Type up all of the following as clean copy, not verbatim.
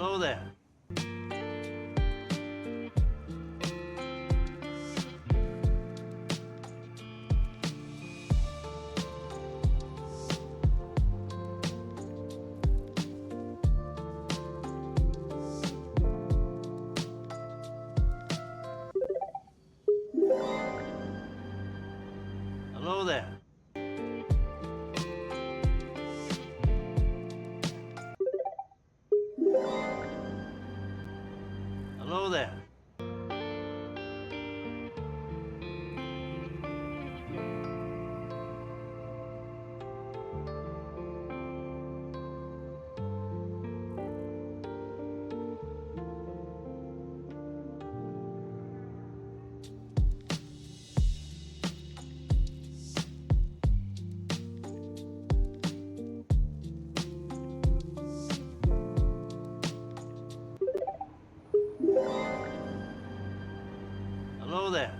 Hello there. Hello there. Hello there. Hello there.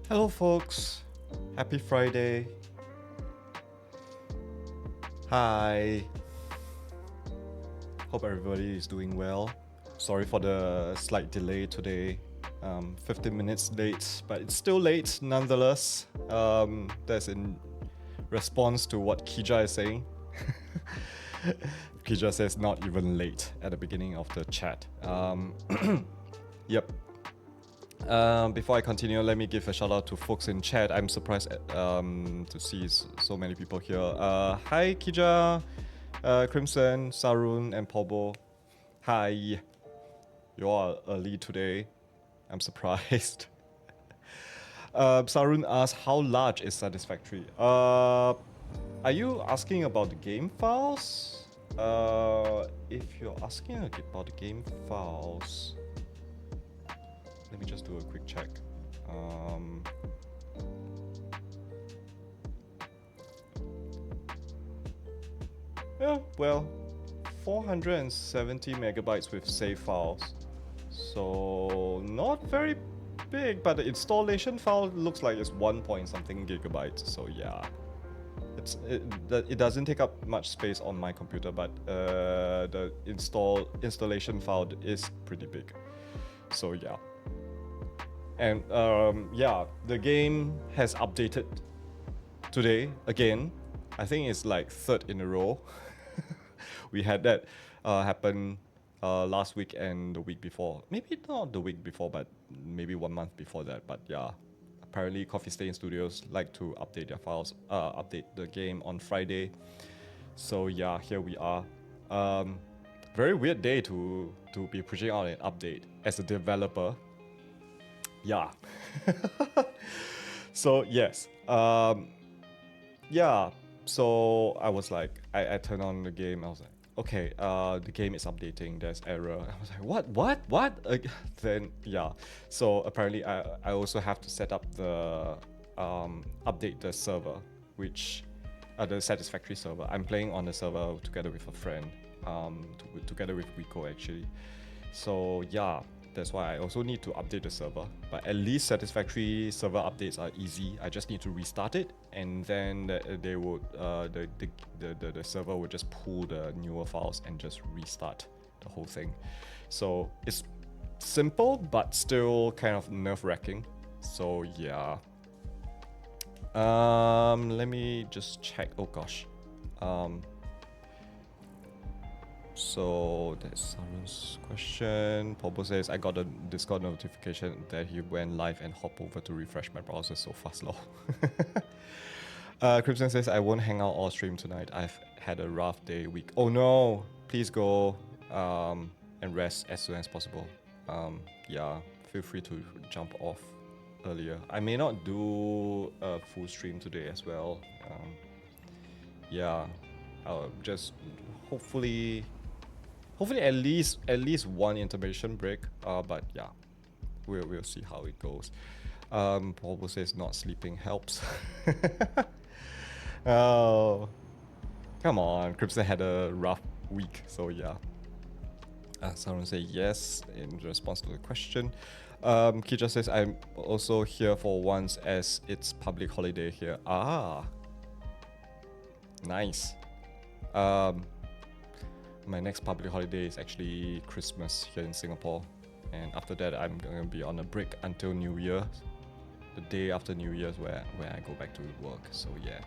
Hello folks, happy Friday. Hi. Hope everybody is doing well. Sorry for the slight delay today. 15 minutes late, but it's still late nonetheless. That's in response to what Kija is saying. Kija says not even late at the beginning of the chat. Yep. Before I continue, let me give a shout out to folks in chat. I'm surprised to see so many people here. Hi Kija, Crimson, Sarun, and Pobo. Hi. You are early today. I'm surprised. Sarun asked, how large is Satisfactory? Are you asking about the game files? If you're asking about the game files, let me just do a quick check. Yeah, well, 470 megabytes with save files. So not very big, but the installation file looks like it's 1 point something gigabytes. So yeah, it doesn't take up much space on my computer, but the installation file is pretty big. So yeah, and yeah, the game has updated today again. I think it's like third in a row. We had that happen last week and the week before. Maybe not the week before, but maybe 1 month before that. But yeah, apparently Coffee Stain Studios like to update their files, update the game on Friday. So yeah, here we are. Very weird day to be pushing out an update as a developer. Yeah. So yes. Yeah. So I was like, I turned on the game. I was like, okay, the game is updating. There's error. I was like, what? Then yeah. So apparently, I also have to set up the update the server, which the Satisfactory server. I'm playing on the server together with a friend, together with Rico actually. So yeah, that's why I also need to update the server. But at least Satisfactory server updates are easy. I just need to restart it, and then they would the server would just pull the newer files and just restart the whole thing. So it's simple, but still kind of nerve-wracking. So yeah. Let me just check. Oh gosh. So that's Sarun's question. Popo says, I got a Discord notification that he went live and hop over to refresh my browser so fast, lol. Crimson says, I won't hang out or stream tonight. I've had a rough day week. Oh no, please go and rest as soon as possible. Yeah, feel free to jump off earlier. I may not do a full stream today as well. Yeah, I'll just hopefully at least one intermission break. But yeah, we'll see how it goes. Paul says not sleeping helps. Oh, come on, Crimson had a rough week, so yeah. Someone say yes in response to the question. Kija says I'm also here for once as it's public holiday here. Ah, nice. My next public holiday is actually Christmas here in Singapore, and after that I'm gonna be on a break until New Year, the day after New Year's where I go back to work. So yeah,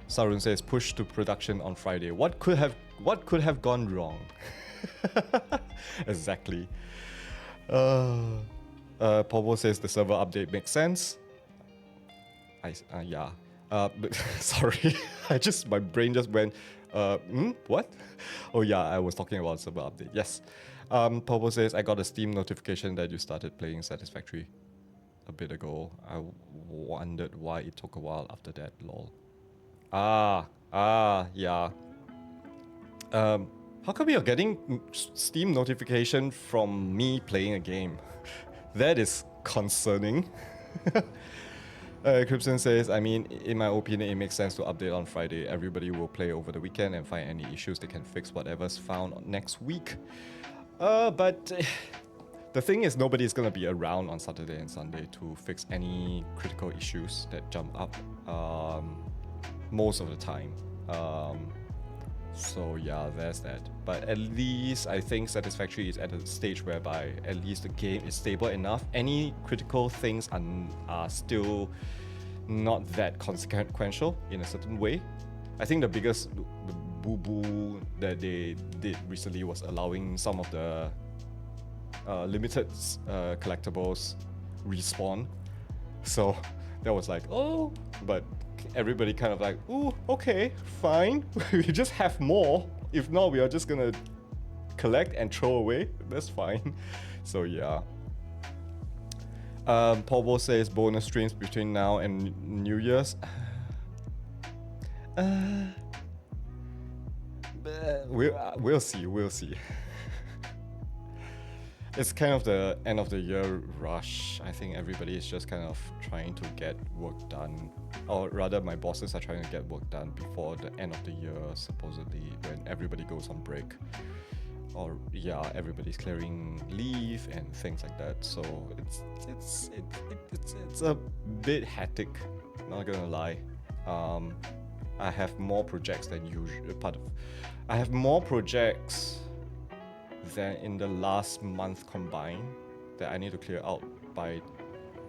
Sarun says push to production on Friday. What could have gone wrong? Exactly. Pobo says the server update makes sense. Yeah. Sorry, my brain just went. What? Oh yeah, I was talking about server update. Yes. Popo says I got a Steam notification that you started playing Satisfactory a bit ago. I wondered why it took a while after that. Lol. Yeah. How come you're getting Steam notification from me playing a game? That is concerning. Crimson says, I mean, in my opinion, it makes sense to update on Friday. Everybody will play over the weekend and find any issues. They can fix whatever's found next week. But the thing is, nobody's gonna be around on Saturday and Sunday to fix any critical issues that jump up most of the time. So yeah, there's that. But at least I think Satisfactory is at a stage whereby at least the game is stable enough. Any critical things are still not that consequential in a certain way. I think the biggest boo-boo that they did recently was allowing some of the limited collectibles respawn. So that was like, oh, but everybody kind of like, ooh, okay, fine. We just have more. If not, we are just gonna collect and throw away. That's fine. So yeah. Pobo says bonus streams between now and New Year's. We'll see. We'll see. It's kind of the end of the year rush. I think everybody is just kind of trying to get work done, or rather, my bosses are trying to get work done before the end of the year, supposedly when everybody goes on break. Or yeah, everybody's clearing leave and things like that. So it's a bit hectic. Not gonna lie. I have more projects than usual. I have more projects than in the last month combined that I need to clear out by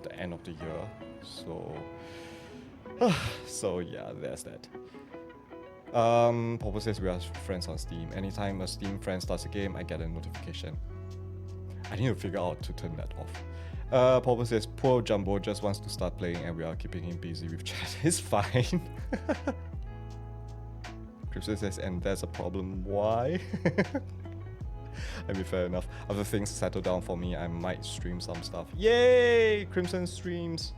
the end of the year. So yeah, there's that. Popo says we are friends on Steam. Anytime a Steam friend starts a game, I get a notification. I need to figure out to turn that off. Popo says poor Jumbo just wants to start playing and we are keeping him busy with chat. It's fine. Crypto says, and there's a problem. Why? I mean, fair enough. After things settle down for me, I might stream some stuff. Yay! Crimson streams.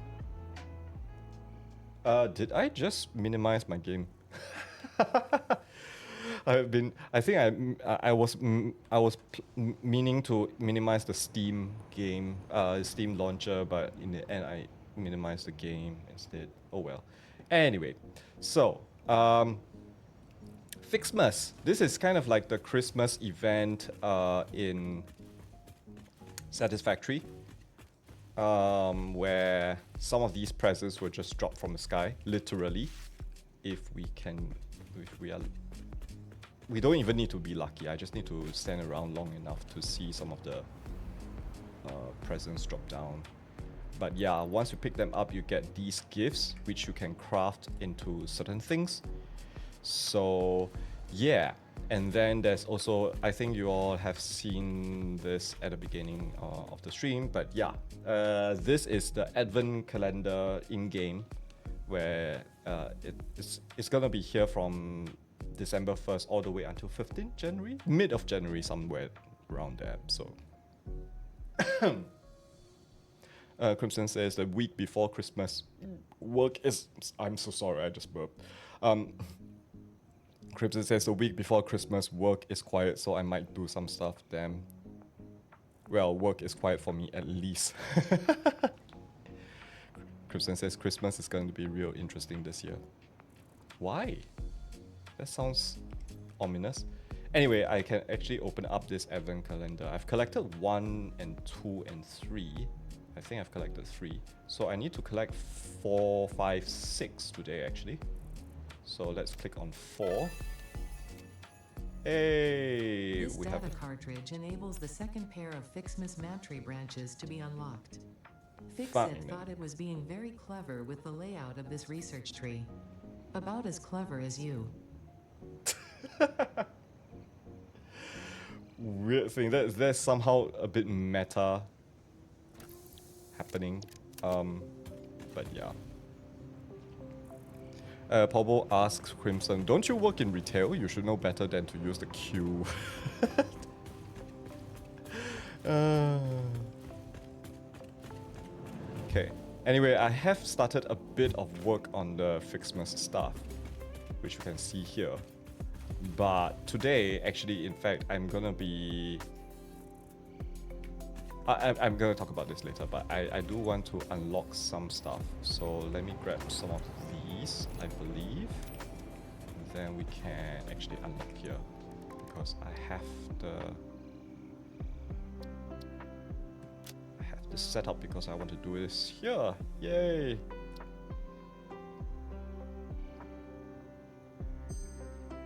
Did I just minimize my game? I was meaning to minimize the Steam game, Steam launcher, but in the end I minimized the game instead. Oh well. Anyway, so FICSMAS. This is kind of like the Christmas event in Satisfactory, where some of these presents were just dropped from the sky, literally. We don't even need to be lucky. I just need to stand around long enough to see some of the presents drop down. But yeah, once you pick them up, you get these gifts, which you can craft into certain things. So yeah, and then there's also, I think you all have seen this at the beginning of the stream, but yeah, this is the Advent calendar in-game, where it's gonna be here from December 1st all the way until 15th January, mid of January, somewhere around there. So Crimson says the week before Christmas work is, I'm so sorry, I just burped. Crimson says the week before Christmas work is quiet, so I might do some stuff. Damn. Well, work is quiet for me at least. Crimson says Christmas is going to be real interesting this year. Why? That sounds ominous. Anyway, I can actually open up this Advent calendar. I've collected 1 and 2 and 3. I think I've collected 3. So I need to collect 4, 5, 6 today actually. So let's click on 4. Hey, this data cartridge enables the second pair of FICSMAS tree branches to be unlocked. FICSIT thought it was being very clever with the layout of this research tree. About as clever as you. Weird thing. There's somehow a bit meta happening. But yeah. Pobo asks Crimson, don't you work in retail? You should know better than to use the queue. Okay. Anyway, I have started a bit of work on the FICSMAS stuff, which you can see here. But today, actually, in fact, I'm gonna be... I'm gonna talk about this later, but I do want to unlock some stuff. So let me grab some of these, I believe. Then we can actually unlock here, because I have the setup because I want to do this here. Yay!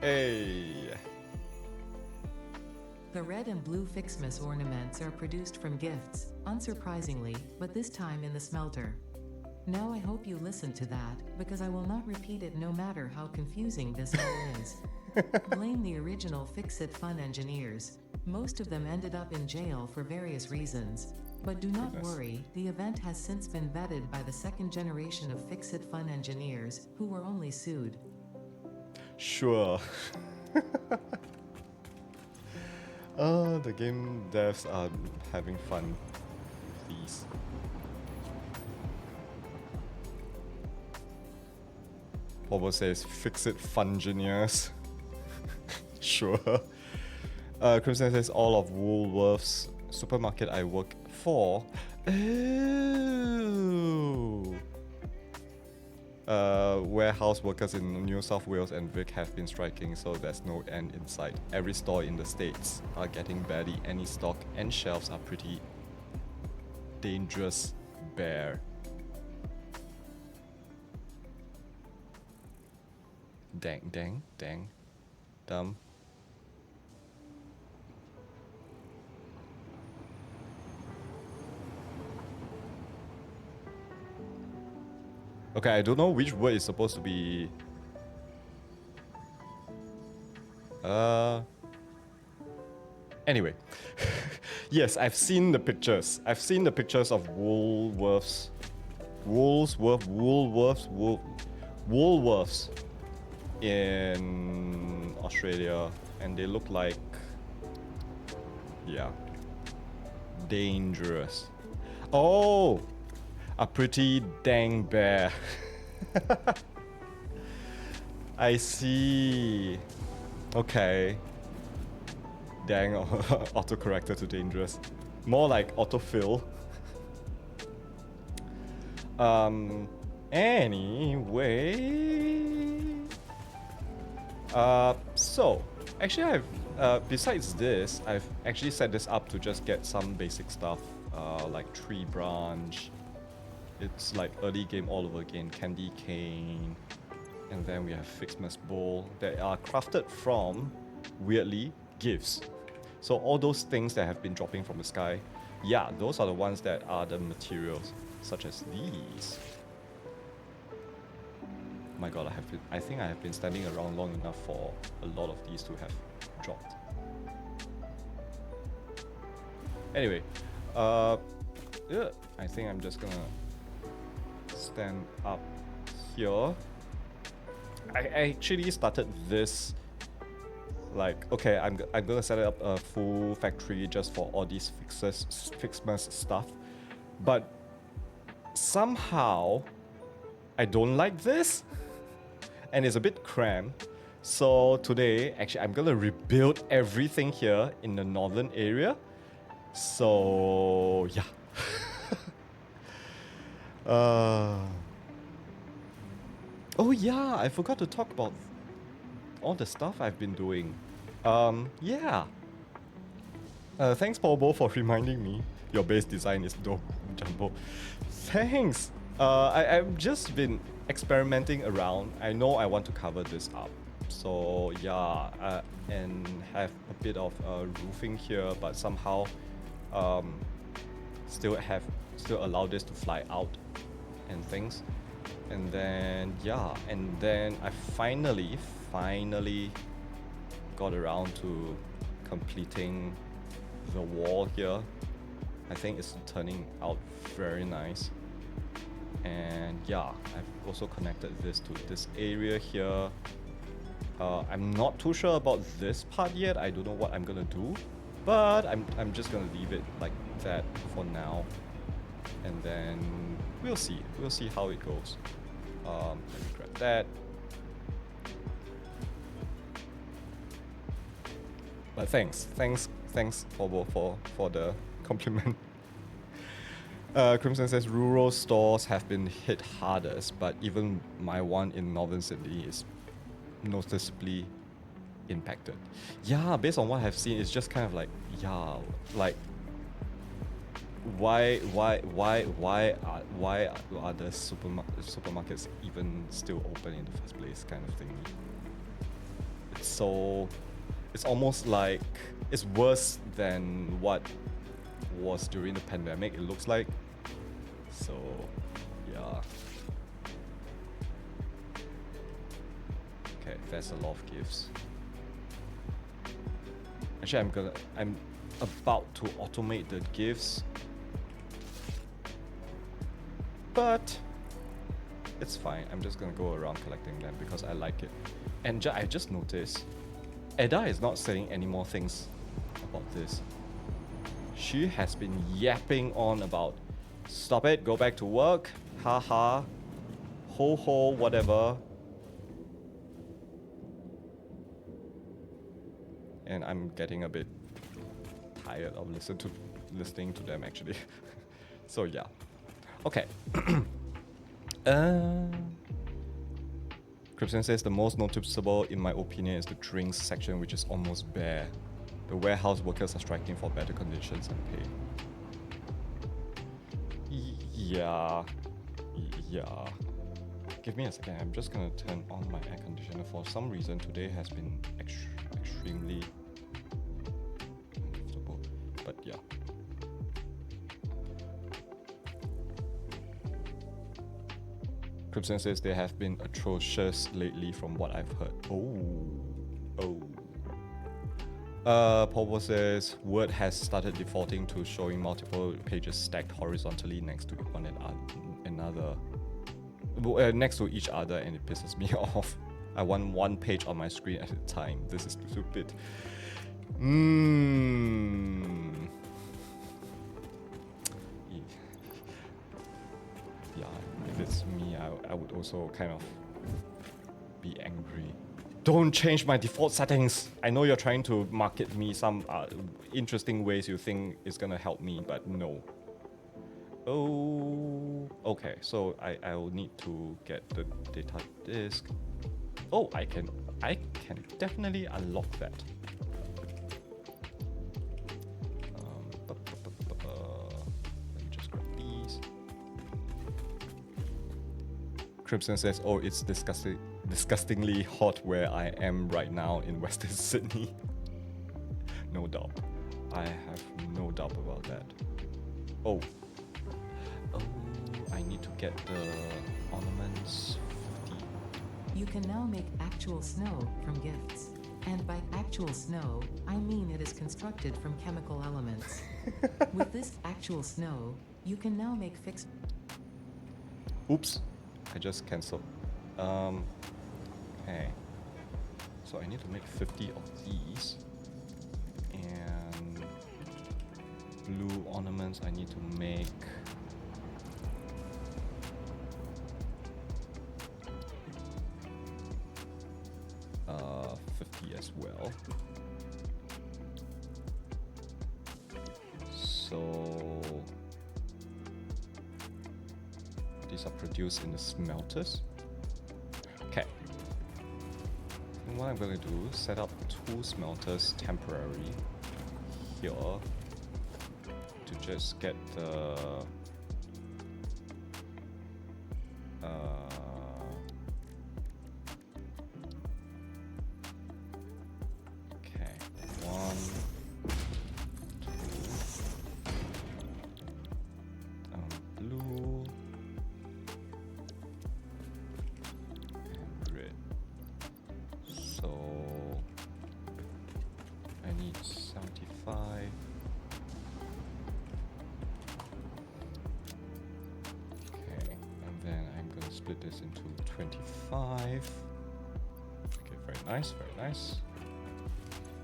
Hey! The red and blue FICSMAS ornaments are produced from gifts, unsurprisingly, but this time in the smelter. Now I hope you listen to that, because I will not repeat it no matter how confusing this all is. Blame the original FICSIT fun engineers. Most of them ended up in jail for various reasons. But do not Goodness. worry, the event has since been vetted by the second generation of Fix-It Fun engineers, who were only sued. Sure. The game devs are having fun. Please. Bobo says, fix it, fun engineers. Sure. Crimson says, all of Woolworth's supermarket I work for. Oh. Warehouse workers in New South Wales and Vic have been striking, so there's no end in sight. Every store in the States are getting barely any stock, and shelves are pretty dangerous bare. Dang. Dumb. Okay, I don't know which word is supposed to be... Anyway. Yes, I've seen the pictures. I've seen the pictures of Woolworths in Australia, and they look like... yeah. Dangerous. Oh! A pretty dang bear. I see. Okay. Dang, autocorrector to dangerous. More like autofill. Anyway. So, actually I've, besides this, I've actually set this up to just get some basic stuff, like tree branch. It's like early game all over again, candy cane, and then we have FICSMAS bowl that are crafted from, weirdly, gifts. So all those things that have been dropping from the sky, yeah, those are the ones that are the materials, such as these. My god, I think I have been standing around long enough for a lot of these to have dropped. Anyway, yeah, I think I'm just gonna stand up here. I actually started this like, okay, I'm gonna set up a full factory just for all these FICSMAS stuff, but somehow I don't like this, and it's a bit cramped. So today, actually, I'm gonna rebuild everything here in the northern area. So yeah. Oh yeah, I forgot to talk about all the stuff I've been doing. Yeah. Thanks, Bobo, for reminding me. Your base design is dope, Jumbo. Thanks. I've just been experimenting around. I know I want to cover this up. So yeah, and have a bit of roofing here, but somehow still allow this to fly out and things. And then yeah, and then I finally got around to completing the wall here. I think it's turning out very nice. And yeah, I've also connected this to this area here. I'm not too sure about this part yet. I don't know what I'm gonna do, but I'm just gonna leave it like that for now. And then we'll see how it goes. Let me grab that. But thanks Bobo for the compliment. Crimson says rural stores have been hit hardest, but even my one in Northern Sydney is noticeably impacted. Yeah, based on what I've seen, it's just kind of like, yeah, like why are the supermarkets even still open in the first place, kind of thing. It's almost like it's worse than what was during the pandemic, it looks like. So yeah. Okay, that's a lot of gifts. Actually, I'm about to automate the gifts but it's fine. I'm just gonna go around collecting them because I like it. And I just noticed, Edda is not saying any more things about this. She has been yapping on about, stop it, go back to work, haha, ho ho, whatever. And I'm getting a bit tired of listening to them actually. So yeah. Okay. Crimson says the most noticeable in my opinion is the drinks section, which is almost bare. The warehouse workers are striking for better conditions and pay. Yeah. Give me a second. I'm just gonna turn on my air conditioner. For some reason today has been extremely uncomfortable. But yeah. Crimson says they have been atrocious lately from what I've heard. Oh. Popo says Word has started defaulting to showing multiple pages stacked horizontally next to one another. Next to each other, and it pisses me off. I want one page on my screen at a time. This is stupid. Yeah, if it's me, I would also kind of be angry. Don't change my default settings. I know you're trying to market me some interesting ways you think is gonna help me, but no. Oh, okay. So I'll need to get the data disk. Oh, I can definitely unlock that. Let me just grab these. Crimson says, "Oh, it's disgustingly hot where I am right now in Western Sydney." No doubt. I have no doubt about that. Oh, I need to get the ornaments 50. You can now make actual snow from gifts. And by actual snow, I mean it is constructed from chemical elements. With this actual snow, you can now make Oops, I just cancelled. Okay. So I need to make 50 of these. And blue ornaments I need to make 50 as well. So these are produced in the smelters. Okay. And what I'm going to do is set up 2 smelters temporarily here to just get the this into 25. Okay, very nice, very nice.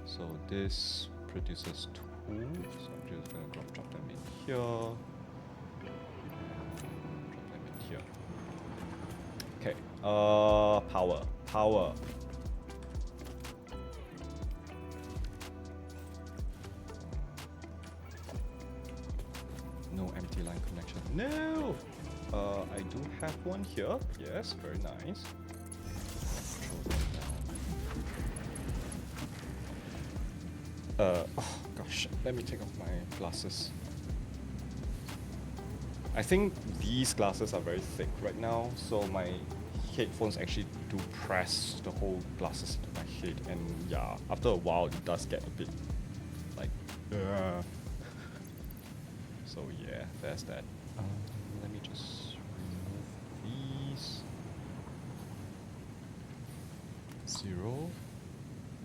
So this produces 2, so I'm just gonna drop them in here. And drop them in here. Okay, power. No empty line connection. No! I do have one here. Yes, very nice. Oh gosh, let me take off my glasses. I think these glasses are very thick right now, so my headphones actually do press the whole glasses into my head, and yeah, after a while it does get a bit like so yeah, there's that. Let me just remove these. 0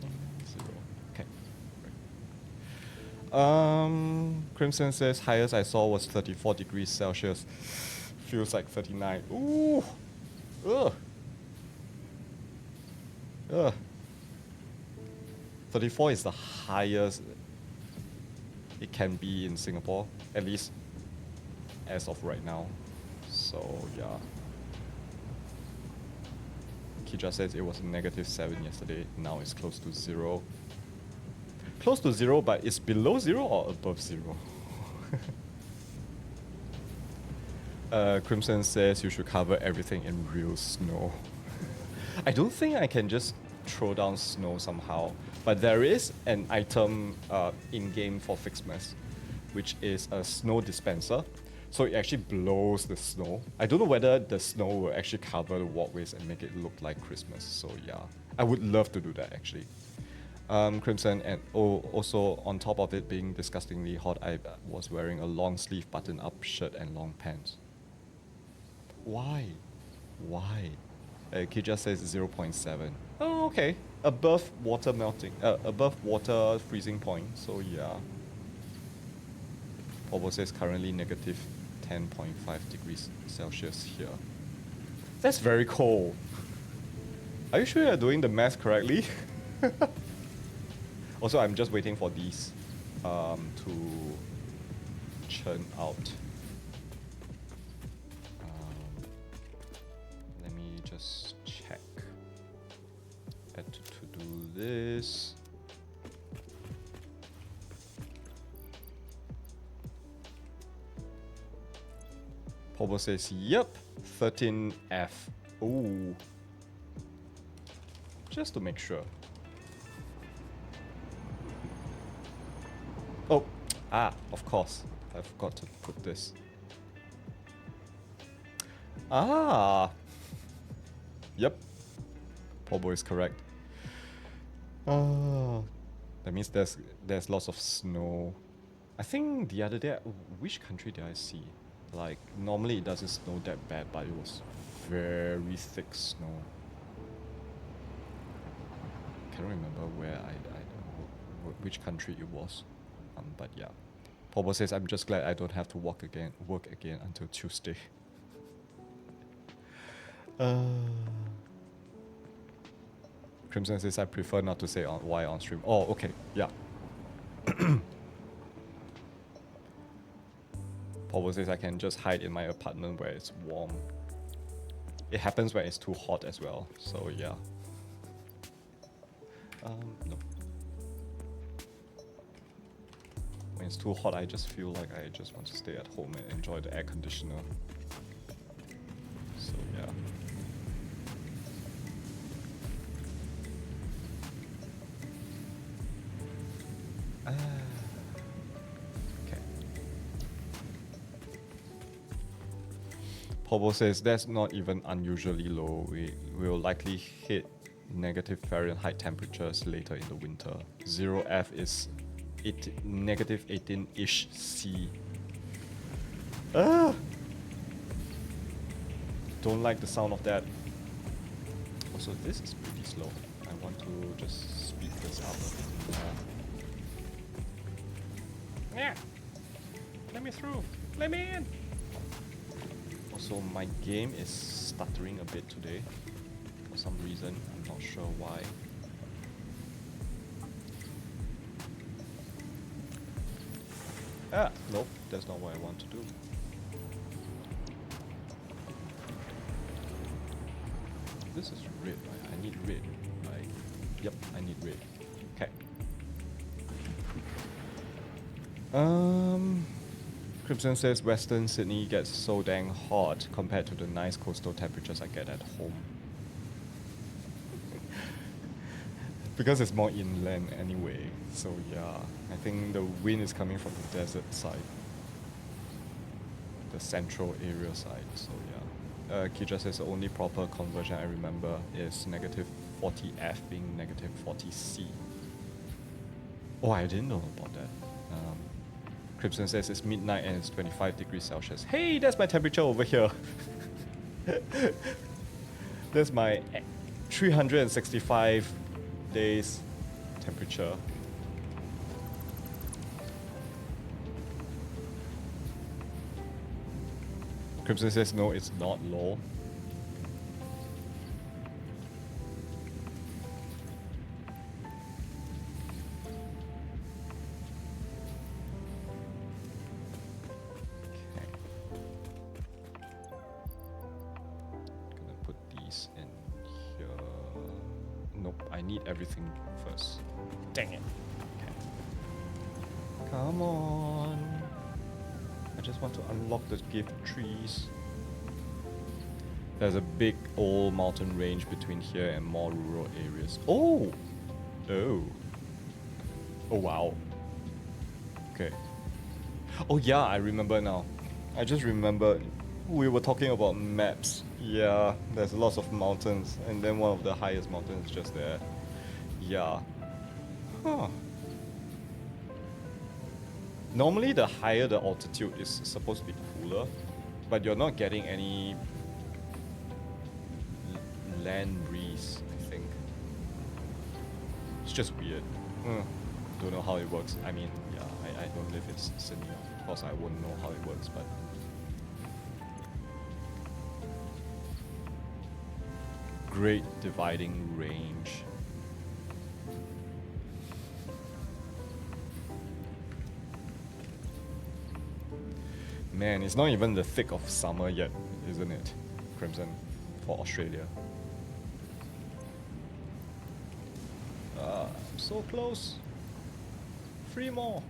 and 0. Okay. Right. Crimson says highest I saw was 34 degrees Celsius. Feels like 39. Ooh. Ugh. Ugh. 34 is the highest it can be in Singapore, at least as of right now. So yeah. Kija says it was -7 yesterday. Now it's close to 0. Close to 0, but it's below 0 or above 0? Crimson says you should cover everything in real snow. I don't think I can just throw down snow somehow, but there is an item in-game for FICSMAS, which is a snow dispenser. So it actually blows the snow. I don't know whether the snow will actually cover the walkways and make it look like Christmas. So yeah, I would love to do that actually. Crimson, and also on top of it being disgustingly hot, I was wearing a long sleeve button-up shirt and long pants. Why? Why? Kija says 0.7. Oh, okay. Above water melting, above water freezing point. So yeah. Pobo says currently -10.5 degrees Celsius here. That's very cold. Are you sure you're doing the math correctly? Also, I'm just waiting for these to churn out. Let me just check. Add to do this. Pobo says, yep, 13F. Ooh. Just to make sure. Oh, of course. I forgot to put this. Yep. Pobo is correct. That means there's lots of snow. I think the other day, which country did I see? Like, normally it doesn't snow that bad, but it was very thick snow. I can't remember where which country it was. But yeah. Pobo says, I'm just glad I don't have to work again until Tuesday. Crimson says, I prefer not to say why on stream. Oh, okay. Yeah. Pobo says I can just hide in my apartment where it's warm. It happens when it's too hot as well, so yeah. No. When it's too hot, I just feel like I just want to stay at home and enjoy the air conditioner. So yeah. Pobo says that's not even unusually low. We will likely hit negative Fahrenheit temperatures later in the winter. 0F is -18-ish C. Don't like the sound of that. Also, this is pretty slow. I want to just speed this up a bit more. Yeah. Let me through. Let me in. Also, my game is stuttering a bit today. For some reason, I'm not sure why. Nope, that's not what I want to do. This is red, right? I need red, right? Yep, I need red. Okay. Crimson says Western Sydney gets so dang hot compared to the nice coastal temperatures I get at home. Because it's more inland anyway, so yeah. I think the wind is coming from the desert side. The central area side, so yeah. Kija says the only proper conversion I remember is -40F being -40C. Oh, I didn't know about that. Crimson says it's midnight and it's 25 degrees Celsius. Hey, that's my temperature over here. That's my 365 days temperature. Crimson says no, it's not lol. Everything first. Dang it. Okay. Come on. I just want to unlock the gift trees. There's a big old mountain range between here and more rural areas. Oh! Oh. Oh wow. Okay. Oh yeah, I remember now. I just remembered we were talking about maps. Yeah, there's lots of mountains and then one of the highest mountains is just there. Yeah. Huh. Normally the higher the altitude is supposed to be cooler, but you're not getting any land breeze, I think. It's just weird. Don't know how it works. I mean, yeah, I don't live in Sydney, of course I wouldn't know how it works, but Great Dividing Range. Man, it's not even the thick of summer yet, isn't it, Crimson, for Australia? I'm so close. 3 more.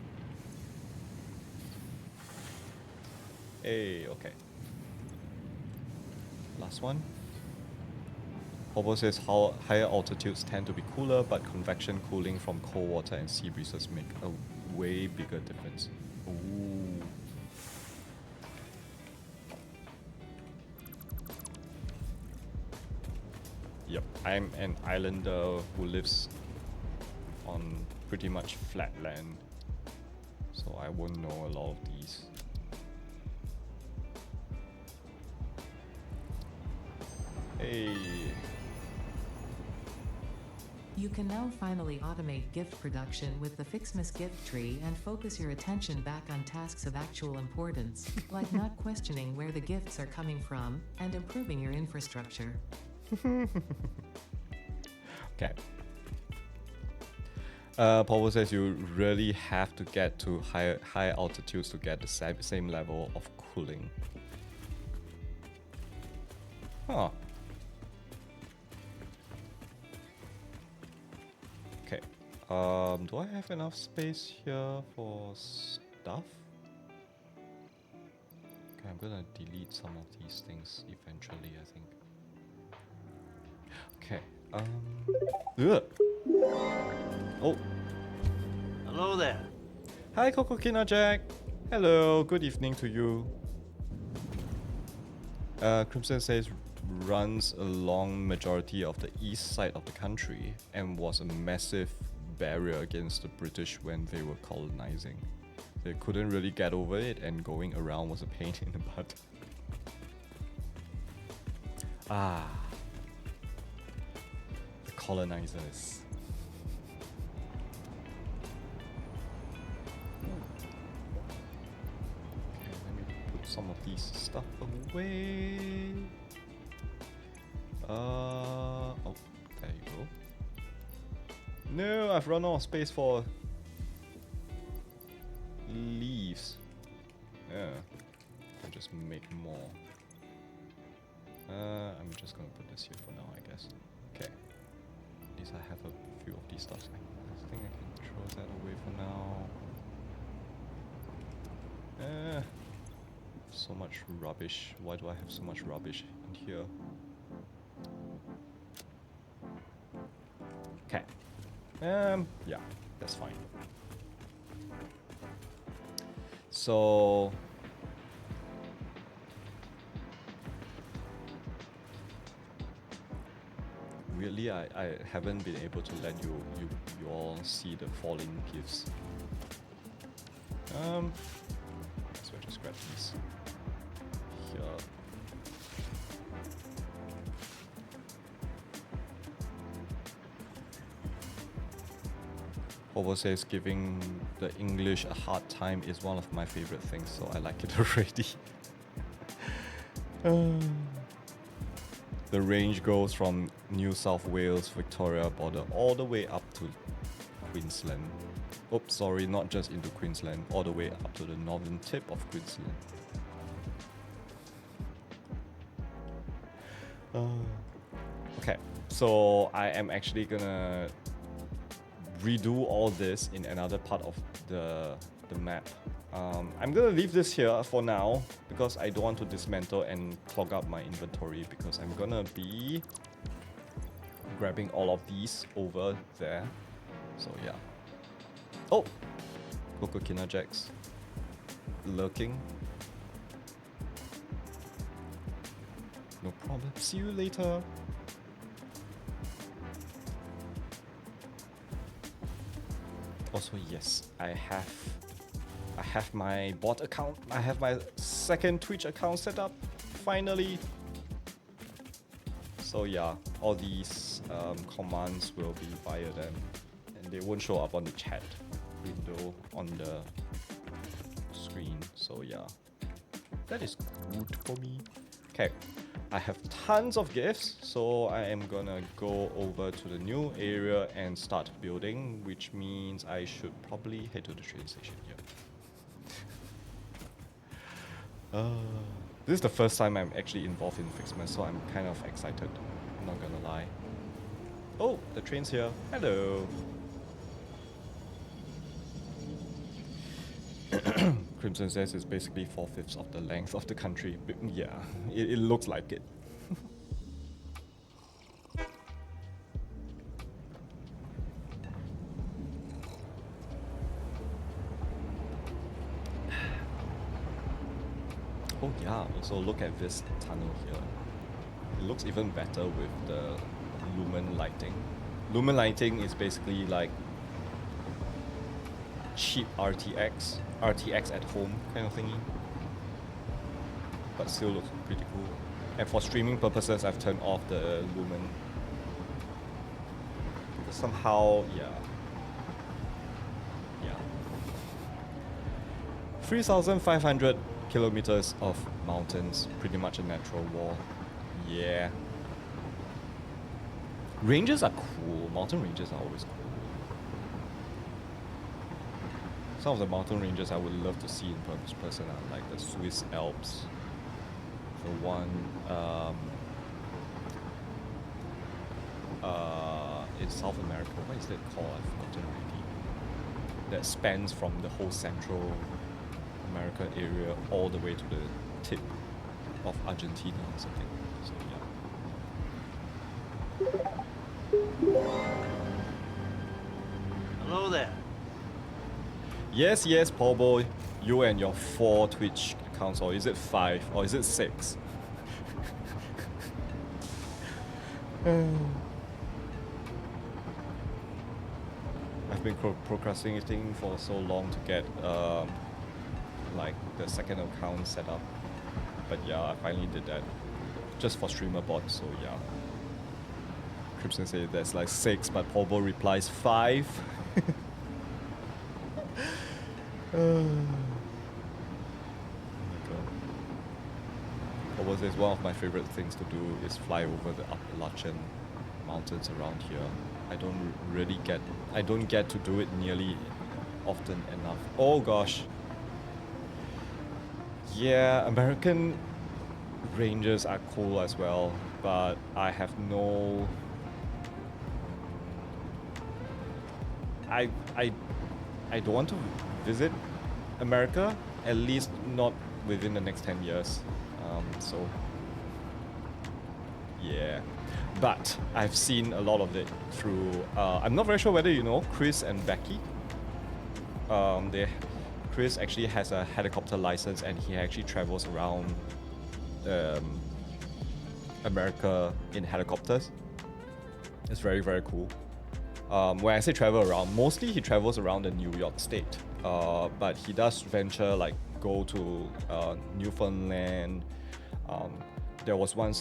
Hey, okay. Last one. Hobo says how higher altitudes tend to be cooler, but convection cooling from cold water and sea breezes make a way bigger difference. Ooh. Yep, I'm an islander who lives on pretty much flat land, so I won't know a lot of these. Hey. You can now finally automate gift production with the FICSMAS gift tree and focus your attention back on tasks of actual importance, like not questioning where the gifts are coming from and improving your infrastructure. Okay. Paul says you really have to get to high altitudes to get the same level of cooling. Huh. Okay. Do I have enough space here for stuff? Okay, I'm gonna delete some of these things eventually, I think. Okay. Ugh. Oh. Hello there. Hi, Kokokina Jack. Hello. Good evening to you. Crimson says runs along majority of the east side of the country and was a massive barrier against the British when they were colonizing. They couldn't really get over it, and going around was a pain in the butt. Ah. The colonizers. Okay, let me put some of these stuff away. Oh, there you go. No, I've run out of space for leaves. Yeah, I'll just make more. I'm just gonna put this here for now, I guess. Okay. At least I have a few of these stuffs. I think I can throw that away for now. So much rubbish. Why do I have so much rubbish in here? Okay. Yeah, that's fine. So weirdly, I haven't been able to let you all see the falling gifts. So I just grab these here. Ovo says giving the English a hard time is one of my favorite things, so I like it already. The range goes from New South Wales, Victoria border all the way up to Queensland. Oops, sorry, not just into Queensland, all the way up to the northern tip of Queensland. Okay, so I am actually gonna redo all this in another part of the map. I'm gonna leave this here for now because I don't want to dismantle and clog up my inventory because I'm gonna be grabbing all of these over there. So yeah. Oh! Kokokina Jacks lurking. No problem. See you later. Also, yes, I have my bot account. I have my second Twitch account set up, finally. So yeah, all these commands will be via them, and they won't show up on the chat window on the screen. So yeah, that is good for me. Okay, I have tons of gifts, so I am gonna go over to the new area and start building, which means I should probably head to the train station here. This is the first time I'm actually involved in FICSMAS, so I'm kind of excited. I'm not gonna lie. Oh, the train's here. Hello. Crimson says it's basically 4/5 of the length of the country. But yeah, it looks like it. Oh yeah, also look at this tunnel here. It looks even better with the lumen lighting. Lumen lighting is basically like cheap RTX at home kind of thingy. But still looks pretty cool. And for streaming purposes, I've turned off the lumen. Because somehow, yeah. 3,500 kilometers of mountains, pretty much a natural wall. Yeah. Ranges are cool. Mountain ranges are always cool. Some of the mountain ranges I would love to see in person are like the Swiss Alps. The one in South America. What is that called? I've forgotten already. That spans from the whole Central America area all the way to the tip of Argentina or something. So yeah. Hello there. Yes, Paul Boy. You and your 4 Twitch accounts, or is it 5, or is it 6? I've been procrastinating for so long to get like the second account set up, but yeah, I finally did that just for streamer bot. So yeah, Crimson says there's like 6, but Paul Boy replies 5. Oh my god. Paul says one of my favorite things to do is fly over the Appalachian mountains around here. I don't get to do it nearly often enough. Oh gosh. Yeah, American ranges are cool as well, but I have no... I don't want to visit America, at least not within the next 10 years. So yeah, but I've seen a lot of it through I'm not very sure whether you know Chris and Becky. Chris actually has a helicopter license and he actually travels around America in helicopters. It's very, very cool. When I say travel around, mostly he travels around the New York state, but he does venture, like go to Newfoundland. There was one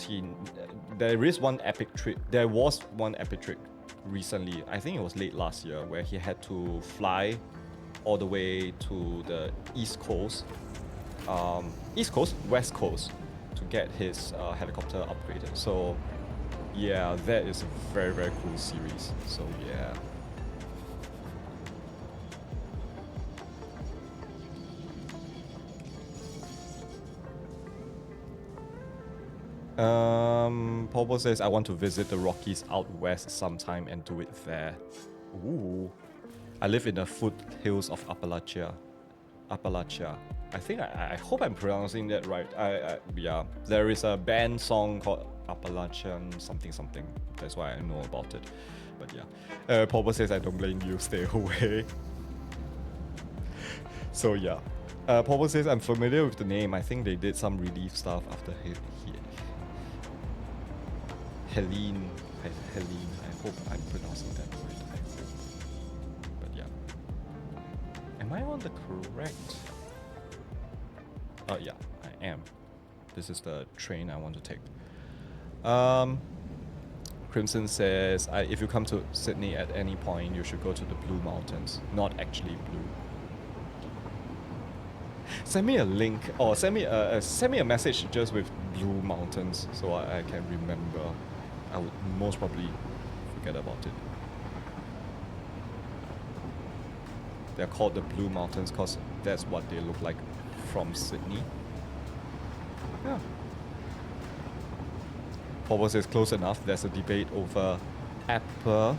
epic trip recently, I think it was late last year, where he had to fly all the way to the East Coast, West Coast, to get his helicopter upgraded. So yeah, that is a very, very cool series. So yeah. Popo says, I want to visit the Rockies out west sometime and do it there. Ooh. I live in the foothills of Appalachia. I think I hope I'm pronouncing that right. Yeah, there is a band song called Appalachian something something. That's why I know about it. But yeah, Popo says, I don't blame you. Stay away. So yeah, Popo says, I'm familiar with the name. I think they did some relief stuff after Helene. I hope I'm pronouncing that right. But yeah. Am I on the correct? Yeah, I am. This is the train I want to take. Crimson says, if you come to Sydney at any point, you should go to the Blue Mountains. Not actually blue. Send me a link or send me a message just with Blue Mountains so I can remember. I would most probably forget about it. They're called the Blue Mountains because that's what they look like from Sydney. Yeah. Paul says close enough. There's a debate over Appalachia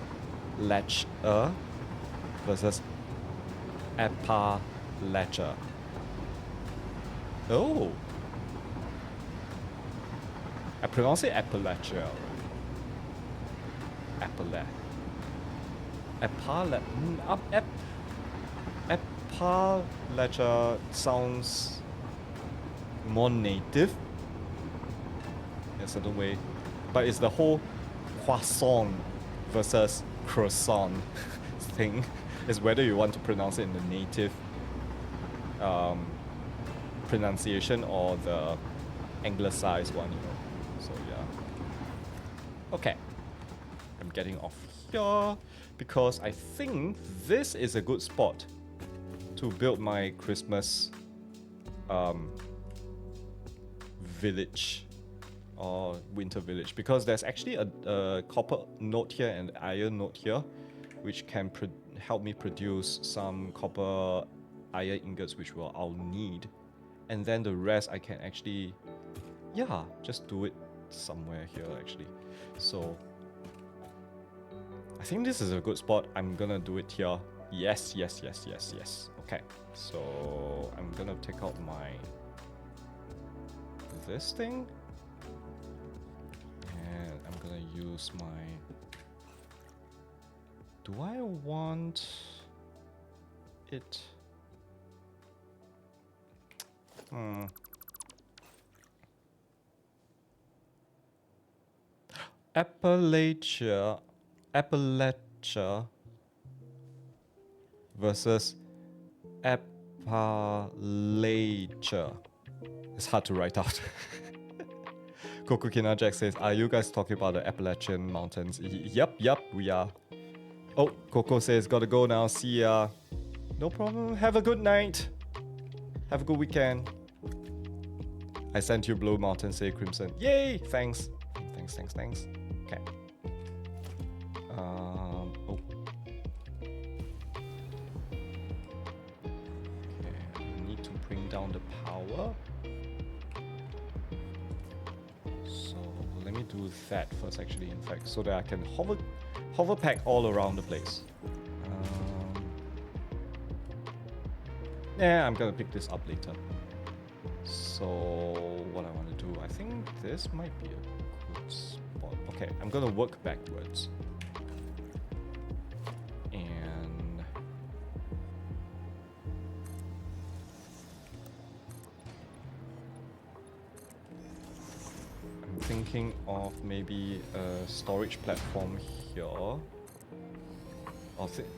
versus Appalachia. Oh. I pronounce it Appalachia. Appalachia sounds more native in a certain way, but it's the whole croissant versus croissant thing. Is whether you want to pronounce it in the native pronunciation or the anglicized one, you know. So yeah. Okay. I'm getting off here because I think this is a good spot to build my Christmas village or winter village, because there's actually a copper node here and iron node here which can help me produce some copper iron ingots which I'll need, and then the rest I can actually just do it somewhere here actually. So I think this is a good spot. I'm gonna do it here. Yes. Okay, so I'm gonna take out this thing, and I'm gonna use my. Do I want it? Appalachia versus Appalachia. It's hard to write out. Kokukina Jack says, are you guys talking about the Appalachian Mountains? Yep, we are. Oh, Coco says, gotta go now. See ya. No problem. Have a good night. Have a good weekend. I sent you Blue Mountain, say Crimson. Yay! Thanks. Okay. Down the power. So let me do that first actually, in fact, so that I can hover pack all around the place. I'm gonna pick this up later. So what I want to do, I think this might be a good spot. Okay, I'm gonna work backwards. Thinking of maybe a storage platform here. Or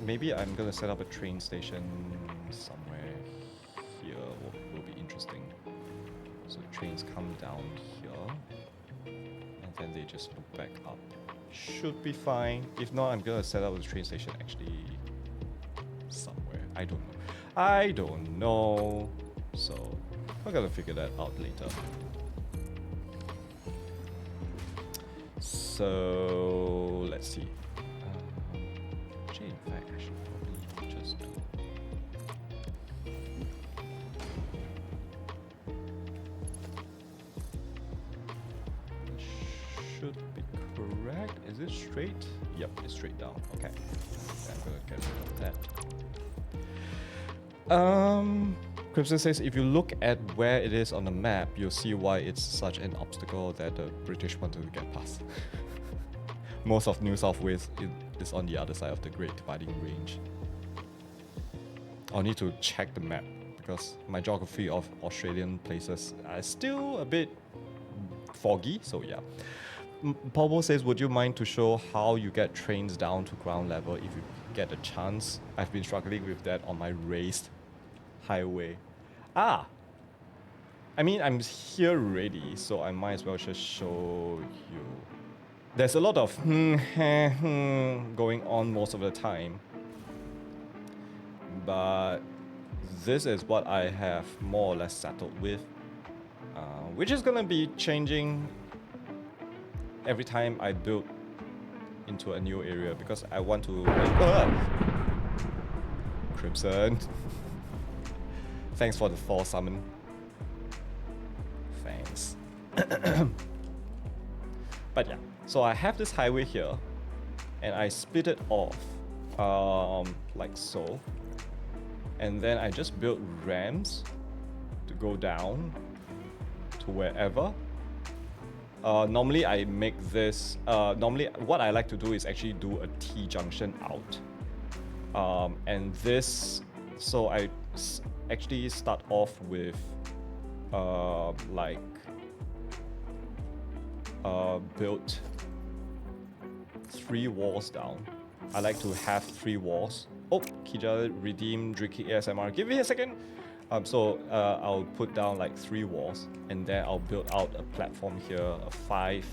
maybe I'm gonna set up a train station somewhere here. Will be interesting. So trains come down here, and then they just loop back up. Should be fine. If not, I'm gonna set up a train station actually somewhere. I don't know. So I'm gonna figure that out later. So let's see. Actually, in fact, I should probably just do. Should be correct. Is it straight? Yep, it's straight down. Okay. I'm gonna get rid of that. Crimson says if you look at where it is on the map, you'll see why it's such an obstacle that the British wanted to get past. Most of New South Wales is on the other side of the Great Dividing Range. I'll need to check the map because my geography of Australian places is still a bit foggy, so yeah. Paulo says, would you mind to show how you get trains down to ground level if you get a chance? I've been struggling with that on my raised highway. I mean, I'm here already, so I might as well just show you. There's a lot of going on most of the time. But this is what I have more or less settled with. Which is gonna be changing every time I build into a new area because I want to Crimson. Thanks for the fall summon. Thanks. But yeah, so I have this highway here and I split it off like so. And then I just built ramps to go down to wherever. Normally I make this, normally what I like to do is actually do a T-junction out. And this, so I actually start off with built 3 walls down. I like to have 3 walls. Oh, Kija redeemed drinking ASMR. Give me a second. So I'll put down like 3 walls and then I'll build out a platform here, a 5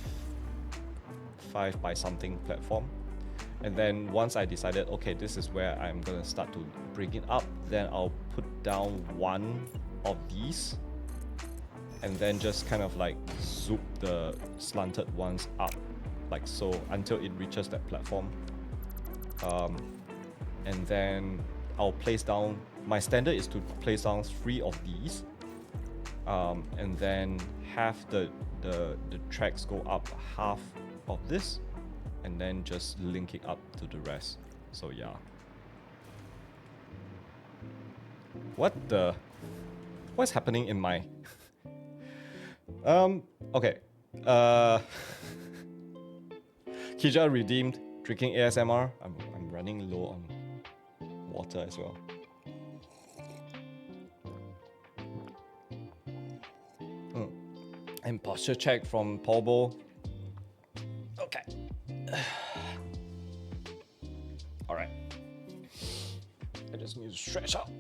by something platform. And then once I decided, okay, this is where I'm gonna start to bring it up, then I'll put down 1 of these and then just kind of like zoop the slanted ones up like so until it reaches that platform. And then I'll place down, my standard is to place down 3 of these and then have the tracks go up half of this and then just link it up to the rest. So yeah. What's happening in my okay. Kija redeemed drinking ASMR. I'm running low on water as well. And posture check from Paulo. Okay. Alright. I just need to stretch out.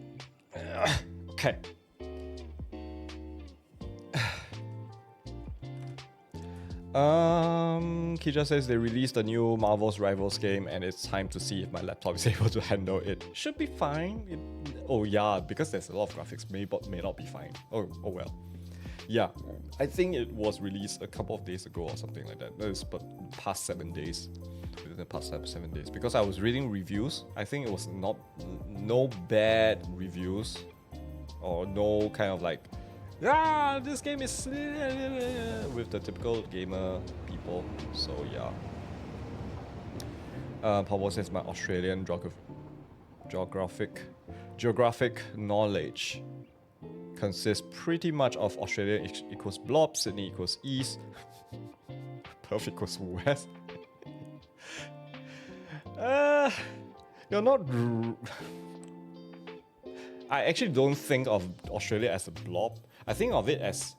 Okay. Kija says they released a new Marvel's Rivals game and it's time to see if my laptop is able to handle it. Should be fine. Oh yeah, because there's a lot of graphics, may not be fine. Oh well. Yeah, I think it was released a couple of days ago or something like that. That is but past 7 days. Within the past 7 days. Because I was reading reviews. I think it was no bad reviews. Or no kind of like, this game is with the typical gamer people. So yeah. Pablo says my Australian geographic knowledge consists pretty much of Australia equals blob, Sydney equals east, Perth equals west. You're not. I actually don't think of Australia as a blob. I think of it as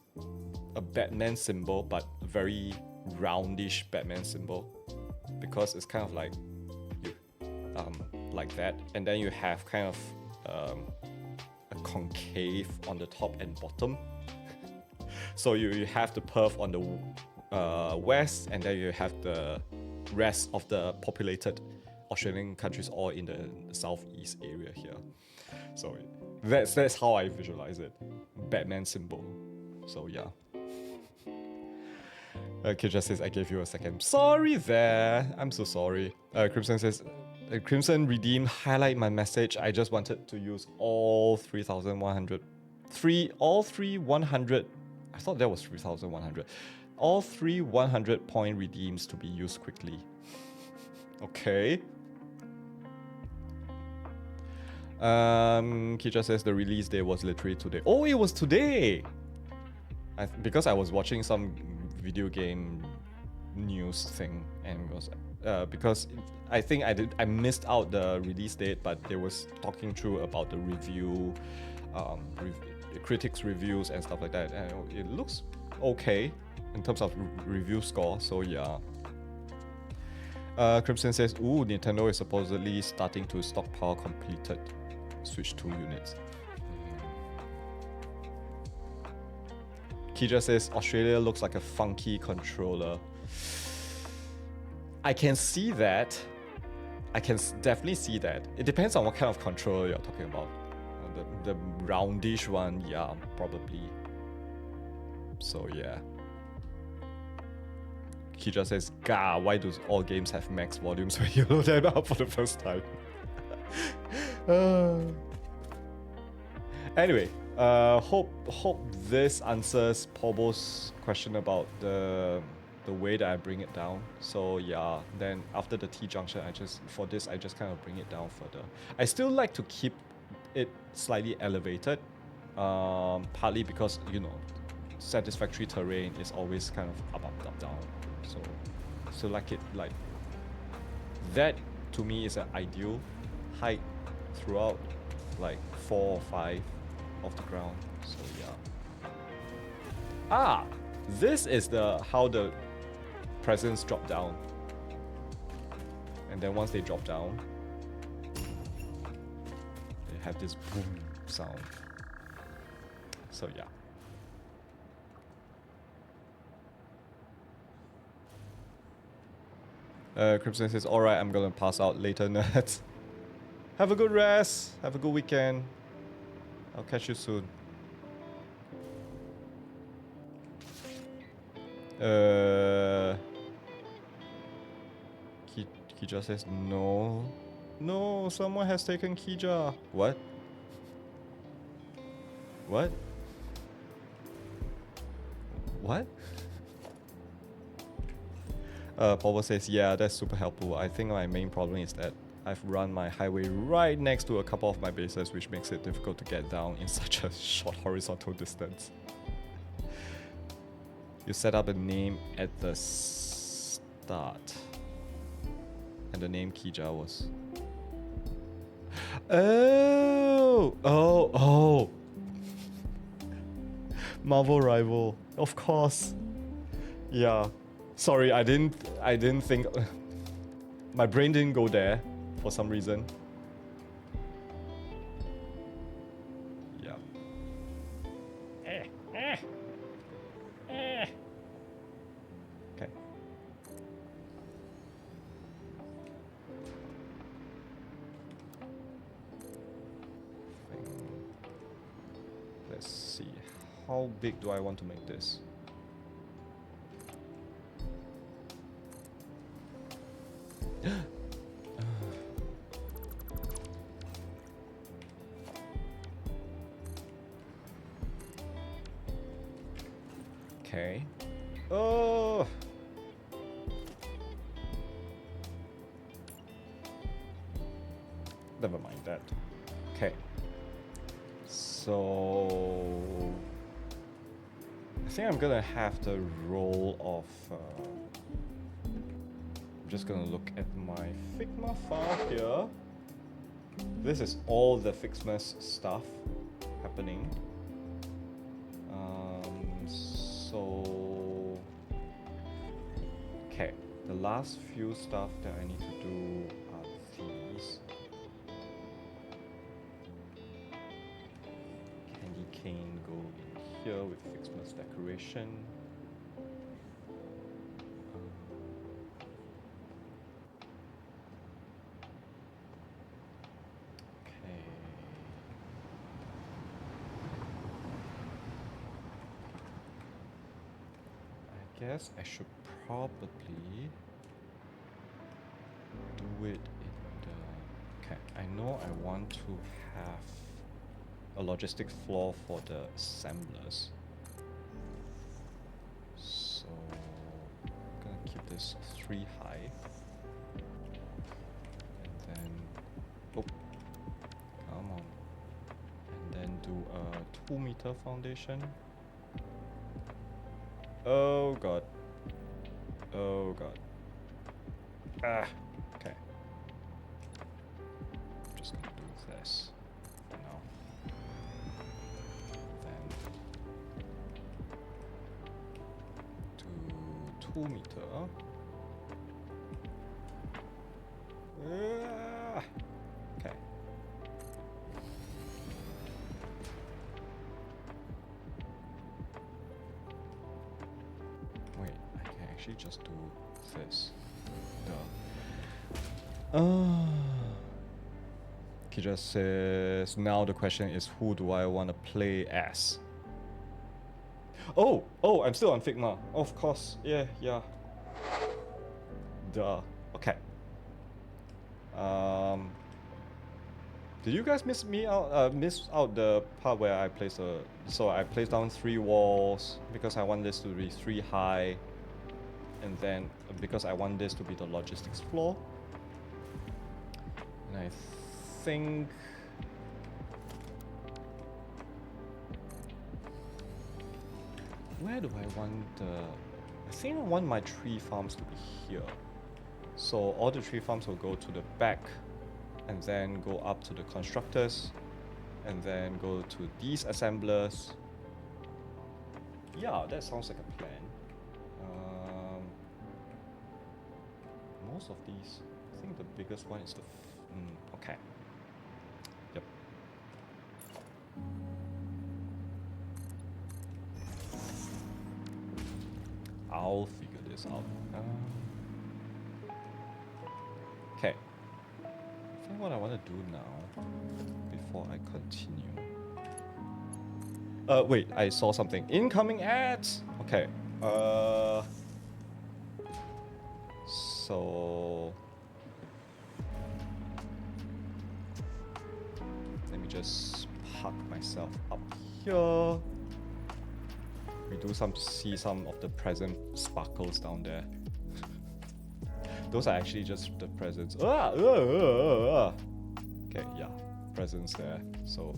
a Batman symbol, but very roundish Batman symbol, because it's kind of like that, and then you have kind of a concave on the top and bottom. So you have the Perth on the west, and then you have the rest of the populated Australian countries all in the southeast area here. So that's how I visualize it. Batman symbol. So yeah. Kitcha says, I gave you a second. Sorry there. I'm so sorry. Crimson says, Crimson redeemed, highlight my message. I just wanted to use all 3,100. All three 100. I thought that was 3,100. All three 100 point redeems to be used quickly. Okay. Kitcha says the release day was literally today. Oh, it was today! Because I was watching some video game news thing, and it was because I think I missed out the release date, but they was talking through about the review, critics reviews and stuff like that, and it looks okay in terms of review score. So yeah. Crimson says, ooh, Nintendo is supposedly starting to stockpile completed Switch 2 units. Kija says, Australia looks like a funky controller. I can see that. I can definitely see that. It depends on what kind of controller you're talking about. The roundish one, yeah, probably. So yeah. Kija says, gah, why do all games have max volumes when you load them up for the first time? Anyway, hope this answers Pobo's question about the way that I bring it down. So yeah, then after the T-junction, I just kind of bring it down further. I still like to keep it slightly elevated, partly because, you know, satisfactory terrain is always kind of up, down. So like it like that to me is an ideal height throughout, like 4 or 5 off the ground. So yeah. This is how the presents drop down, and then once they drop down, they have this boom sound. So yeah. Crimson says, alright, I'm gonna pass out later, nerds. Have a good rest. Have a good weekend. I'll catch you soon. Kija says, no. No, someone has taken Kija. What? What? What? Paul says, yeah, that's super helpful. I think my main problem is that I've run my highway right next to a couple of my bases, which makes it difficult to get down in such a short horizontal distance. You set up a name at the start. And the name Kija was... Oh! Marvel Rival. Of course. Yeah. Sorry, I didn't think... My brain didn't go there for some reason. Yeah. Okay. Let's see. How big do I want to make this? Okay. Oh. Never mind that. Okay. So I think I'm gonna have the role of I'm just gonna look at my Figma file here. This is all the FICSMAS stuff happening. So okay, the last few stuff that I need to do are these. Candy cane go in here with FICSMAS decoration. guess I should probably do it in the... Okay, I know I want to have a logistics floor for the assemblers. So I'm gonna keep this 3 high. And then... Oh, come on. And then do a 2-meter foundation. Oh god. Oh god. Ah, okay. I'm just gonna do this for now. Then do 2 meter. Ah, okay. Wait, I can actually just do this. He just says, now the question is, who do I want to play as? Oh, I'm still on Figma. Of course, yeah. Duh. Okay. Did you guys miss out the part where I placed so I placed down 3 walls because I want this to be 3 high, and then because I want this to be the logistics floor. And I think where do I want I think I want my tree farms to be here. So all the tree farms will go to the back and then go up to the constructors and then go to these assemblers. Yeah, that sounds like a plan. Most of these, I think the biggest one is the okay. Yep. I'll figure this out. Okay. I think what I want to do now, before I continue. Wait, I saw something. Incoming ads! Okay. So... let me just park myself up here. We do see some of the present sparkles down there. Those are actually just the presents. Okay, yeah, presents there. So,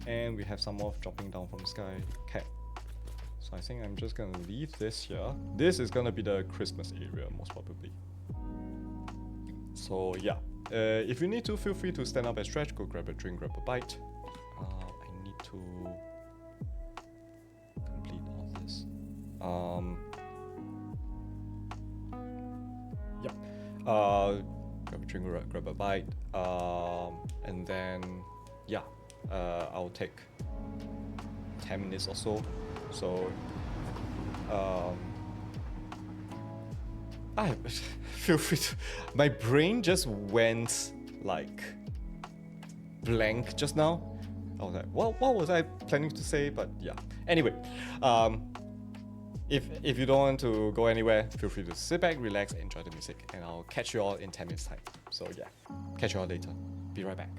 and we have some more dropping down from the sky. Okay, so I think I'm just gonna leave this here. This is gonna be the Christmas area, most probably. So yeah, if you need to, feel free to stand up and stretch. Go grab a drink, grab a bite. I need to complete all this. Yep. Grab a drink, grab a bite, and then yeah, I'll take 10 minutes or so. So I feel free to. My brain just went like blank just now. I was like, what was I planning to say? But yeah. Anyway, if you don't want to go anywhere, feel free to sit back, relax, enjoy the music, and I'll catch you all in 10 minutes time. So yeah, catch you all later. Be right back.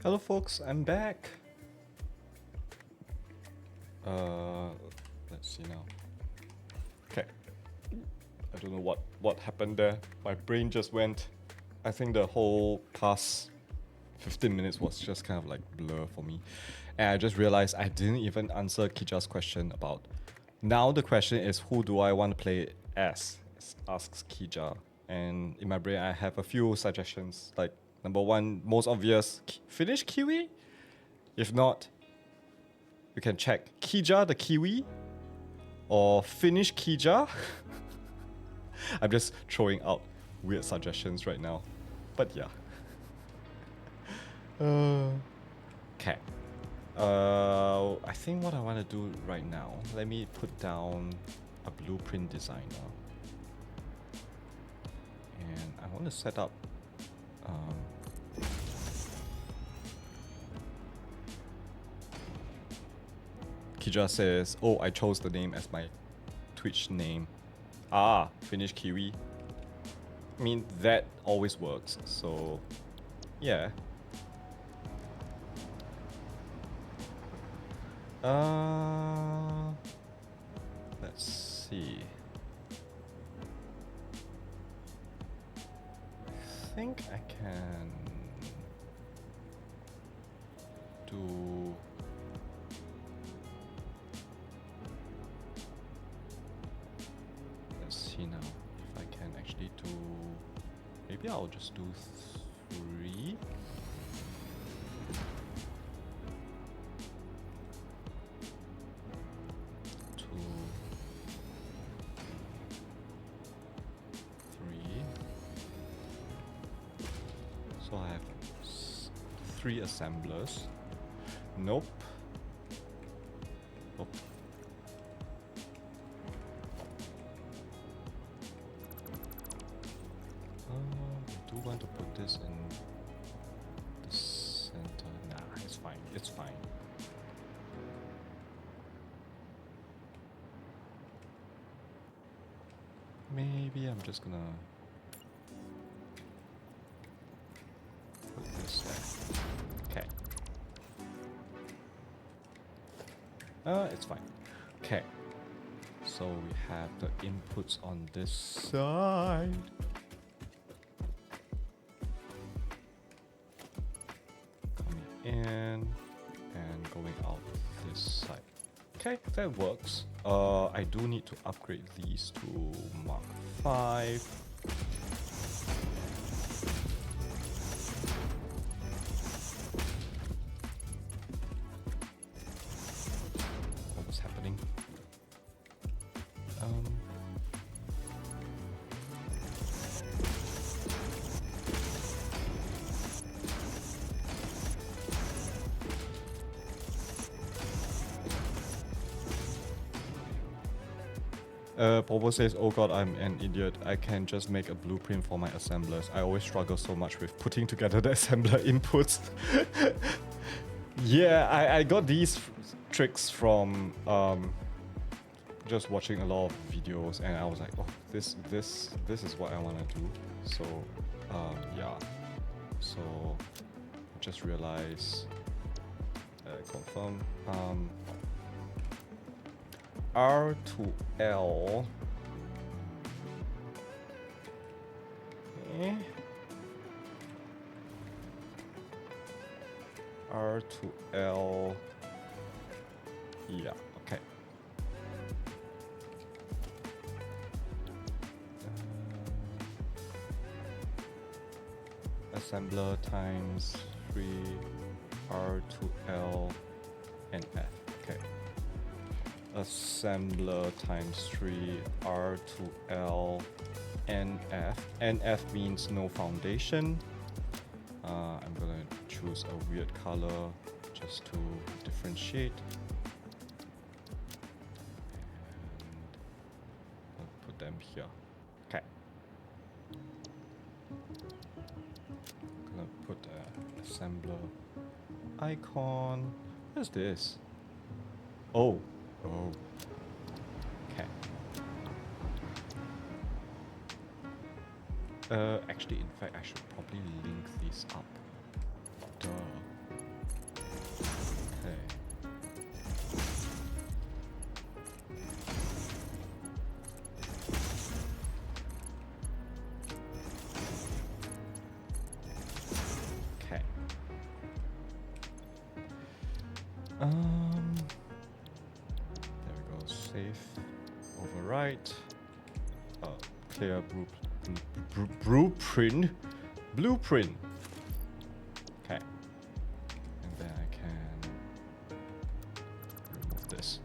Hello folks, I'm back. Let's see now. Okay. I don't know what happened there. My brain just went. I think the whole past 15 minutes was just kind of like blur for me. And I just realized I didn't even answer Kija's question about. Now the question is, who do I want to play as? Asks Kija. And in my brain I have a few suggestions. Like number one, most obvious, Finnish Kiwi? If not, you can check Kija the Kiwi or Finnish Kija. I'm just throwing out weird suggestions right now. But yeah. Okay. I think what I want to do right now, let me put down a blueprint designer. And I want to set up Kija says, oh, I chose the name as my Twitch name. Ah, Finnish Kiwi. I mean, that always works, so yeah. Let's see. I think I can do. Let's see now if I can actually do. Maybe I'll just do 3. So I have 3 assemblers. Nope. Nope. I do want to put this in the center. Nah, it's fine. It's fine. Maybe I'm just gonna put this there. Okay. It's fine. Okay. So we have the inputs on this side. Coming in and going out this side. Okay, that works. I do need to upgrade these to Mark 5. What's happening? Bobo says, oh god, I'm an idiot. I can just make a blueprint for my assemblers. I always struggle so much with putting together the assembler inputs. Yeah, I got these tricks from just watching a lot of videos, and I was like, oh, this is what I want to do. So yeah. So just realized, confirm. R to L. Okay. R to L. Yeah, okay. Assembler times 3 R to L and F. Okay. Assembler times 3 R to L NF. NF means no foundation. I'm gonna choose a weird color just to differentiate. And I'll put them here. Okay. I'm gonna put an assembler icon. What's this? Oh. Oh. Okay. Actually, in fact, I should probably link these up. Duh. There we go. Save. Overwrite. Clear blueprint. Blueprint. Okay. And then I can remove this.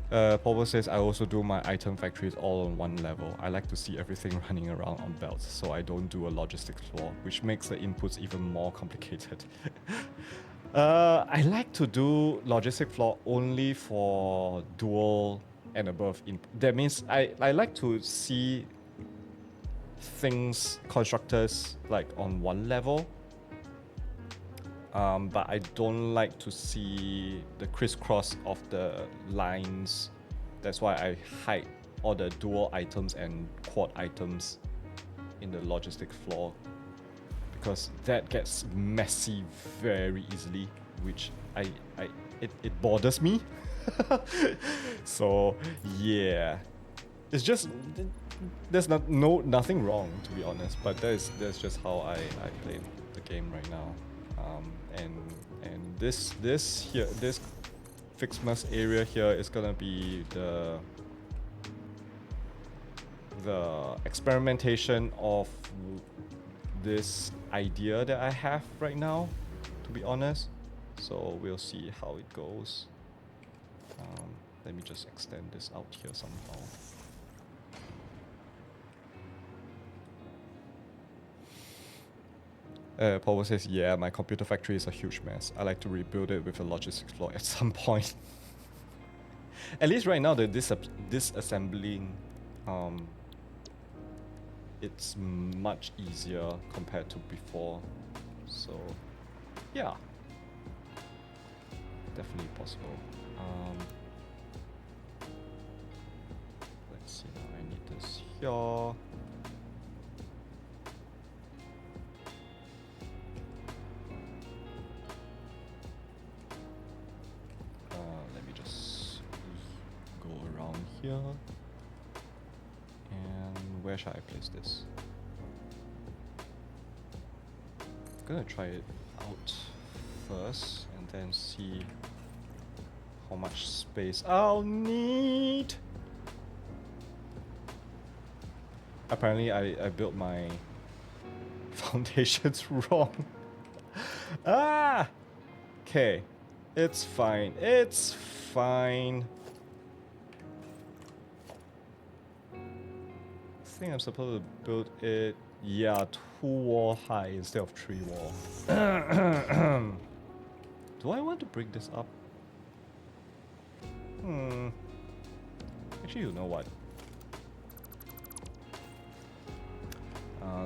Popo says I also do my item factories all on one level. I like to see everything running around on belts, so I don't do a logistics floor, which makes the inputs even more complicated. I like to do logistic floor only for dual and above input. That means I like to see things, constructors, like on one level. But I don't like to see the crisscross of the lines. That's why I hide all the dual items and quad items in the logistic floor, because that gets messy very easily, which it bothers me. So yeah, it's just there's nothing wrong, to be honest, but that's just how I play the game right now. And this FICSMAS area here is gonna be the experimentation of this idea that I have right now, to be honest. So we'll see how it goes. Let me just extend this out here somehow. Paul says, yeah, my computer factory is a huge mess. I like to rebuild it with a logistics floor at some point. At least right now, the disassembling, it's much easier compared to before. So, yeah, definitely possible. Let's see now. I need this here. Let me just go around here. And where shall I place this? I'm gonna try it out first and then see how much space I'll need. Apparently I built my foundations wrong. Ah! Okay. It's fine. It's fine. I think I'm supposed to build it, yeah, 2 wall high instead of 3 wall. Do I want to break this up? Actually, you know what?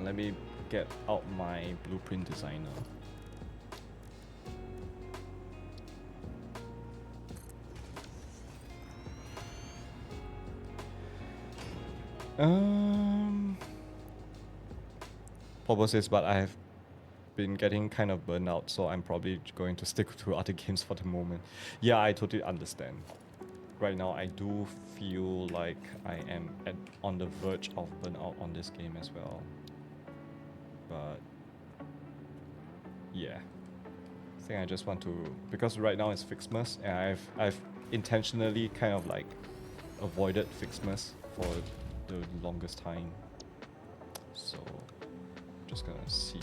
Let me get out my blueprint designer. Pobo says, but I have been getting kind of burnt out, so I'm probably going to stick to other games for the moment. Yeah, I totally understand. Right now, I do feel like I am on the verge of burnout on this game as well. But yeah, I think I just want to, because right now it's FICSMAS, and I've intentionally kind of like avoided FICSMAS for the longest time. So just gonna see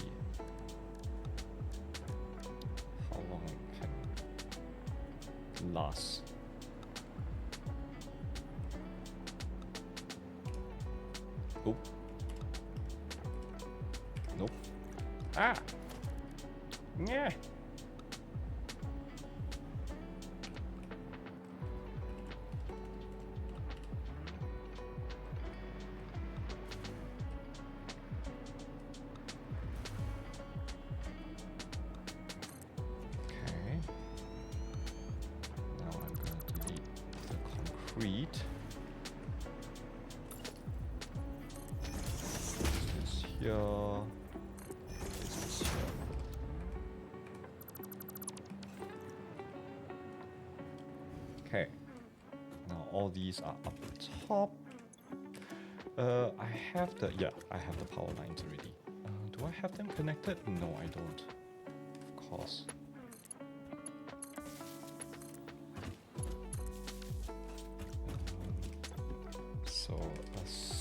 how long it can last. Oh. Nope. Ah! Yeah. Okay. Now I'm gonna delete the concrete. This here. This here. Okay. Now all these are up top. I have the, yeah, I have the power lines already. Do I have them connected? No, I don't. Of course.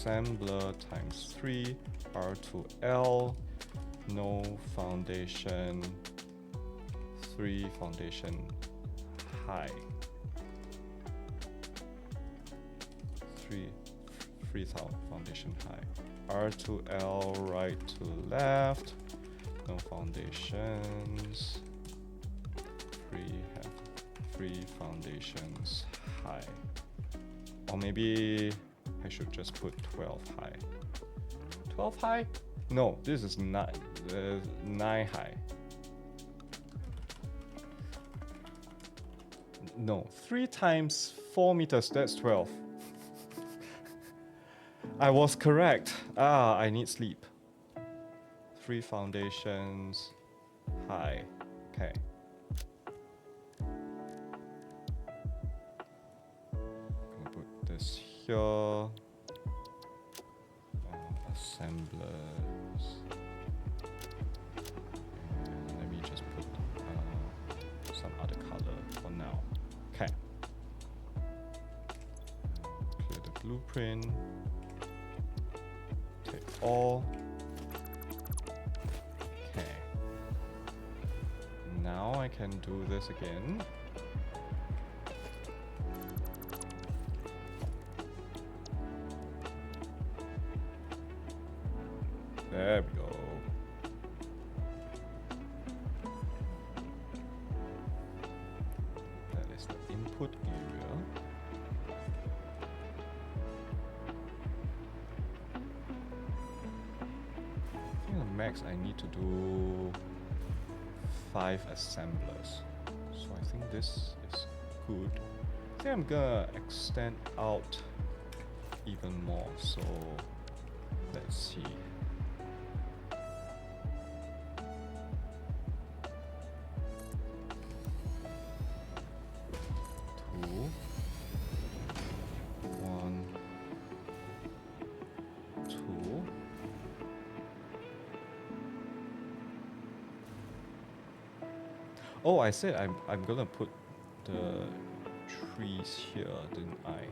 assembler times 3 R to L, no foundation, 3 foundation high. 3 foundation high. R to L, right to left, no foundations. 3 foundations high. Or maybe I should just put 12 high. 12 high? No, this is 9 high. No, 3 times 4 meters, that's 12. I was correct. I need sleep. 3 foundations high. Okay. Gonna put this here. Assemblers. And let me just put some other color for now. Okay. Clear the blueprint. Take all. Okay. Now I can do this again. There we go. That is the input area. I think the max I need to do 5 assemblers. So I think this is good. I think I'm gonna extend out even more. So let's see. 2, 1, 2. Oh, I said I'm gonna put the trees here, didn't I?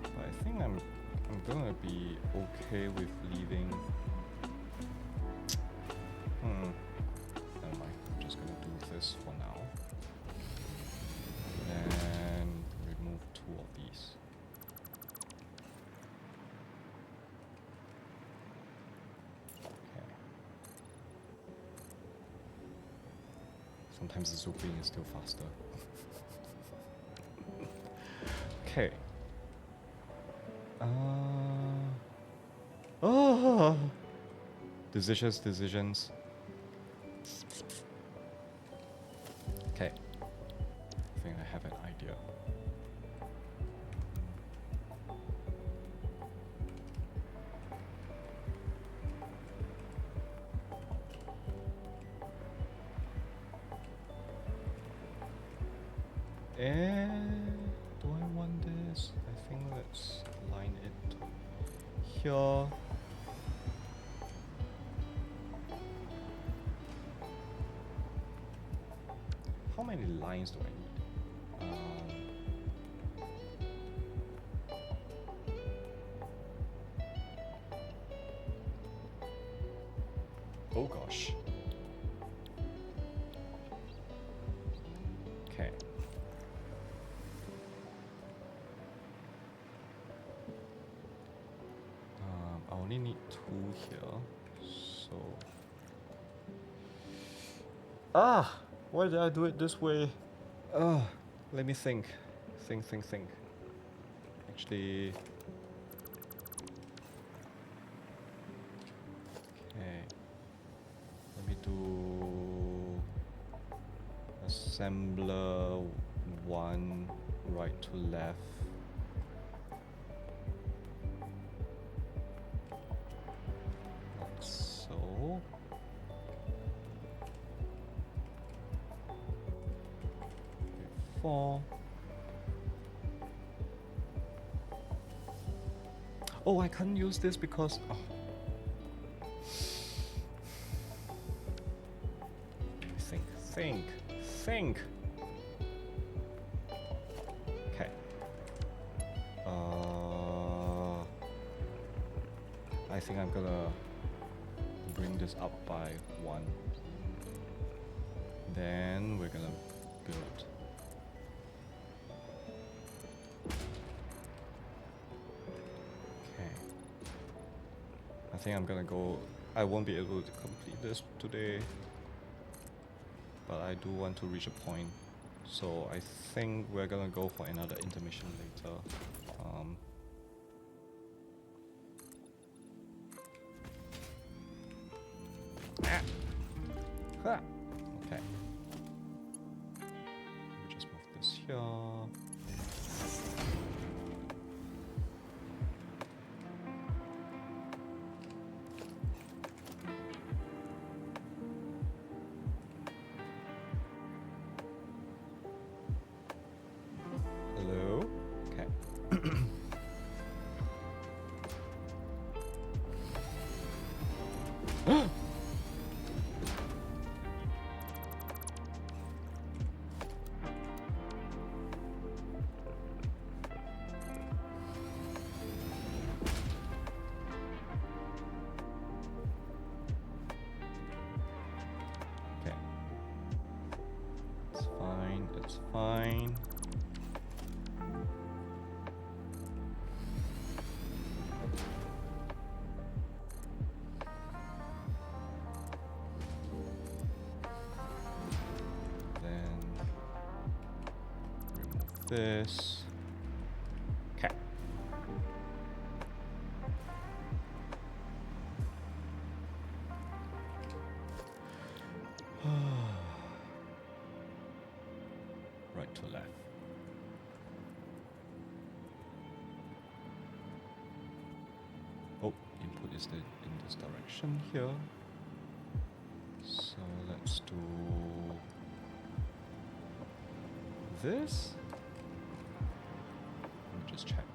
But I think I'm gonna be okay with leaving. Never mind. I'm just gonna do this for now. And remove 2 of these. Okay. Sometimes the zooming is still faster. Okay. Decisions. Okay. I think I have an idea. Do I want this? I think let's line it here. How many lines do I need? Oh gosh. Okay. I only need 2 here, so. Why did I do it this way? Let me think. Think. Actually. Okay. Let me do assembler 1 right to left. Like so. Oh, I can't use this because... Oh. Think. Okay. I think I'm gonna bring this up by 1. Then we're gonna build. Okay. I think I'm gonna go. I won't be able to complete this today, but I do want to reach a point. So I think we're gonna go for another intermission later. Okay. Let me just move this here. Hello? Okay. Okay. It's fine, it's fine. This. Okay. Right to left. Oh, input is in this direction here. So let's do this. Just check.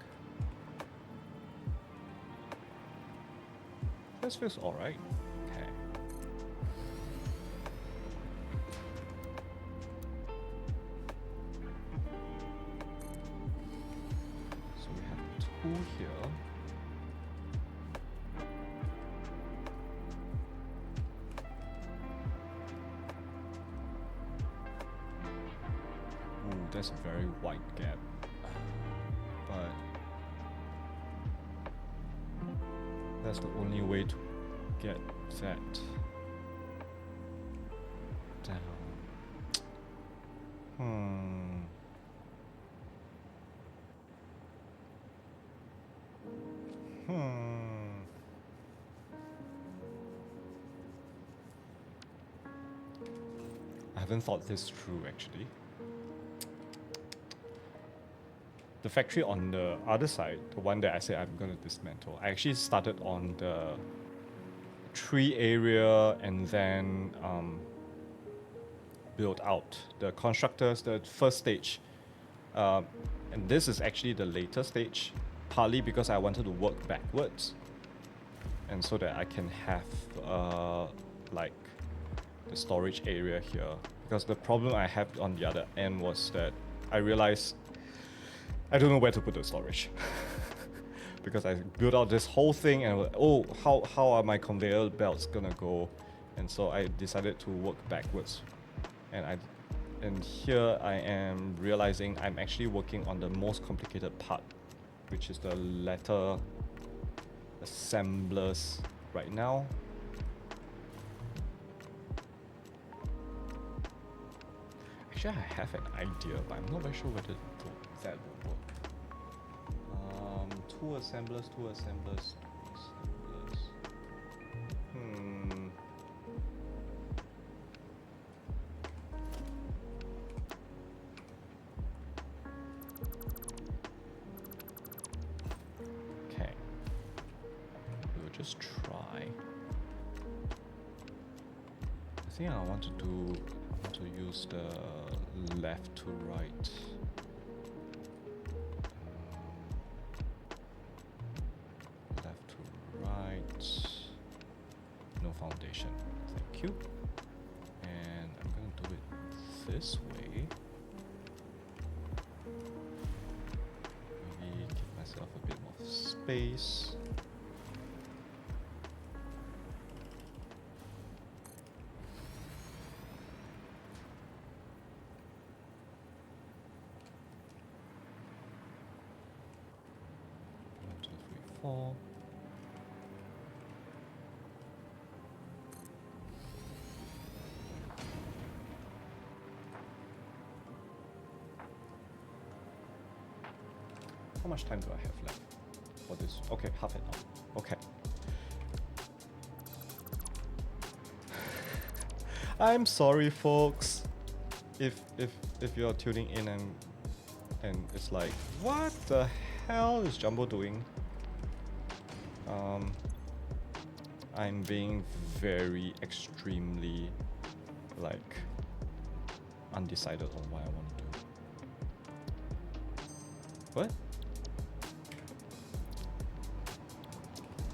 This feels alright. Okay. So we have 2 here. Ooh, that's a very wide gap. But that's the only way to get that down. I haven't thought this through actually. The factory on the other side, the one that I said I'm going to dismantle, I actually started on the tree area and then built out the constructors, the first stage. And this is actually the later stage, partly because I wanted to work backwards. And so that I can have like the storage area here. Because the problem I have on the other end was that I realized I don't know where to put the storage. Because I built out this whole thing and oh, how are my conveyor belts gonna go? And so I decided to work backwards. And here I am realizing I'm actually working on the most complicated part, which is the letter assemblers right now. Actually, I have an idea, but I'm not very sure whether that will work. 2 assemblers. Okay. We'll just try. I think I want to use the left to right. Thank you. And I'm gonna do it this way. Maybe give myself a bit more space. One, two, three, four. How much time do I have left for this? Okay, half an hour. Okay. I'm sorry, folks. If you're tuning in and it's like, what the hell is Jumbo doing? I'm being very extremely like undecided on what I want to do. What?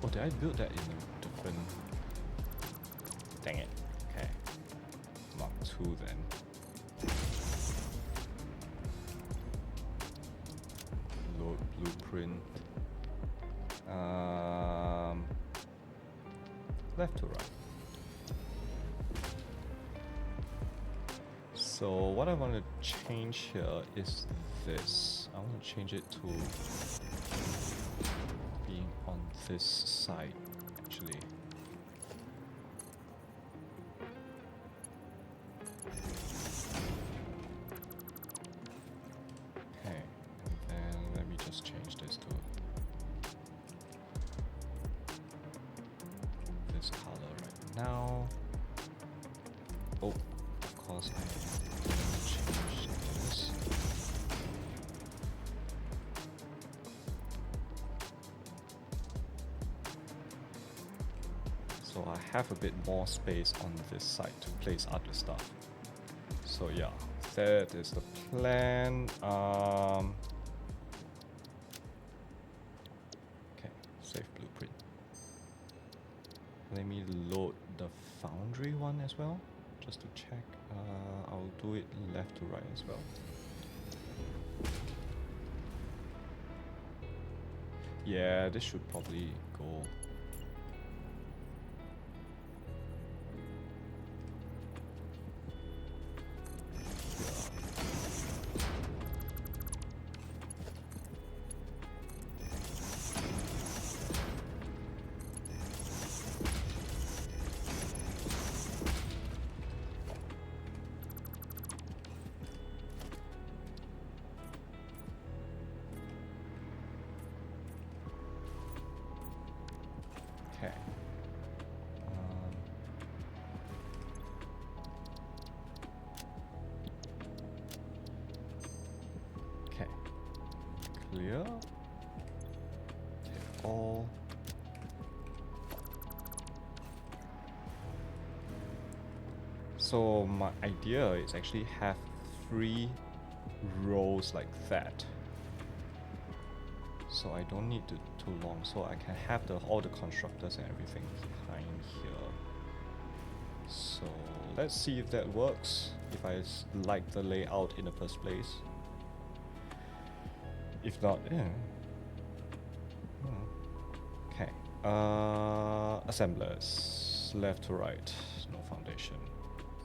Oh, did I build that in a different... Dang it. Okay. Mark 2 then. Load blueprint. Left to right. So what I want to change here is this. I want to change it to being on this side, actually. Okay, and then let me just change this to this color right now. Oh, of course I didn't change this. So I have a bit more space on this side to place other stuff. So yeah, that is the plan. Okay, save blueprint. Let me load the foundry one as well, just to check. I'll do it left to right as well. Yeah, this should probably go. Okay. Okay. Clear. Take all. So my idea is actually have 3 rows like that. So I don't need to too long, so I can have all the constructors and everything behind here. So let's see if that works, if I like the layout in the first place. If not, yeah. Okay. Assemblers, left to right, no foundation.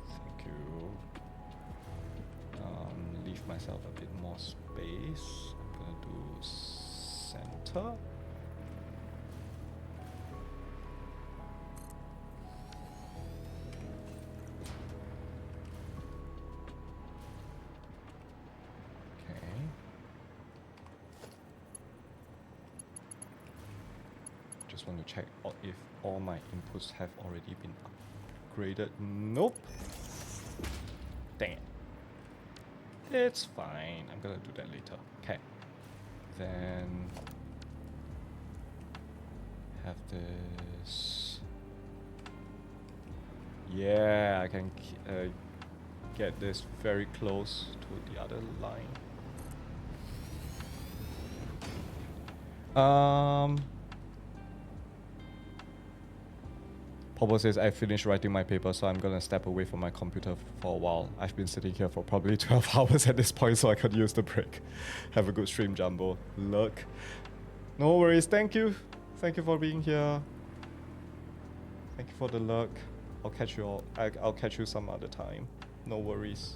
Thank you. Leave myself a bit more space. I'm gonna do center. Okay. Just want to check if all my inputs have already been upgraded. Nope. Dang it. It's fine. I'm gonna do that later. Okay. Then have this. Yeah, I can get this very close to the other line. Popo says, I finished writing my paper, so I'm gonna step away from my computer for a while. I've been sitting here for probably 12 hours at this point, so I could use the break. Have a good stream, Jumbo. Look. No worries, thank you. Thank you for being here. Thank you for the luck. I'll catch you all. I'll catch you some other time. No worries.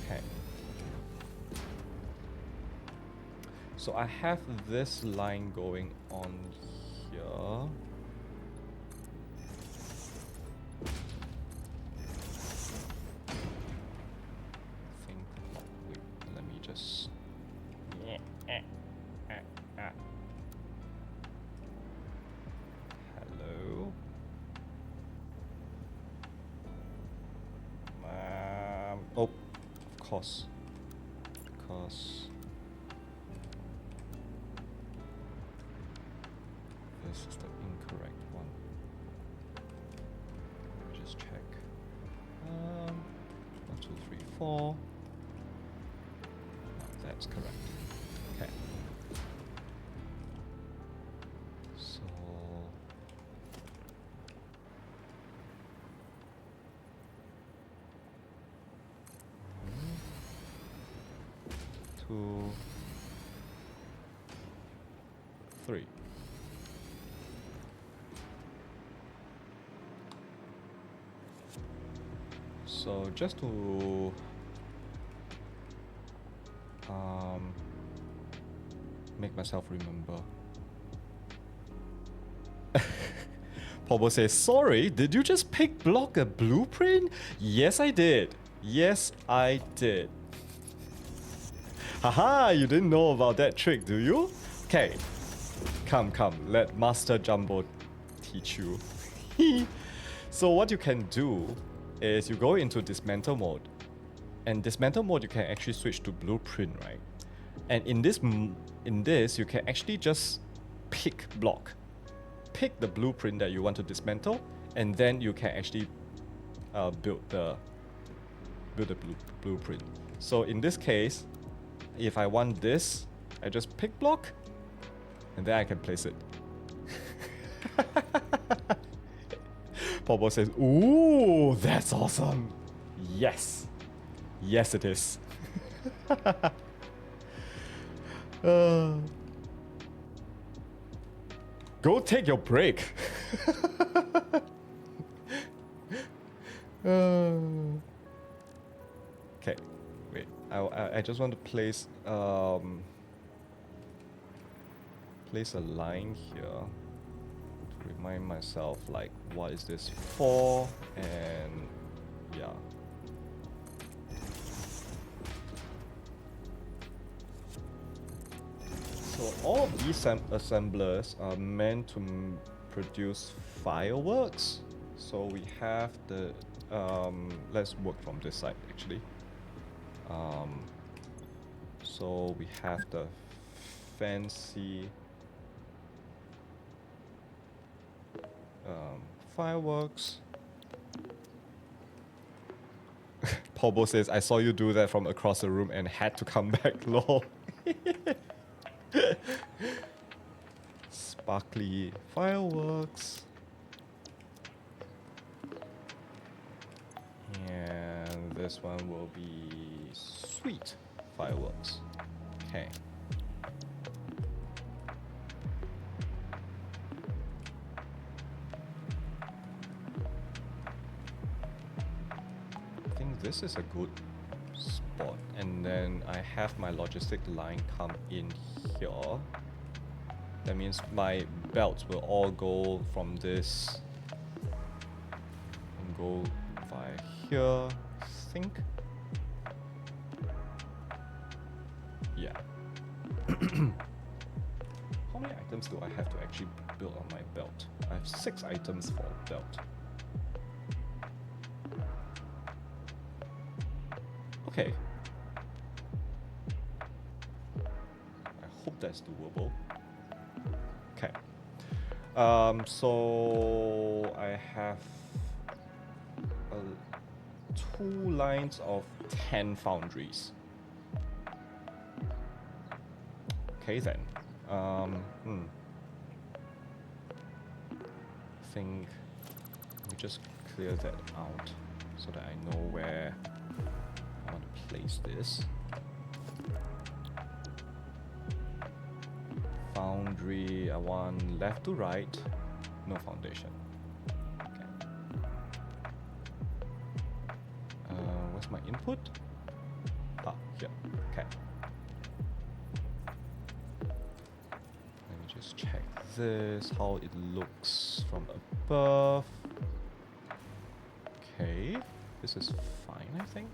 Okay. So I have this line going on here. I think. Wait, let me just. Hello. Oh, of course. Because this is the incorrect one. Let me just check. 1, 2, 3, 4. That's correct. Okay. So 1, 2, 3. So just to make myself remember. Pobo says, sorry, did you just pick block a blueprint? Yes, I did. Yes, I did. Haha, you didn't know about that trick, do you? Okay. Come, let Master Jumbo teach you. So what you can do is you go into dismantle mode. And dismantle mode, you can actually switch to blueprint, right? And in this, you can actually just pick block. Pick the blueprint that you want to dismantle, and then you can actually build the blueprint. So in this case, if I want this, I just pick block, and then I can place it. Popo says, ooh, that's awesome. Yes. Yes, it is. Go take your break. Okay, wait. I just want to place place a line here to remind myself, like, what is this for? And yeah. So all of these assemblers are meant to produce fireworks. So we have the let's work from this side actually. So we have the fancy fireworks. Pobo says, I saw you do that from across the room and had to come back. Lol. Sparkly fireworks. And this one will be sweet fireworks. Okay. I think this is a good spot, and then I have my logistic line come in here. That means my belts will all go from this and go via here, I think. Yeah. How many items do I have to actually build on my belt? I have 6 items for a belt. Okay. I hope that's doable. Okay. So I have 2 lines of 10 foundries. Okay then. think we just clear that out so that I know where I want to place this. Foundry, I want left to right, no foundation. Okay. Where's my input? Ah, here. Okay. Let me just check this, how it looks from above. Okay, this is fine, I think.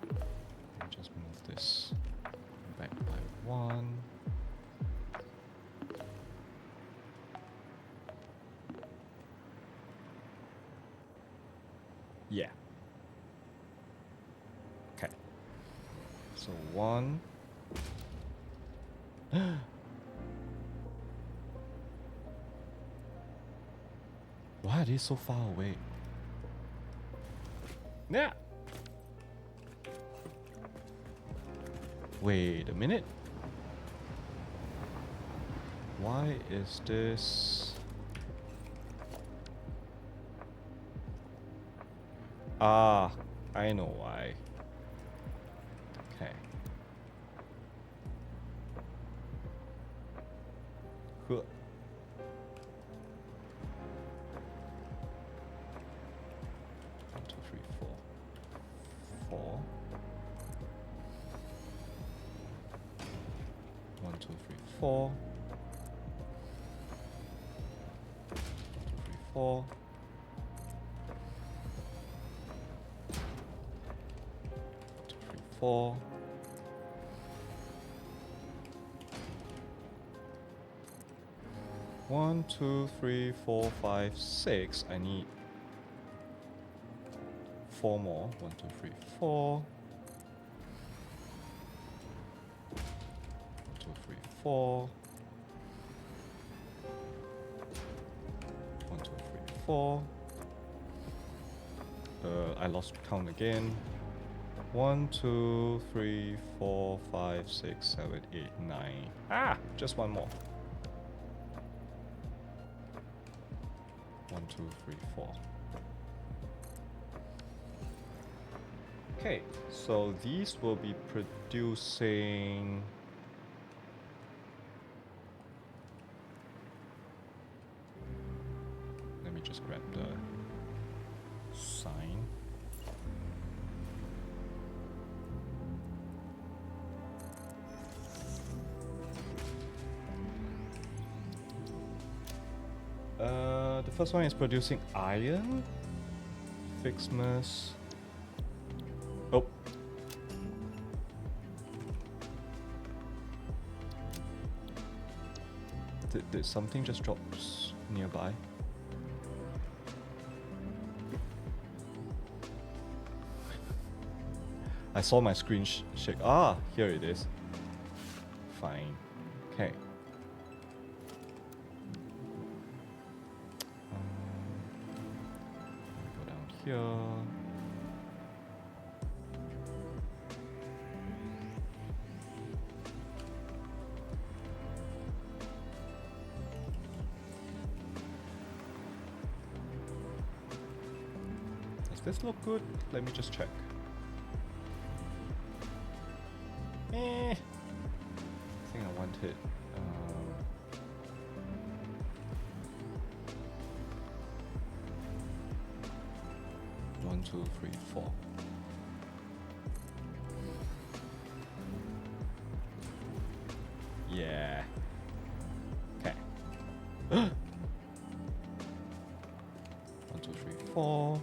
Let me just move this back by 1. Yeah. Okay. So 1. Why are they so far away? Yeah. Wait a minute. Why is this? Ah, I know why. Okay. Cool. 1, 2, 3, 4. 4. 1, 2, 3, 4. 1, 2, 3, 4. 4. 1, 2, 3, 4, 5, 6. I need 4 more. 1, 2, 3, 4. 1, 2, 3, 4. 1, 2, 3, 4. I lost count again. 1, 2, 3, 4, 5, 6, 7, 8, 9. Ah! Just one more. 1, 2, 3, 4. Okay, so these will be producing. Let me just grab the sign. The first one is producing iron. FICSMAS. Oh. Did something just drop nearby? I saw my screen shake. Ah, here it is. Fine. Okay. Go down here. Does this look good? Let me just check. I think I want it. 1, 2, 3, 4. Yeah. Okay. 1, 2, 3, 4.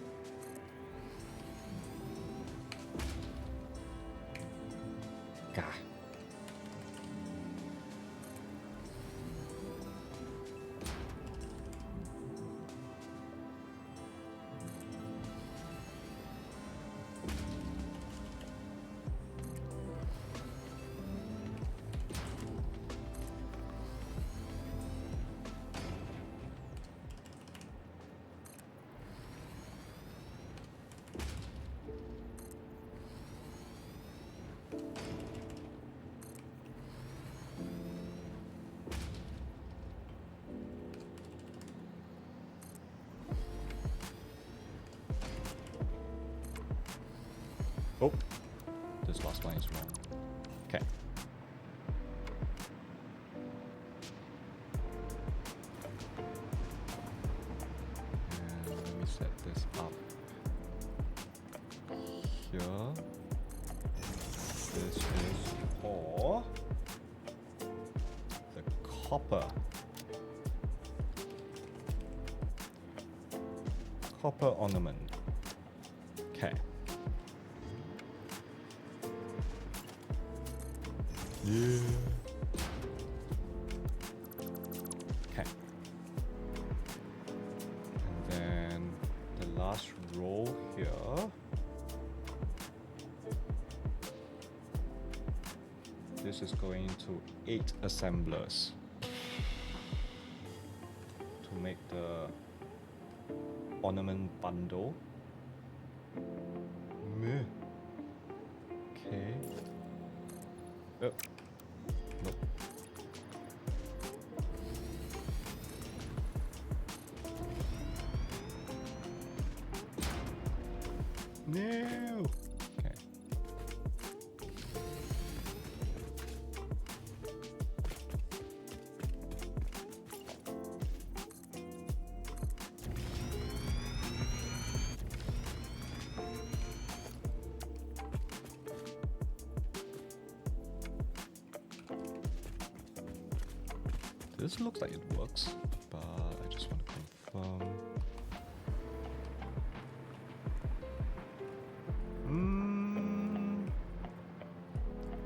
Gah. Oh, this last line is wrong. Okay. And let me set this up here. This is for the copper ornament. Okay. Yeah. Okay. And then the last row here. This is going to 8 assemblers to make the ornament bundle. Meh. Okay. Oh. Nope. No. Okay. This looks like it works, but I just want to confirm.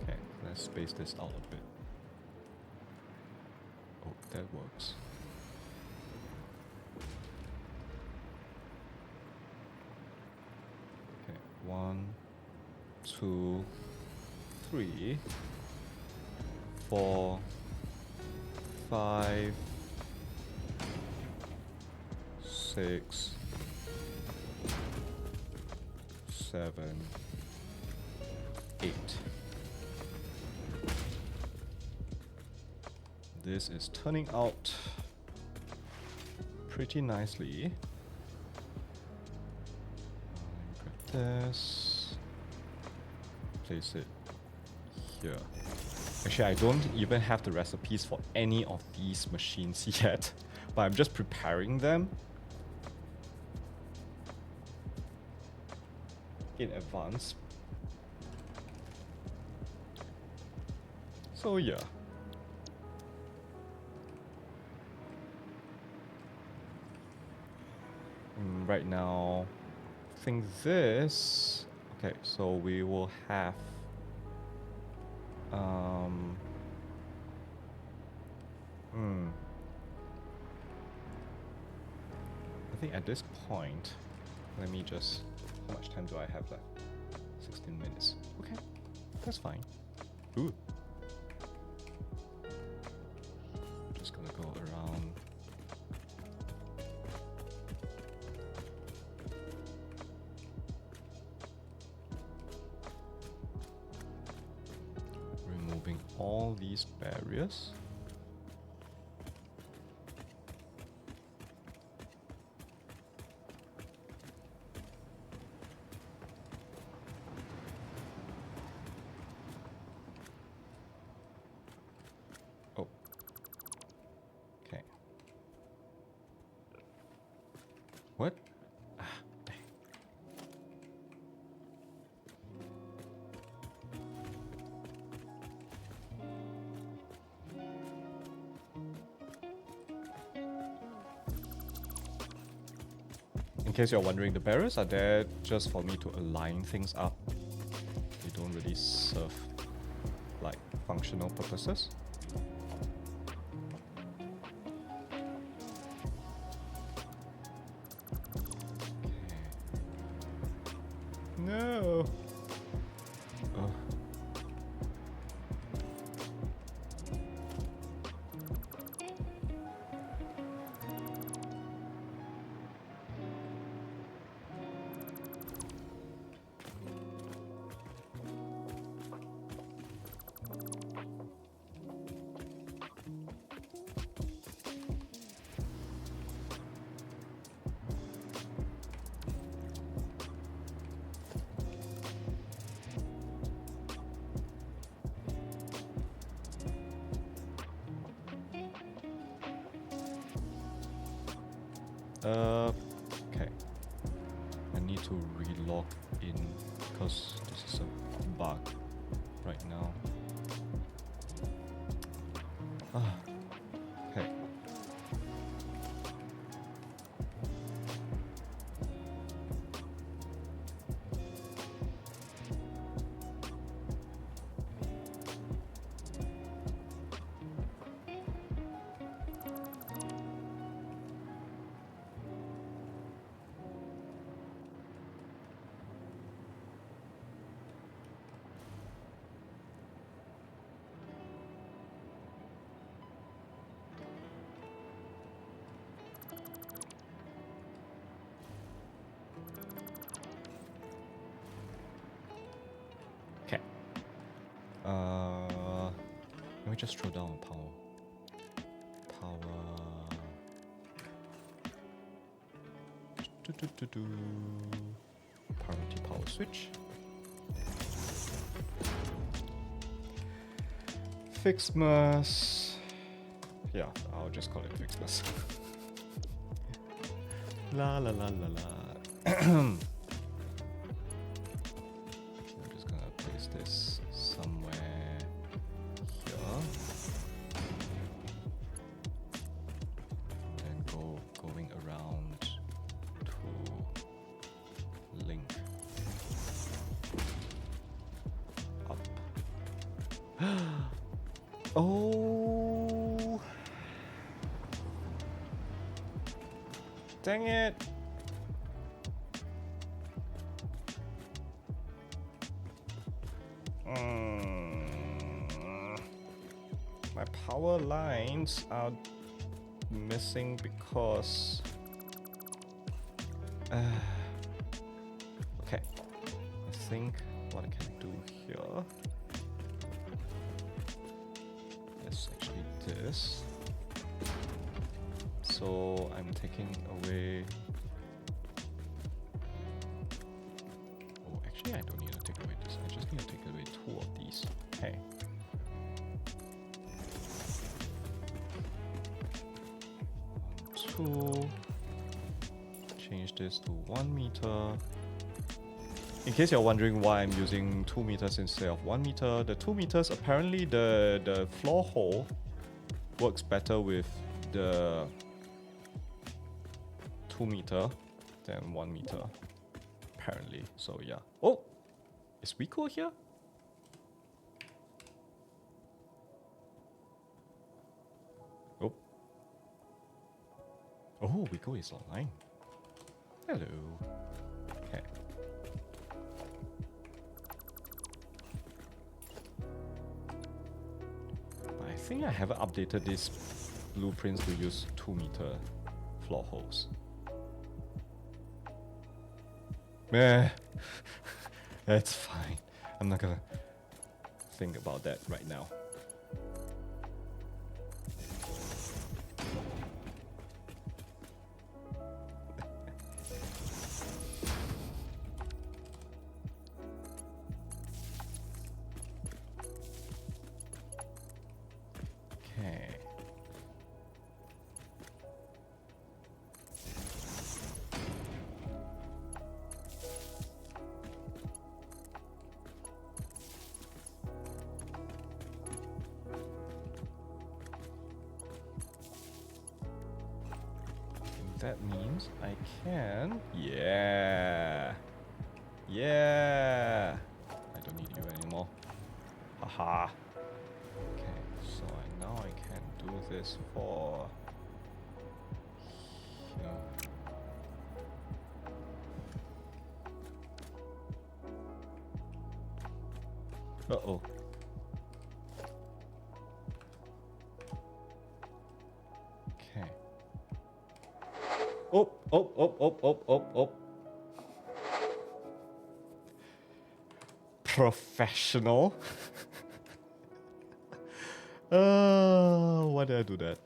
Okay, let's space this out a bit. Oh, that works. Okay, 1, 2, 3, 4, 5, 6, 7, 8. This is turning out pretty nicely. Grab this, place it here. Actually, I don't even have the recipes for any of these machines yet, but I'm just preparing them in advance. So yeah. Right now, I think this... Okay, so we will have... I think at this point, let me just... How much time do I have left? 16 minutes. Okay, that's fine. Ooh. Just gonna go around. Removing all these barriers. Oh. Okay. What? Ah, dang. In case you're wondering, the barriers are there just for me to align things up. They don't really serve like functional purposes. No. Ugh. Okay. I need to relog in because this is a bug right now. Okay. Okay. Let me just throw down power. Priority power switch. FICSMAS. Yeah, I'll just call it FICSMAS. La la la la la. I'm just gonna place this somewhere here. And going around to link up. Oh, dang it. My power lines are missing because okay, I think what I can do here is actually this. So I'm taking away. Oh, actually I don't need to take away this. I just need to take away 2 of these. Okay. Change this to 1 meter. In case you're wondering why I'm using 2 meters instead of 1 meter, the 2 meters, apparently the floor hole works better with the 2 meter than 1 meter, apparently. So yeah. Oh, is Rico here? Oh. Oh, Rico is online. Hello. Okay. But I think I haven't updated these blueprints to use 2 meter floor holes. Meh. That's fine. I'm not gonna think about that right now. That means I can... Yeah! Yeah! I don't need you anymore. Haha! Okay, so now I can do this for... Uh-oh. Okay. Oh, oh, oh, oh, oh, oh, oh. Professional. Why did I do that?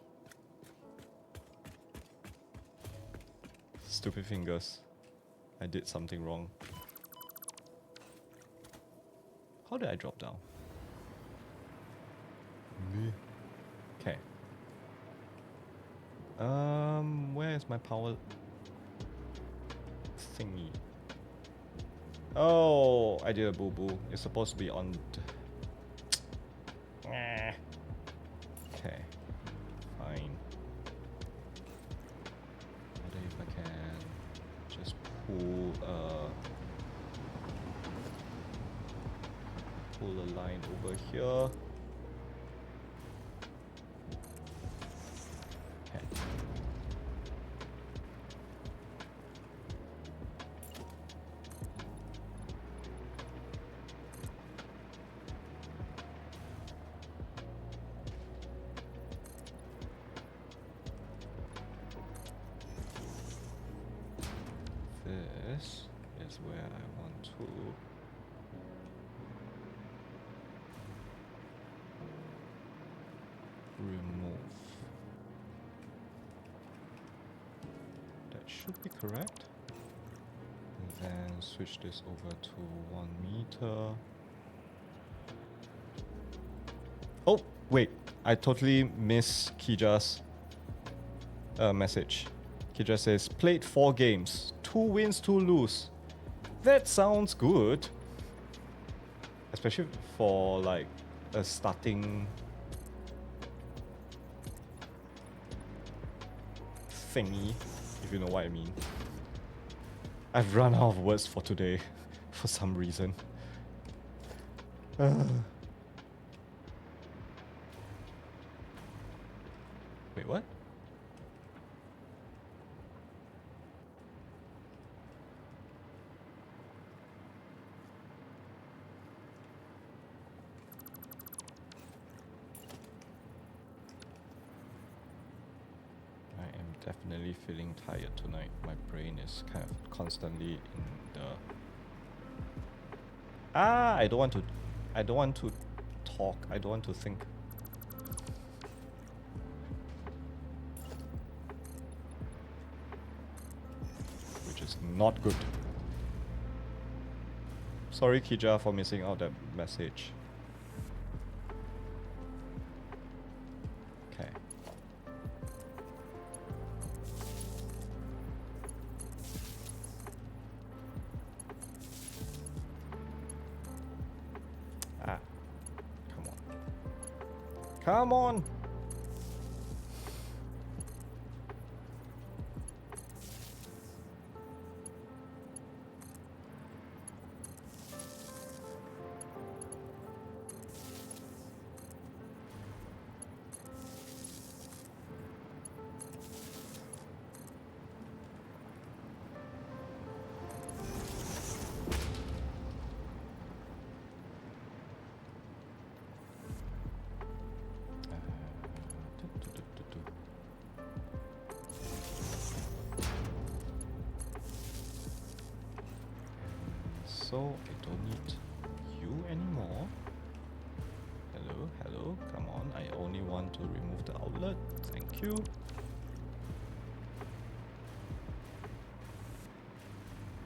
Stupid fingers. I did something wrong. How did I drop down? Okay. Where is my power thingy. Oh, I did a boo-boo. It's supposed to be on... Okay, fine. Wonder if I can just pull a line over here. Okay. This is where I want to remove. That should be correct. And then switch this over to 1 meter. Oh, wait. I totally missed Kija's message. Kija says, played 4 games. 2 wins, 2 lose. That sounds good. Especially for like a starting thingy, if you know what I mean. I've run out of words for today for some reason. Wait, what? Definitely feeling tired tonight. My brain is kind of constantly in the... I don't want to talk. I don't want to think. Which is not good. Sorry, Kija, for missing out that message. Okay. Come on! So I don't need you anymore. Hello, hello, come on. I only want to remove the outlet. Thank you.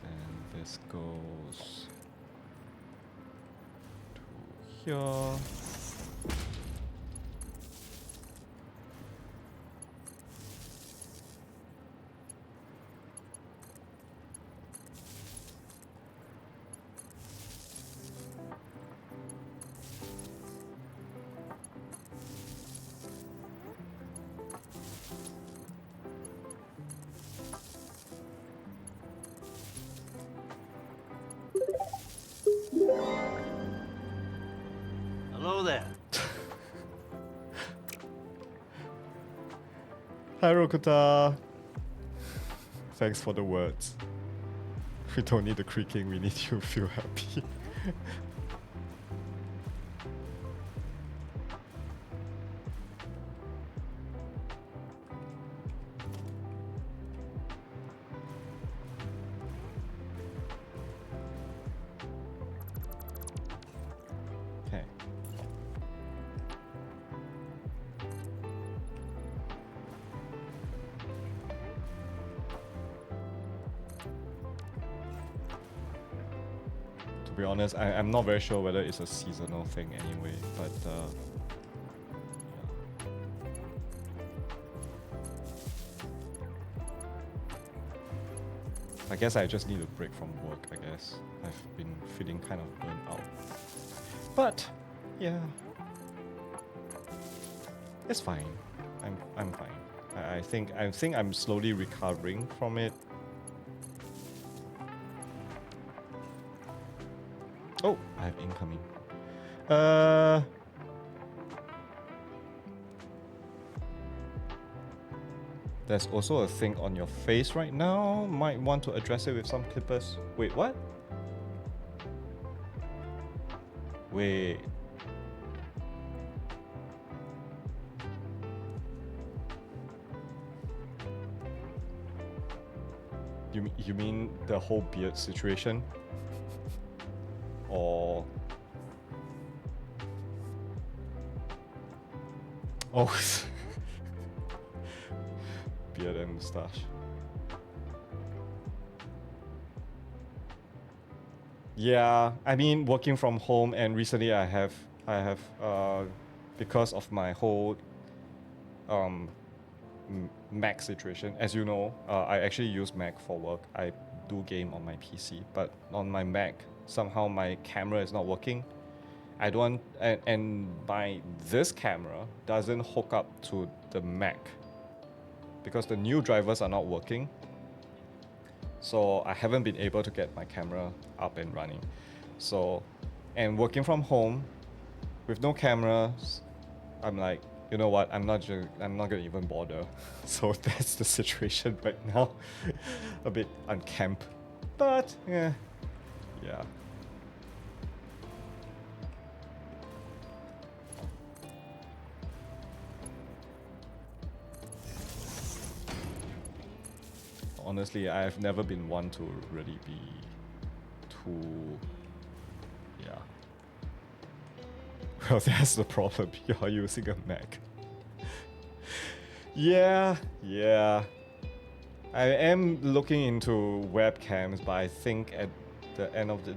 And this goes to here. Hello there. Hi, Rokuta. Thanks for the words. We don't need the creaking, we need you to feel happy. Okay. To be honest, I'm not very sure whether it's a seasonal thing anyway, but yeah. I guess I just need a break from work, I guess. I've been feeling kind of burnt out. But, yeah. It's fine. I'm fine. I think I'm slowly recovering from it. Oh, I have incoming. There's also a thing on your face right now. Might want to address it with some clippers. Wait, what? Wait. You mean the whole beard situation? Or... Oh... beard and moustache. Yeah, I mean, working from home, and recently I have because of my whole Mac situation. As you know, I actually use Mac for work. I do game on my PC, but on my Mac, somehow my camera is not working. I don't, and this camera doesn't hook up to the Mac because the new drivers are not working. So I haven't been able to get my camera up and running. So, and working from home with no cameras, I'm like, you know what? I'm not gonna even bother. So that's the situation right now. A bit unkempt, but yeah. Honestly, I've never been one to really be too... Yeah. Well, that's the problem. You're using a Mac. Yeah. I am looking into webcams, but I think at the end of the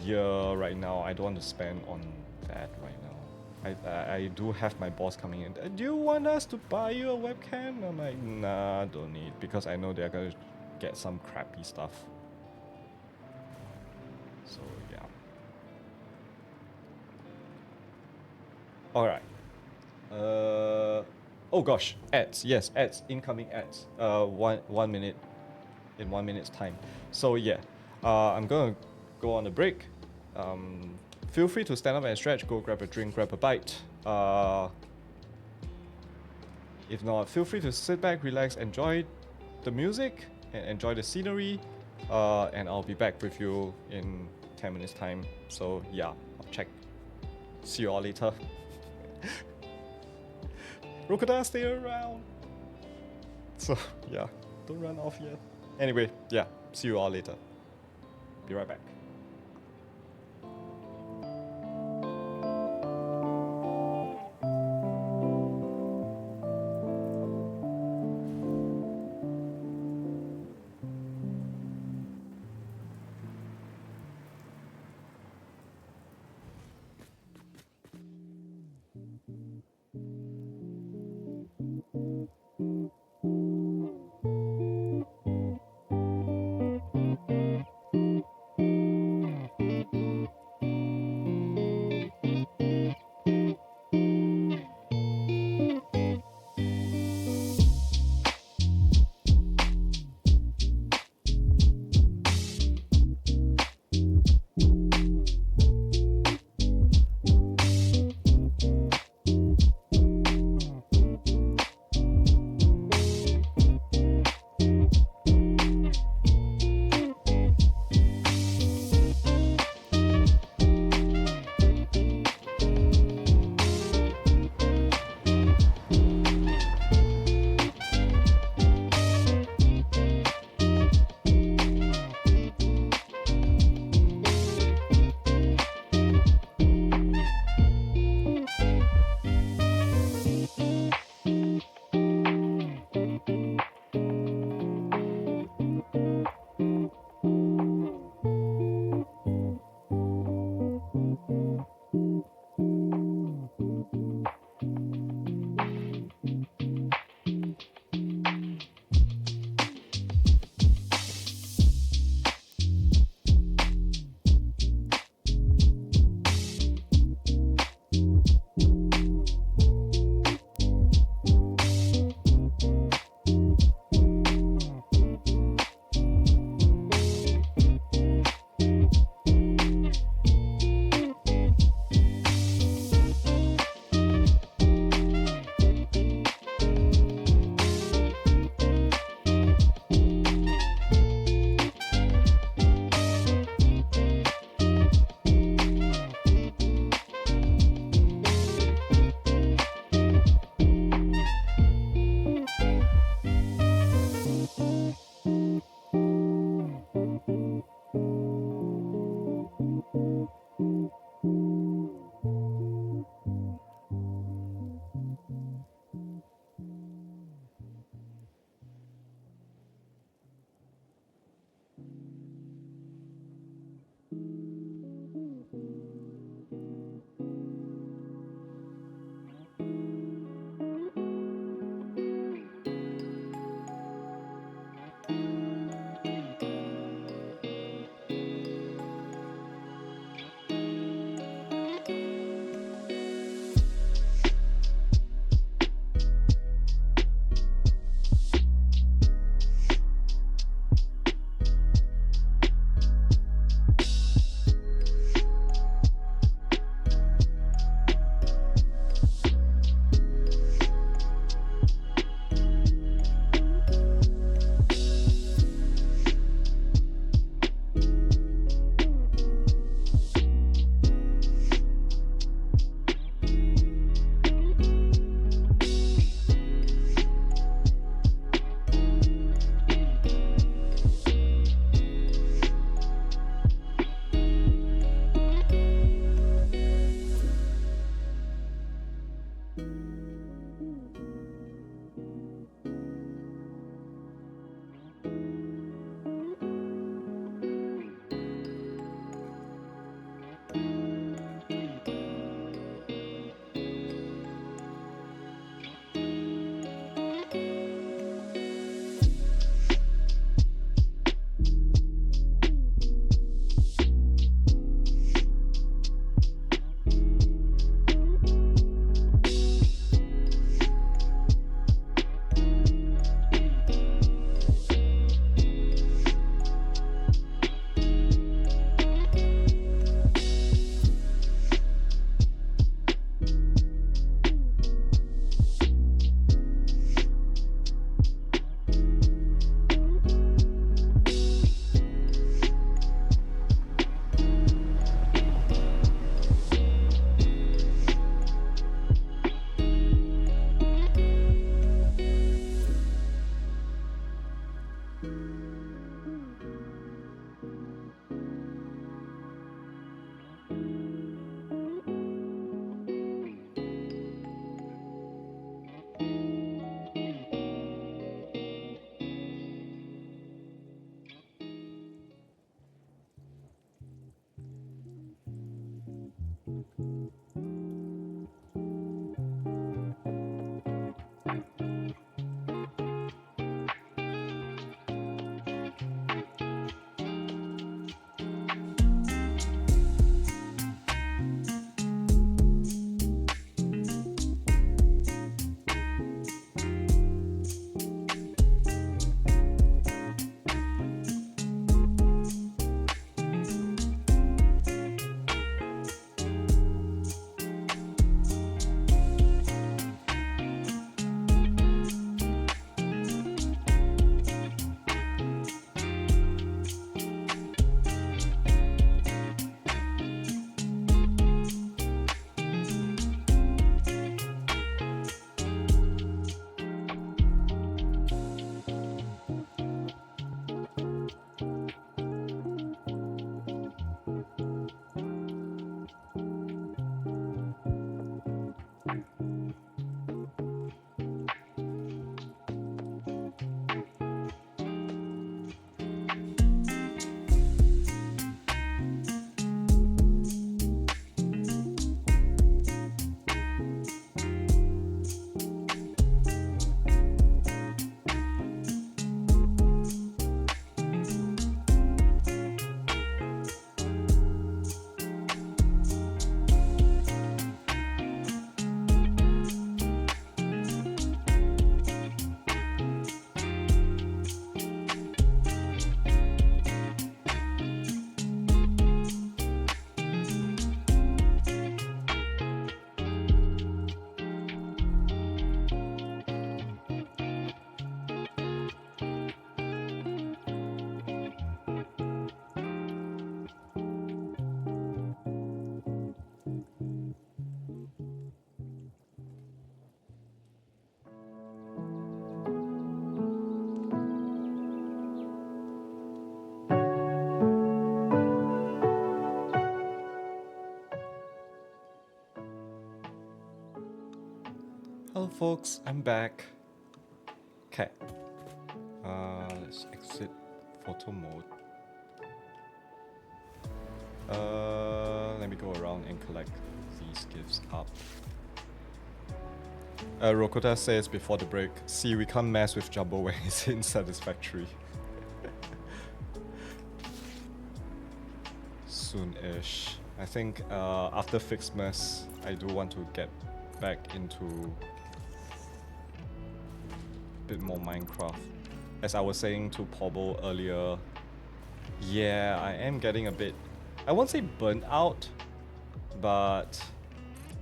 year right now, I don't want to spend on that right now. I do have my boss coming in. Do you want us to buy you a webcam? I'm like, nah, don't need, because I know they're gonna get some crappy stuff. So yeah. All right. Oh gosh, ads. Yes, ads. Incoming ads. 1 minute. In 1 minute's time. So yeah, I'm gonna go on a break. Feel free to stand up and stretch, go grab a drink, grab a bite. If not, feel free to sit back, relax, enjoy the music, and enjoy the scenery. And I'll be back with you in 10 minutes time. So yeah, I'll check. See you all later. Rokoda, stay around. So yeah, don't run off yet. Anyway, yeah, see you all later. Be right back. Hello folks, I'm back. Okay. Let's exit photo mode. Let me go around and collect these gifts up. Rokota says before the break, see, we can't mess with Jumbo when it's in Satisfactory. Soon-ish. I think after FICSMAS, I do want to get back into a bit more Minecraft. As I was saying to Pobble earlier, yeah, I am getting a bit, I won't say burnt out, but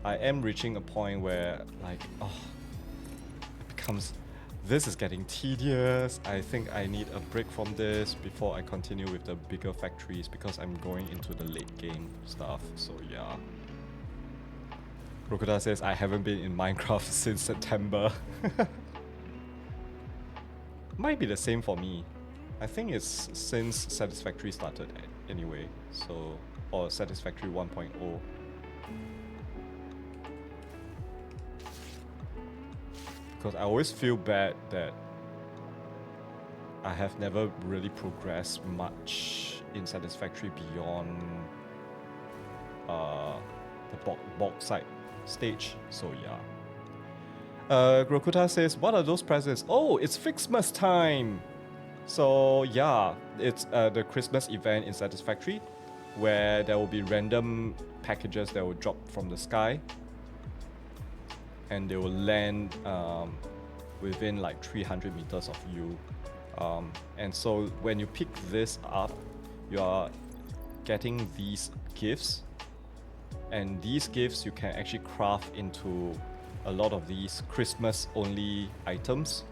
I am reaching a point where, like, oh, it becomes, this is getting tedious. I think I need a break from this before I continue with the bigger factories because I'm going into the late game stuff, so yeah. Rokota says, I haven't been in Minecraft since September. Might be the same for me. I think it's since Satisfactory started anyway, so, or Satisfactory 1.0. Because I always feel bad that I have never really progressed much in Satisfactory beyond the bauxite stage, so yeah. Grokuta says, what are those presents? Oh, it's FICSMAS time! So yeah, it's the Christmas event in Satisfactory where there will be random packages that will drop from the sky and they will land within like 300 meters of you. And so when you pick this up, you are getting these gifts, and these gifts you can actually craft into a lot of these Christmas only items.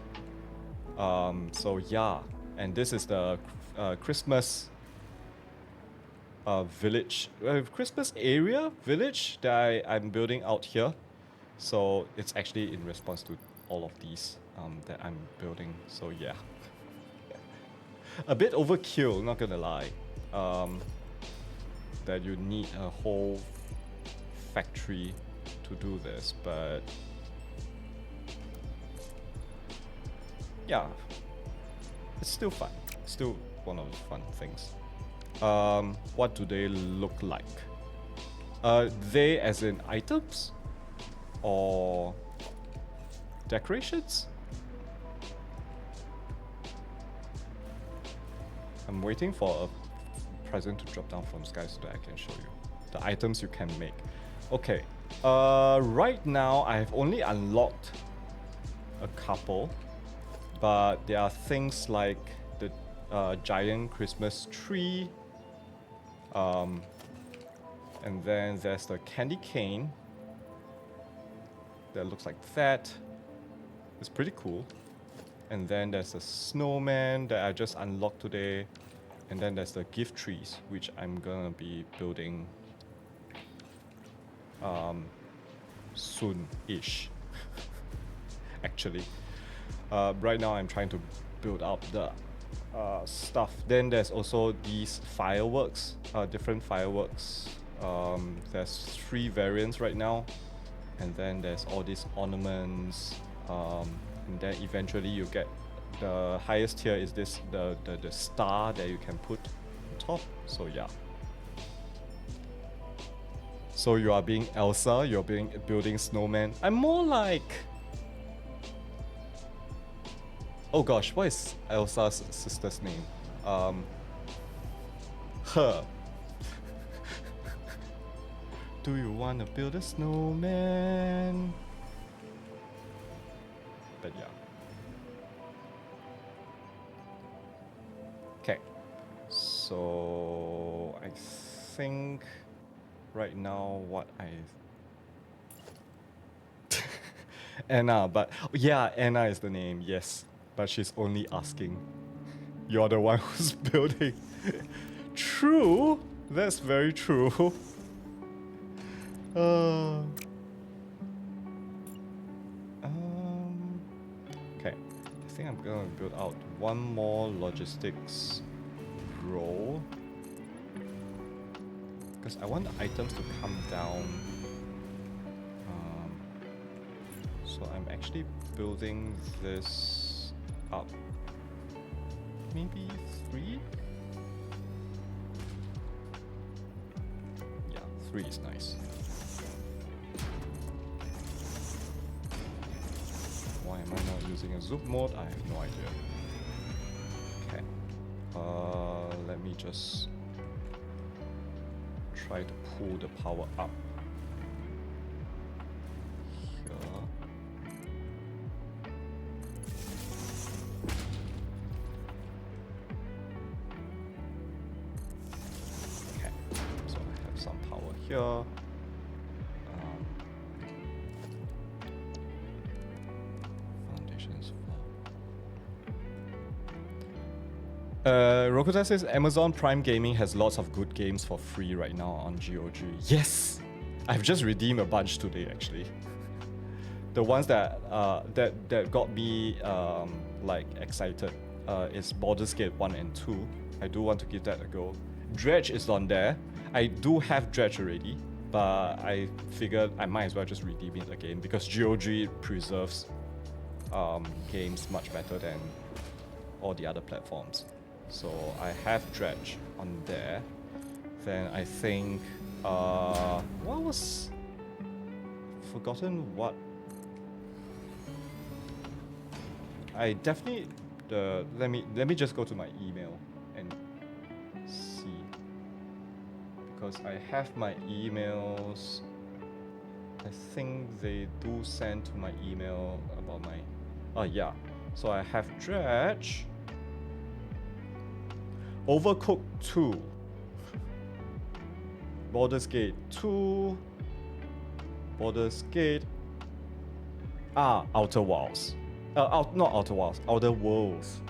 So yeah, and this is the Christmas village, Christmas area village that I'm building out here. So it's actually in response to all of these that I'm building. So yeah, a bit overkill, not gonna lie. That you need a whole factory to do this, but yeah, it's still fun. Still one of the fun things. What do they look like? They as in items or decorations? I'm waiting for a present to drop down from sky so that I can show you the items you can make. Okay, right now I have only unlocked a couple, but there are things like the giant Christmas tree, and then there's the candy cane that looks like that. It's pretty cool. And then there's a snowman that I just unlocked today, and then there's the gift trees, which I'm gonna be building soon-ish. Actually, right now I'm trying to build up the stuff. Then there's also these fireworks, different fireworks. There's 3 variants right now, and then there's all these ornaments, and then eventually you get the highest tier is this the star that you can put on top. So yeah. So you are being Elsa, you're building snowman. I'm more like, oh gosh, what is Elsa's sister's name? Her. Do you want to build a snowman? But yeah. Okay. So I think right now what I Anna, but yeah, Anna is the name, yes. But she's only asking. You're the one who's building. True. That's very true. Okay, I think I'm gonna build out one more logistics row because I want the items to come down. So I'm actually building this up. Maybe 3? 3 is nice. Why am I not using a zoom mode? I have no idea. Okay. Let me just try to pull the power up. Here. Okay. So I have some power here. Rokuta says Amazon Prime Gaming has lots of good games for free right now on GOG. Yes! I've just redeemed a bunch today actually. The ones that that got me like excited is Baldur's Gate 1 and 2. I do want to give that a go. Dredge is on there. I do have Dredge already, but I figured I might as well just redeem it again because GOG preserves games much better than all the other platforms. So I have Dredge on there. Then I think what was forgotten what I definitely let me just go to my email and see, because I have my emails. I think they do send to my email about my yeah. So I have Dredge, Overcooked 2, Baldur's Gate 2, Baldur's Gate, Outer Wilds. Not Outer Wilds, Outer Worlds.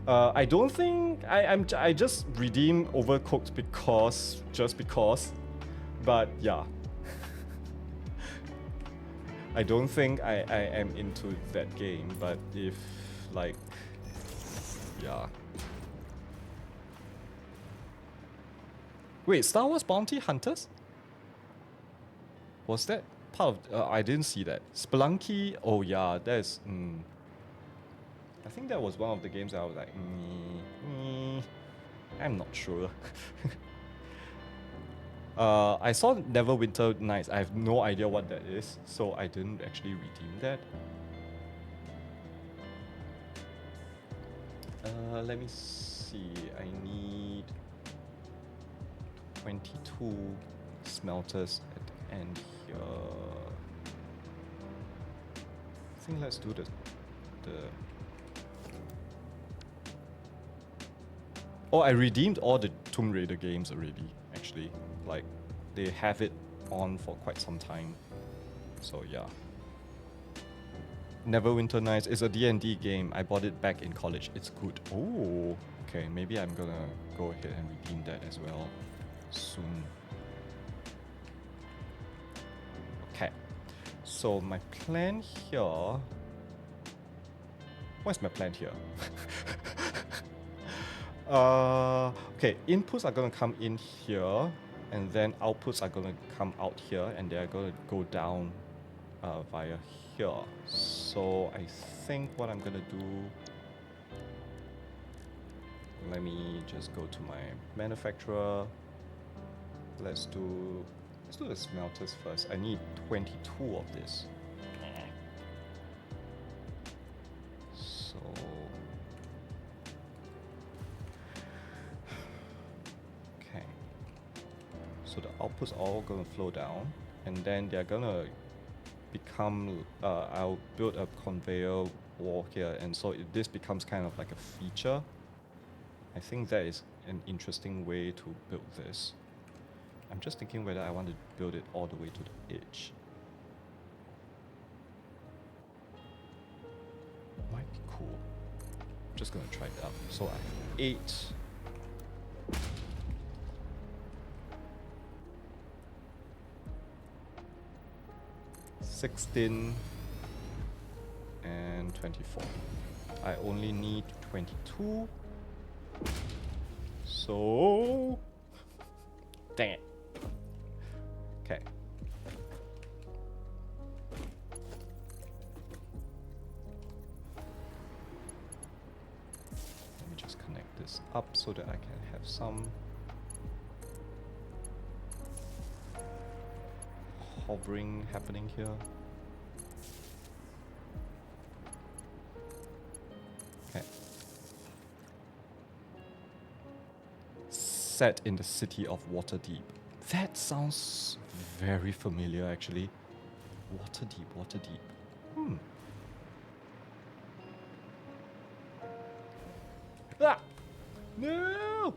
I don't think I just redeemed Overcooked because but yeah. I don't think I am into that game, but if like yeah. Wait, Star Wars Bounty Hunters? Was that part of... I didn't see that. Spelunky? Oh yeah, that's... I think that was one of the games that I was like... I'm not sure. I saw Neverwinter Nights. I have no idea what that is, so I didn't actually redeem that. Let me see. I need 22 smelters at the end here. I think let's do the Oh, I redeemed all the Tomb Raider games already, actually. Like, they have it on for quite some time. So yeah. Neverwinter Nights is a D&D game. I bought it back in college. It's good. Oh, okay. Maybe I'm gonna go ahead and redeem that as well soon. Okay. So my plan here... What's my plan here? Okay, inputs are gonna come in here, and then outputs are gonna come out here, and they're gonna go down via here. So I think what I'm gonna do, let me just go to my manufacturer. Let's do the smelters first. I need 22 of this. So okay. So the outputs are all gonna flow down, and then they're gonna become, I'll build a conveyor wall here, and so this becomes kind of like a feature. I think that is an interesting way to build this. I'm just thinking whether I want to build it all the way to the edge. Might be cool. I'm just gonna try it out. So I have 8. 16 and 24. I only need 22. So dang it. Okay. Let me just connect this up so that I can have some. hovering happening here? Okay. Set in the city of Waterdeep. That sounds very familiar, actually. Waterdeep, Waterdeep. Ah! No!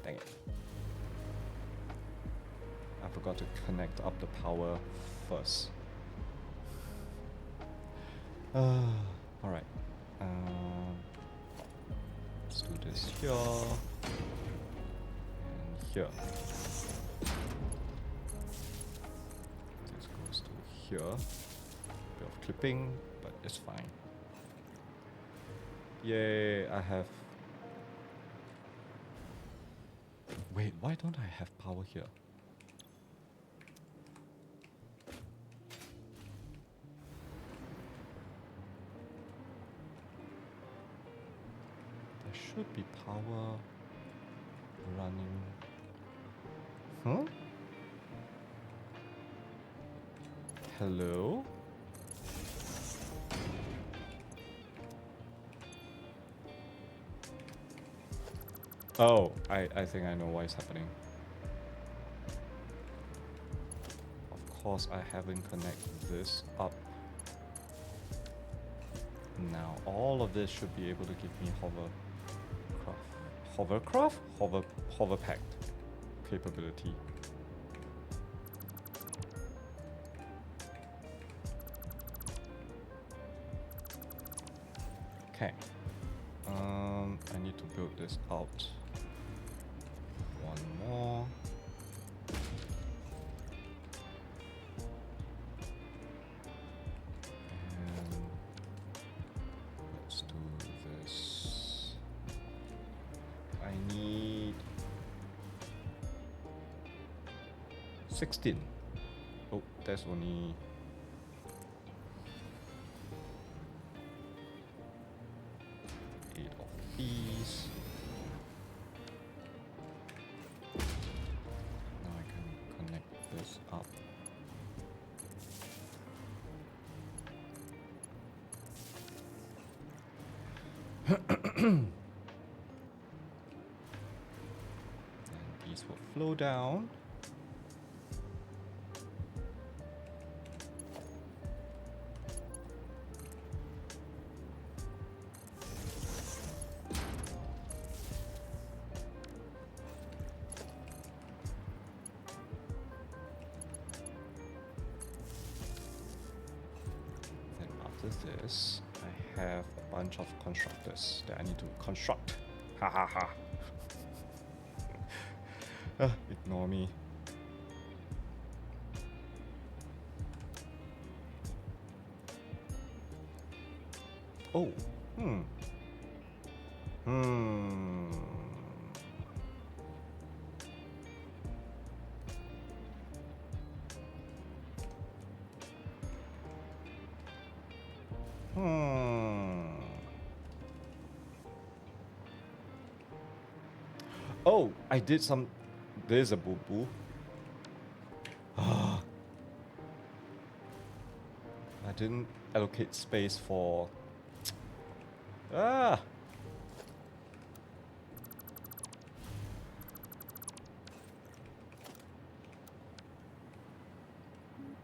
Dang it. I forgot to connect up the power first. Alright. Let's do this here. And here. This goes to here. Bit of clipping, but it's fine. Yay, I have... Wait, why don't I have power here? There should be power running... Huh? Hello? Oh, I think I know why it's happening. Of course, I haven't connected this up. Now, all of this should be able to give me hover pack capability. Okay. I need to build this out. One more. And let's do this. I need 16. Oh, that's only 8 of these. Now I can connect this up. And these will flow down. Then after this, I have a bunch of constructors that I need to construct. Ha ha ha. Ignore me. Oh, Oh, I did some... There's a boo-boo. I didn't allocate space for... Ah!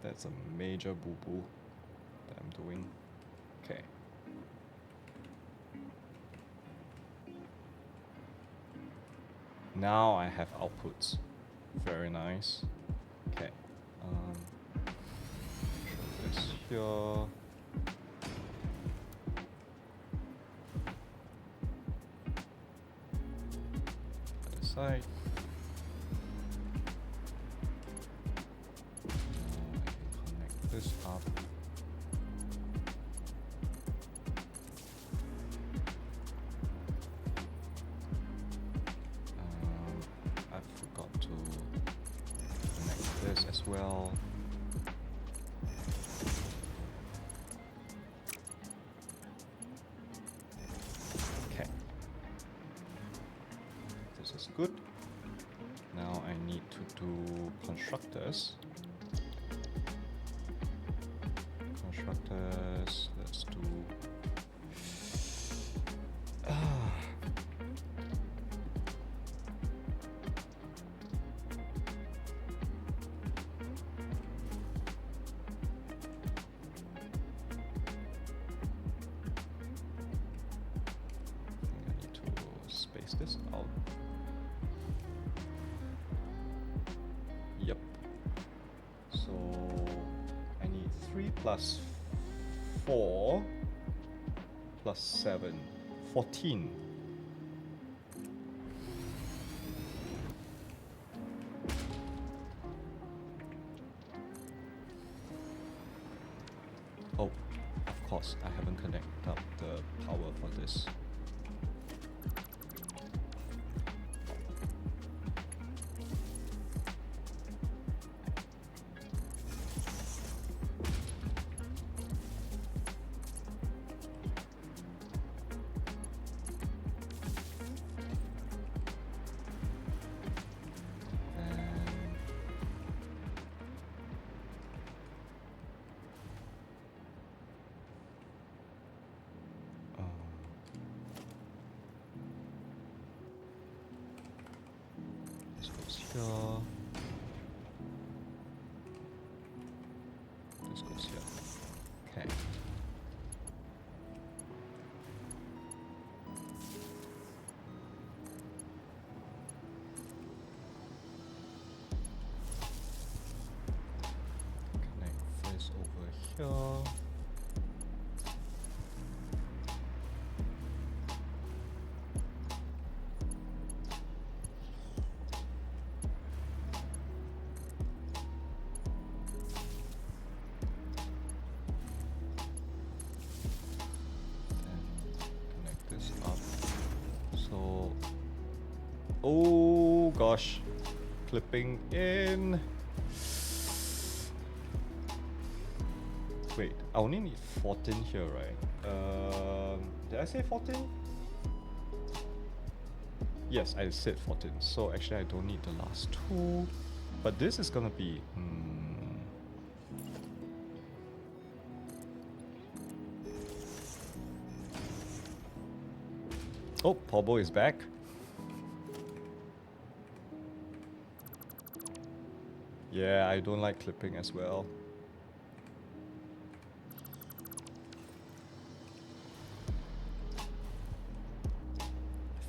That's a major boo-boo that I'm doing. Okay. Now I have outputs. Very nice. Okay. This here. Other side. Now I can connect this up. As well. Okay. This is good. Now I I need to do constructors. Constructors, let's do... this out. Yep. So I need 3 plus 4 plus 7. 14. Oh, of course, I haven't connected up the power for this. This goes here. Okay. Connect this over here. Oh gosh, clipping in. Wait, I only need 14 here, right? Did I say 14? Yes, I said 14. So actually I don't need the last two. But this is gonna be... Oh, Pobo is back. Yeah, I don't like clipping as well.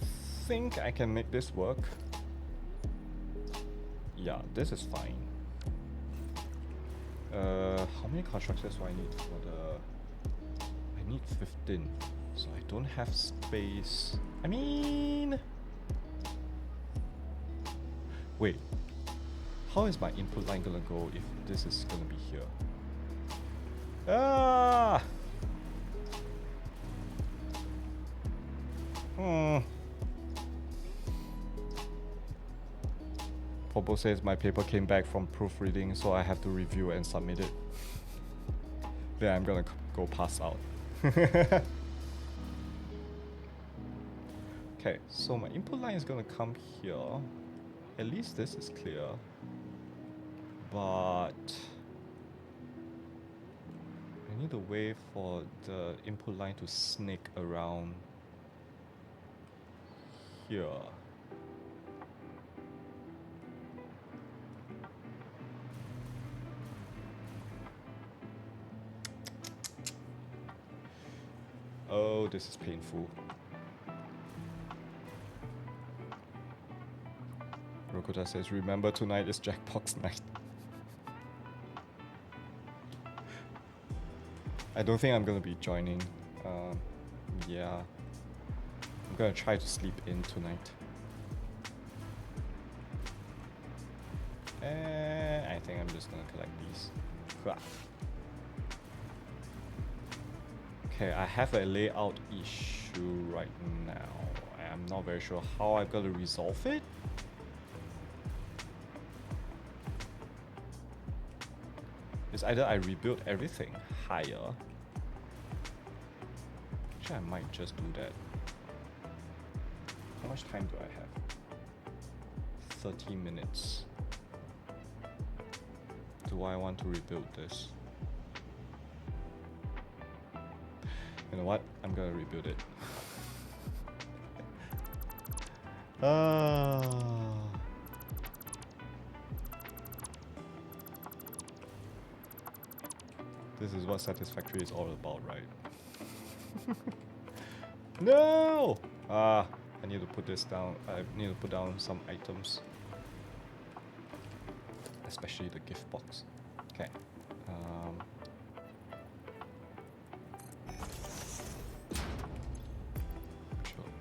I think I can make this work. Yeah, this is fine. How many constructors do I need for the... I need 15. So I don't have space. I mean... Wait. How is my input line gonna go if this is gonna be here? Ah! Popo says my paper came back from proofreading, so I have to review and submit it. Then I'm gonna go pass out. Okay, so my input line is gonna come here. At least this is clear. But I need a way for the input line to snake around here. Oh, this is painful. Rokota says, remember tonight is Jackbox night. I don't think I'm gonna be joining. Yeah. I'm gonna try to sleep in tonight. And I think I'm just gonna collect these. Okay, I have a layout issue right now. I'm not very sure how I'm gonna resolve it. It's either I rebuild everything higher. Actually, I might just do that. How much time do I have? 30 minutes. Do I want to rebuild this? You know what? I'm gonna rebuild it. This is what Satisfactory is all about, right? No! I need to put this down. I need to put down some items. Especially the gift box. Okay.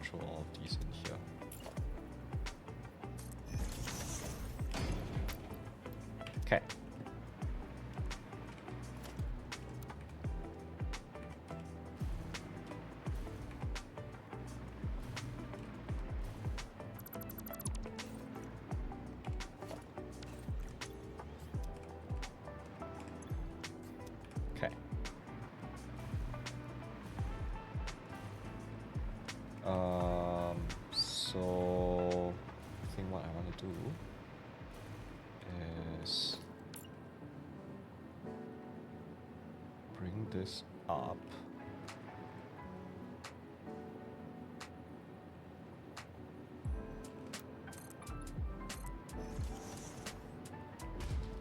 Throw all of these in here. Okay. Okay. So I think what I want to do is bring this up.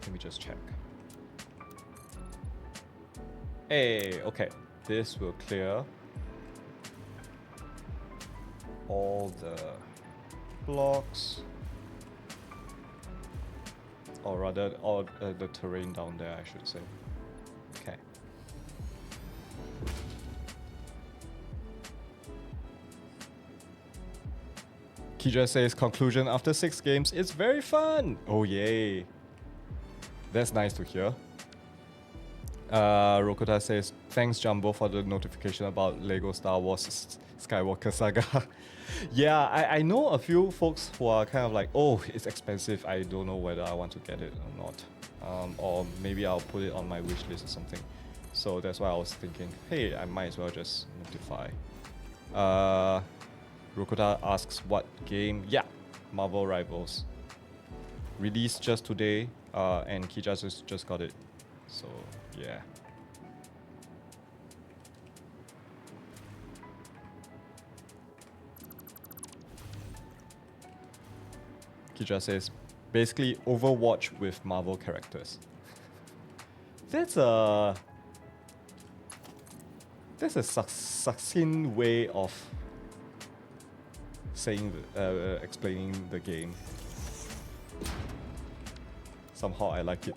Let me just check. Hey, okay. This will clear all the blocks, or rather all the terrain down there, I should say. Okay. Kija says conclusion after 6 games, it's very fun. Oh yay. That's nice to hear. Rokota says, thanks Jumbo for the notification about Lego Star Wars Skywalker Saga. Yeah, I know a few folks who are kind of like, oh, it's expensive. I don't know whether I want to get it or not. Or maybe I'll put it on my wish list or something. So that's why I was thinking, hey, I might as well just notify. Rokota asks what game? Yeah, Marvel Rivals. Released just today, and Kija just got it. So, yeah. Kija says, basically Overwatch with Marvel characters. That's a succinct way of saying, explaining the game. Somehow I like it.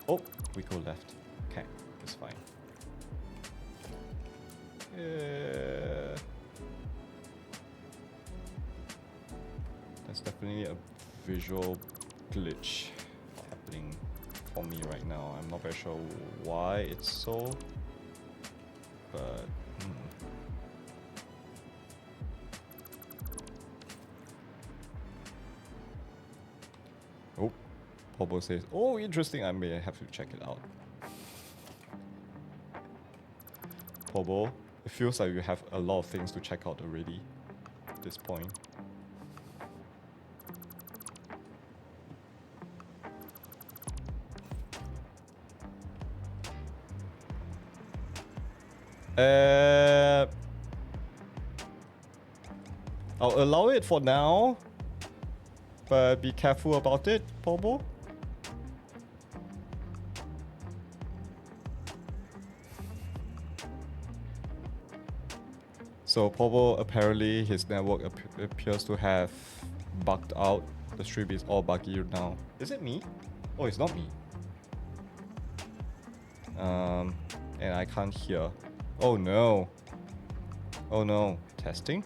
Oh, we go left. Okay, it's fine. There's definitely a visual glitch happening for me right now. I'm not very sure why it's so, but Oh, Pobo says, oh, interesting, I may have to check it out. Pobo, it feels like you have a lot of things to check out already at this point. I'll allow it for now, but be careful about it, Pobo. So Pobo, apparently his network appears to have bugged out. The stream is all buggy now. Is it me? Oh, it's not me. And I can't hear. Oh no. Oh no. Testing?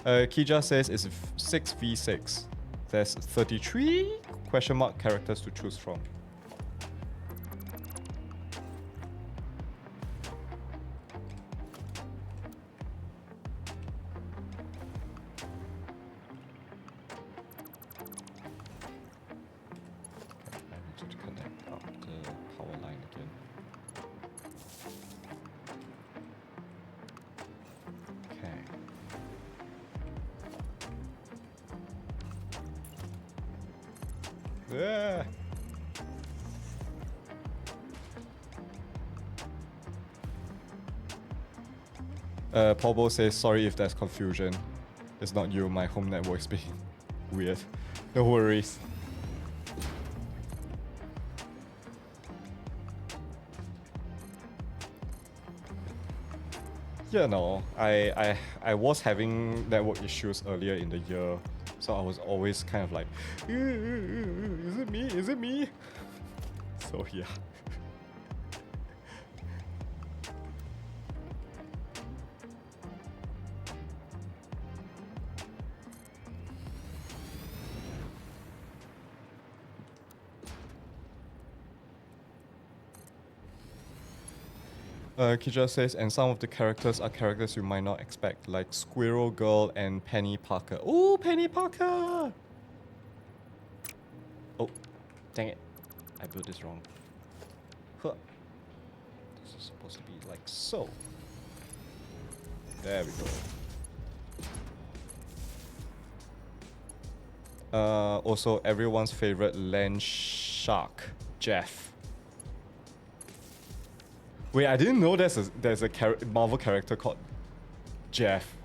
Kija says it's 6v6. There's 33 question mark characters to choose from. I need to connect up the power line again. Okay. Yeah. Pobo says, sorry if there's confusion. It's not you, my home network's being weird. No worries. Yeah, no, I was having network issues earlier in the year, so I was always kind of like, is it me? Is it me? So yeah. Kija says, and some of the characters are characters you might not expect, like Squirrel Girl and Penny Parker. Ooh, Penny Parker! Oh, dang it. I built this wrong. Huh. This is supposed to be like so. There we go. Also, everyone's favorite land shark, Jeff. Wait, I didn't know there's a Marvel character called Jeff.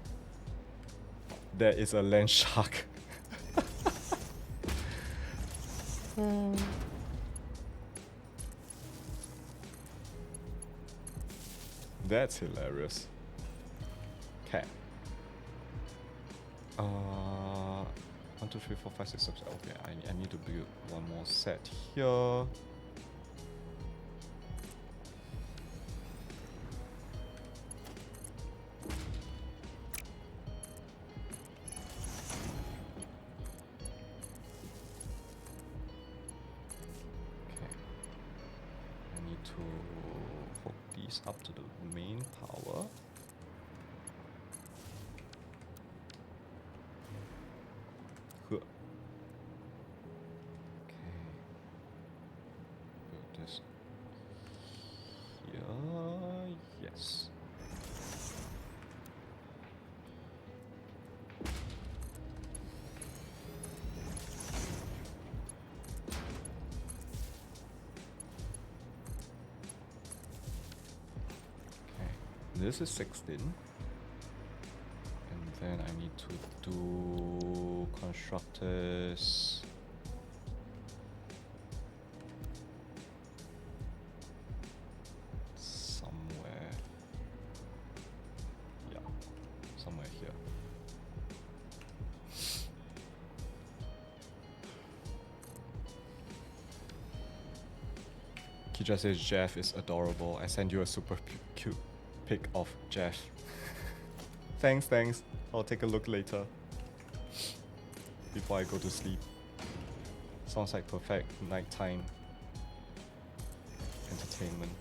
There is a land shark. That's hilarious. Okay. 1, 2, 3, 4, 5, 6, 7. Okay, I need to build one more set here. Up to the main power. Huh. Okay. Put this here. Yes. This is 16, and then I need to do constructors. Somewhere. Yeah, somewhere here. Kija says Jeff is adorable. I send you a super cute pic of Jeff. Thanks. I'll take a look later. Before I go to sleep. Sounds like perfect nighttime entertainment.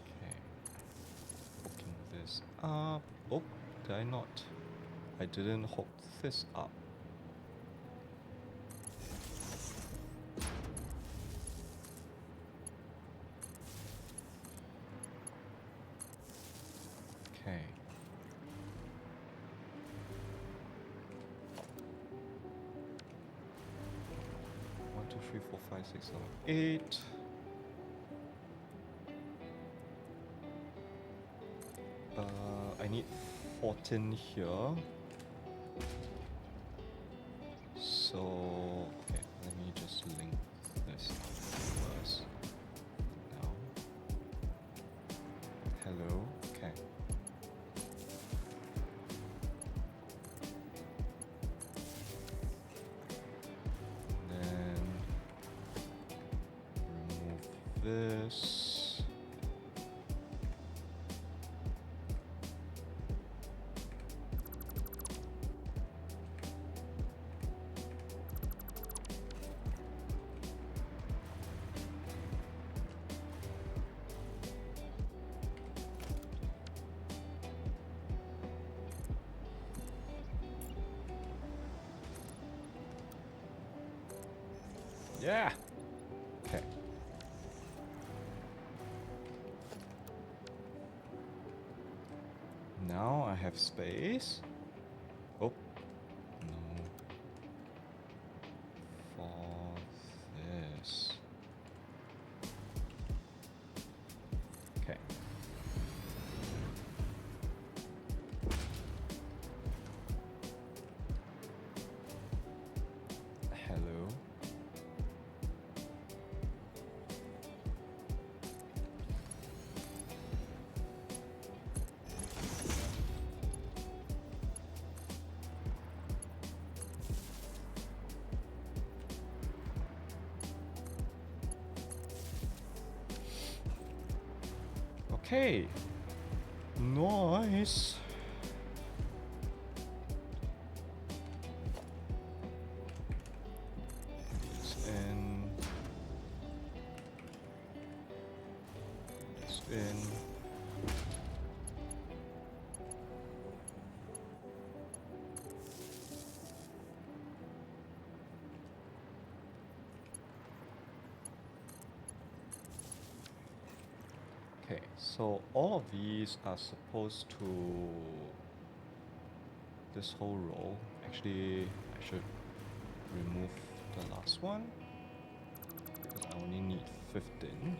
Okay. Hooking this up. Oh, did I not? I didn't hook this up. Okay. 1, 2, 3, 4, 5, 6, 7, 8. I need 14 here. So, okay, let me just link this up first. Now. Hello, okay. Then remove this. Yeah. Okay. Now I have space. Oh, no. For this. Okay. Hello. Okay. Nice. This in. This in. Okay, so all of these are supposed to, this whole row, actually I should remove the last one because I only need 15.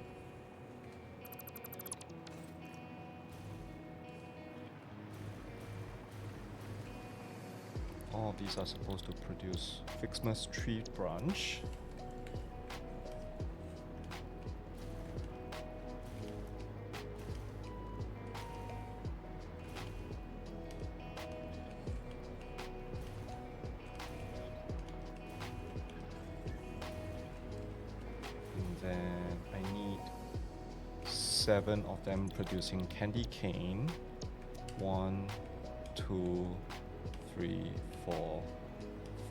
All of these are supposed to produce FICSMAS tree branch. Then I need 7 of them producing candy cane. 1, 2, 3, 4,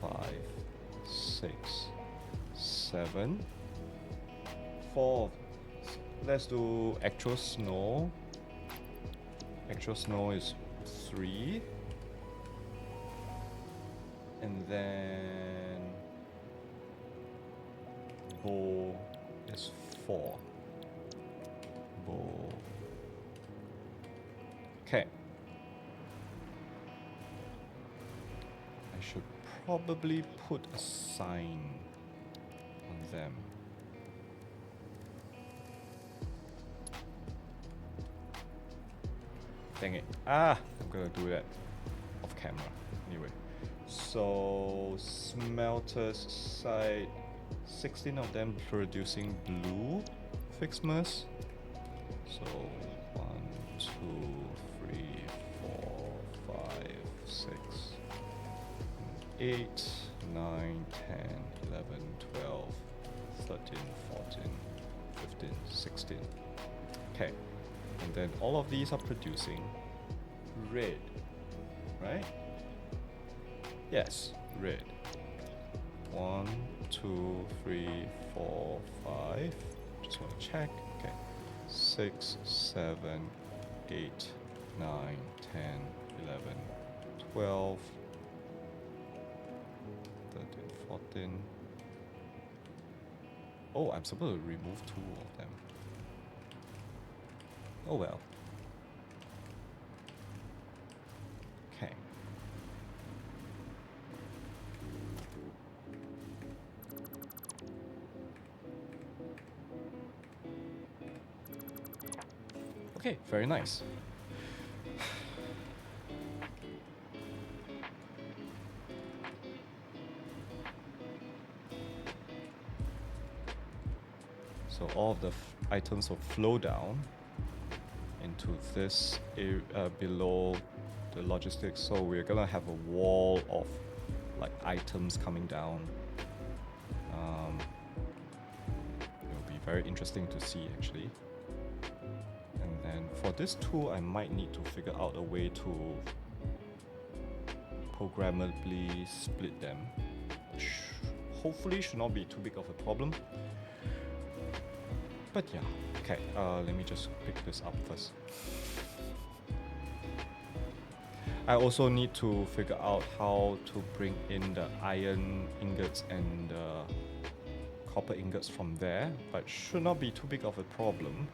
5, 6, 7. 4. Let's do actual snow. Actual snow is 3. And then bow is 4. Bow. Okay. I should probably put a sign on them. Dang it. I'm gonna do that off camera. Anyway. So smelters side, 16 of them producing blue FICSMAS. So 1, 2, 3, 4, 5, 6, 8, 9, 10, 11, 12, 13, 14, 15, 16. Okay. And then all of these are producing red, right? Yes, red. 1, 2, 3, 4, 5. Just want to check. Okay. 6, 7, 8, 9, 10, 11, 12, 13, 14. Oh, I'm supposed to remove 2 of them. Oh well. Okay. Okay, very nice. So all of the items will flow down into this area below the logistics. So we're gonna have a wall of like items coming down. It'll be very interesting to see actually. And then for this tool, I might need to figure out a way to programmably split them. Hopefully should not be too big of a problem. But yeah, okay, let me just pick this up first. I also need to figure out how to bring in the iron ingots and the copper ingots from there, but should not be too big of a problem.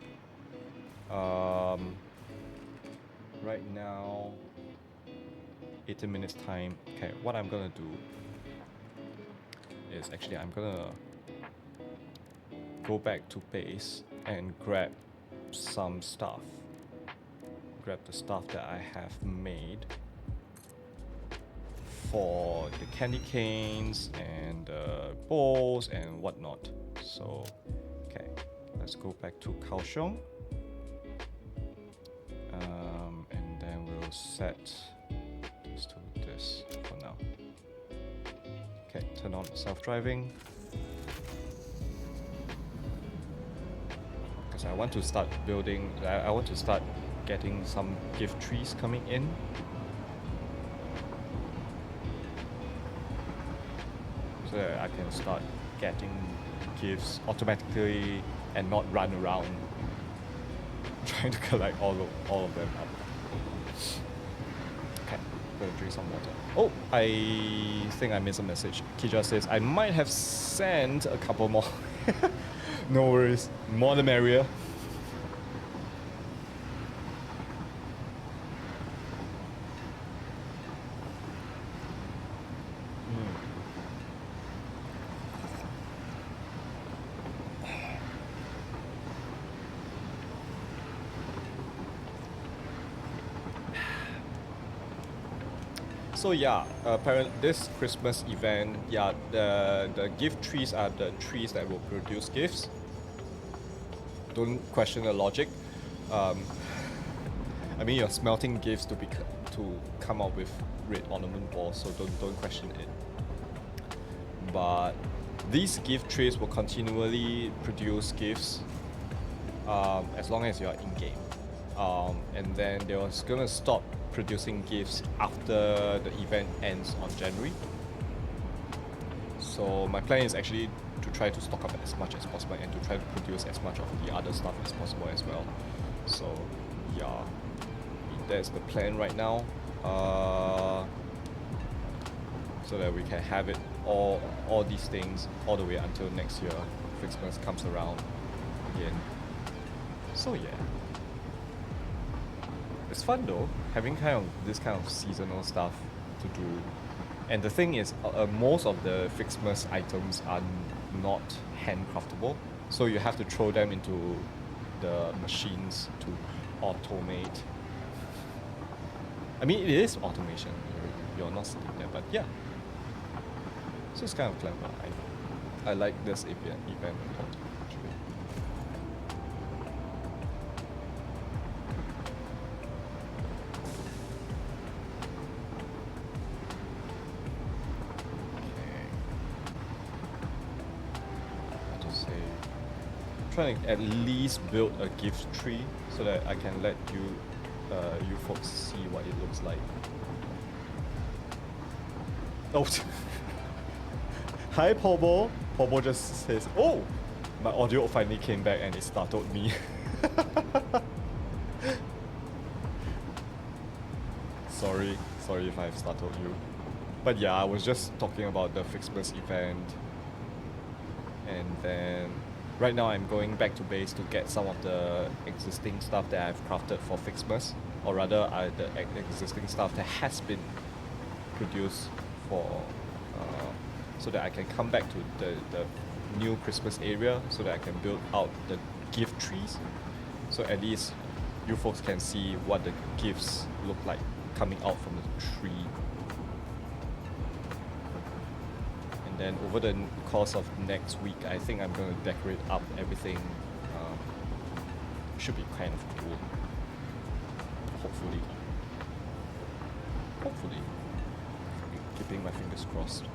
right now, 18 minutes time. Okay, what I'm gonna do is actually I'm gonna go back to base and grab some stuff. Grab the stuff that I have made for the candy canes and bowls and whatnot. So, okay, let's go back to Kaohsiung. And then we'll set this to this for now. Okay, turn on self-driving. Because I want to start building, I want to start getting some gift trees coming in. So that I can start getting gifts automatically and not run around trying to collect all of them up. Okay, gonna drink some water. Oh, I think I missed a message. Kija says I might have sent a couple more. No worries, more the merrier. So yeah, apparently this Christmas event, yeah, the gift trees are the trees that will produce gifts. Don't question the logic. I mean, you're smelting gifts to come out with red ornament balls, so don't question it. But these gift trees will continually produce gifts as long as you're in game, and then they're gonna stop producing gifts after the event ends on January. So my plan is actually to try to stock up as much as possible and to try to produce as much of the other stuff as possible as well. So yeah, that's the plan right now. So that we can have it all these things all the way until next year, FICSMAS comes around again. So yeah. It's fun though, having this kind of seasonal stuff to do. And the thing is, most of the FICSMAS items are not handcraftable, so you have to throw them into the machines to automate. I mean, it is automation. You're not sitting there, but yeah. So it's kind of clever. I like this event a lot. Trying to at least build a gift tree so that I can let you folks see what it looks like. Oh, hi Pobo. Pobo just says, "Oh, my audio finally came back and it startled me." Sorry if I've startled you. But yeah, I was just talking about the FICSMAS event, and then right now I'm going back to base to get some of the existing stuff that I've crafted for FICSMAS, or rather the existing stuff that has been produced for, so that I can come back to the new Christmas area so that I can build out the gift trees. So at least you folks can see what the gifts look like coming out from the tree. And then over the course of next week, I think I'm going to decorate up everything. Should be kind of cool. Hopefully. Keeping my fingers crossed.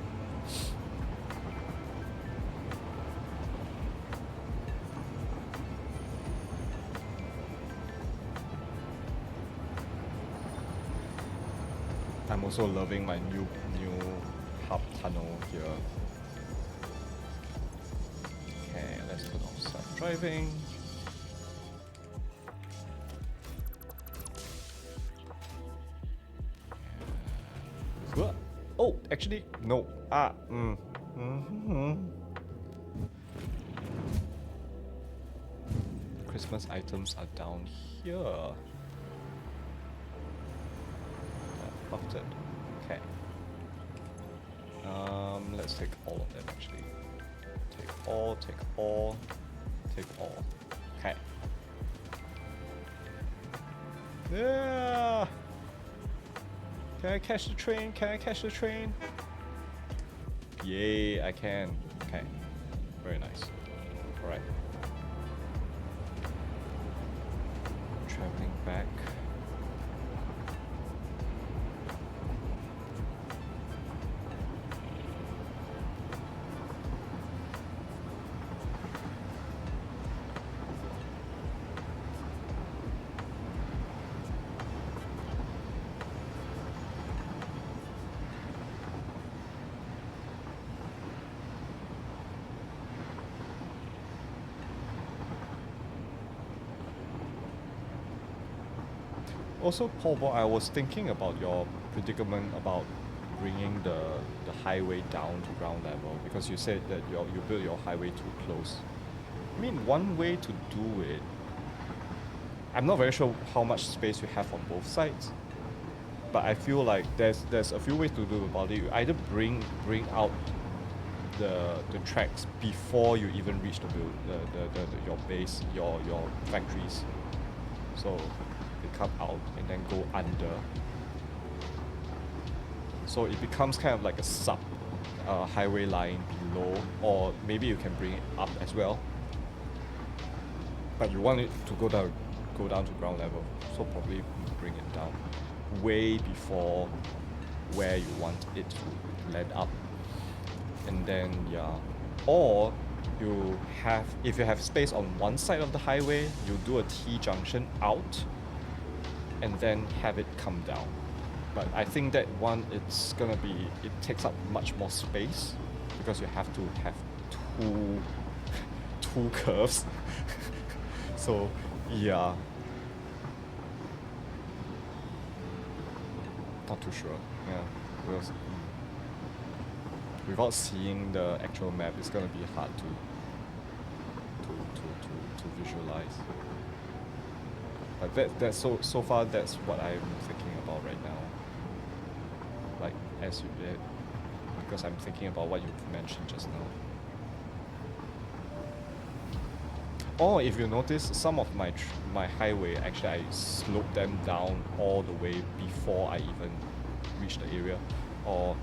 I'm also loving my new hub tunnel here. Okay, let's put off self-driving. Oh, actually, no. Christmas items are down here. Fucked it. Okay. Let's take all of them actually. Take all, take all, take all. Okay. Yeah. Can I catch the train? Can I catch the train? Yay, I can. Okay. Very nice. Alright. Traveling back. Also, Paul, I was thinking about your predicament about bringing the highway down to ground level, because you said that you built your highway too close. I mean, one way to do it, I'm not very sure how much space you have on both sides, but I feel like there's a few ways to do about it. You either bring out the tracks before you even reach your base, your factories. So they come out and then go under. So it becomes kind of like a sub highway line below, or maybe you can bring it up as well. But you want it to go down to ground level, so probably bring it down way before where you want it to land up. And then yeah, or if you have space on one side of the highway, you do a T-junction out and then have it come down. But I think that one, it takes up much more space because you have to have two curves. So yeah, not too sure. Yeah, without seeing the actual map, it's gonna be hard to visualize. But that's so far that's what I'm thinking about right now. Like because I'm thinking about what you mentioned just now. Or if you notice, some of my highway, actually I slope them down all the way before I even reach the area, or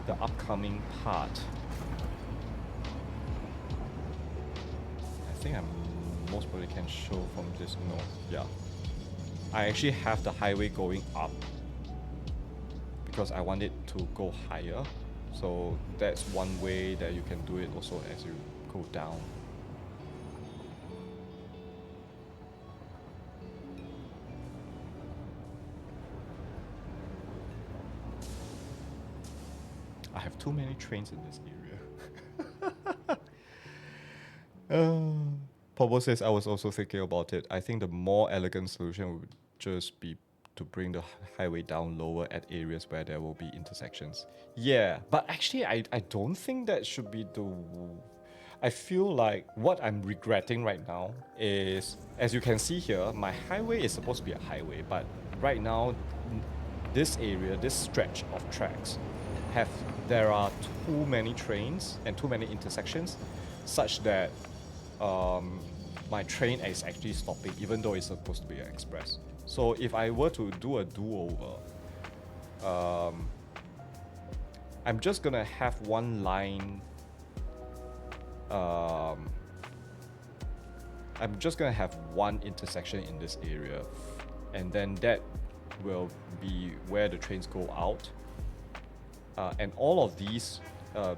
the upcoming part. I think I'm most probably can show from this. No, yeah. I actually have the highway going up because I want it to go higher. So that's one way that you can do it also as you go down. I have too many trains in this area. Pobo says, I was also thinking about it. I think the more elegant solution would just be to bring the highway down lower at areas where there will be intersections. Yeah, but actually I don't think that should be the... I feel like what I'm regretting right now is, as you can see here, my highway is supposed to be a highway, but right now, this area, this stretch of tracks, there are too many trains and too many intersections, such that my train is actually stopping, even though it's supposed to be an express. So if I were to do a do-over, I'm just gonna have one line. I'm just gonna have one intersection in this area, and then that will be where the trains go out. And all of these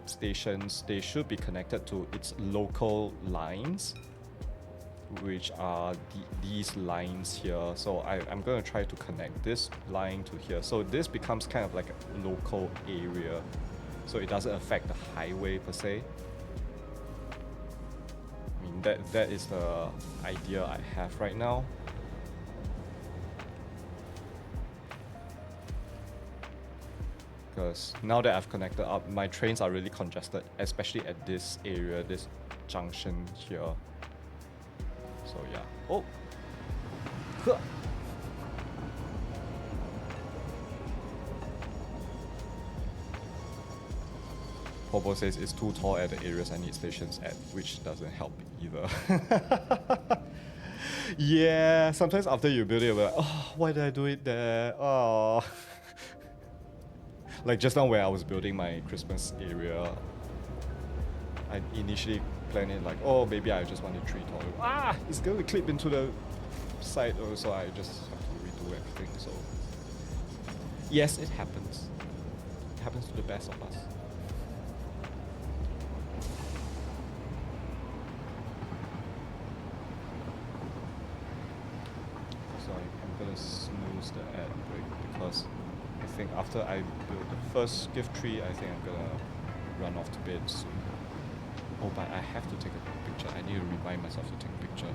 stations, they should be connected to its local lines, which are these lines here. So I'm going to try to connect this line to here. So this becomes kind of like a local area. So it doesn't affect the highway per se. I mean, that is the idea I have right now. Because now that I've connected up, my trains are really congested, especially at this area, this junction here. So yeah. Oh! Huh. Pobo says it's too tall at the areas I need stations at, which doesn't help either. Yeah, sometimes after you build it, you're like, oh, why did I do it there? Oh. Like just now where I was building my Christmas area, I initially planned it like, oh, maybe I just want a tree taller. Ah, it's going to clip into the side, so I just have to redo everything. So yes, it happens. It happens to the best of us. So I'm gonna snooze the ad break because I think after I build the first gift tree, I think I'm gonna run off to bed soon. Oh, but I have to take a picture. I need to remind myself to take a picture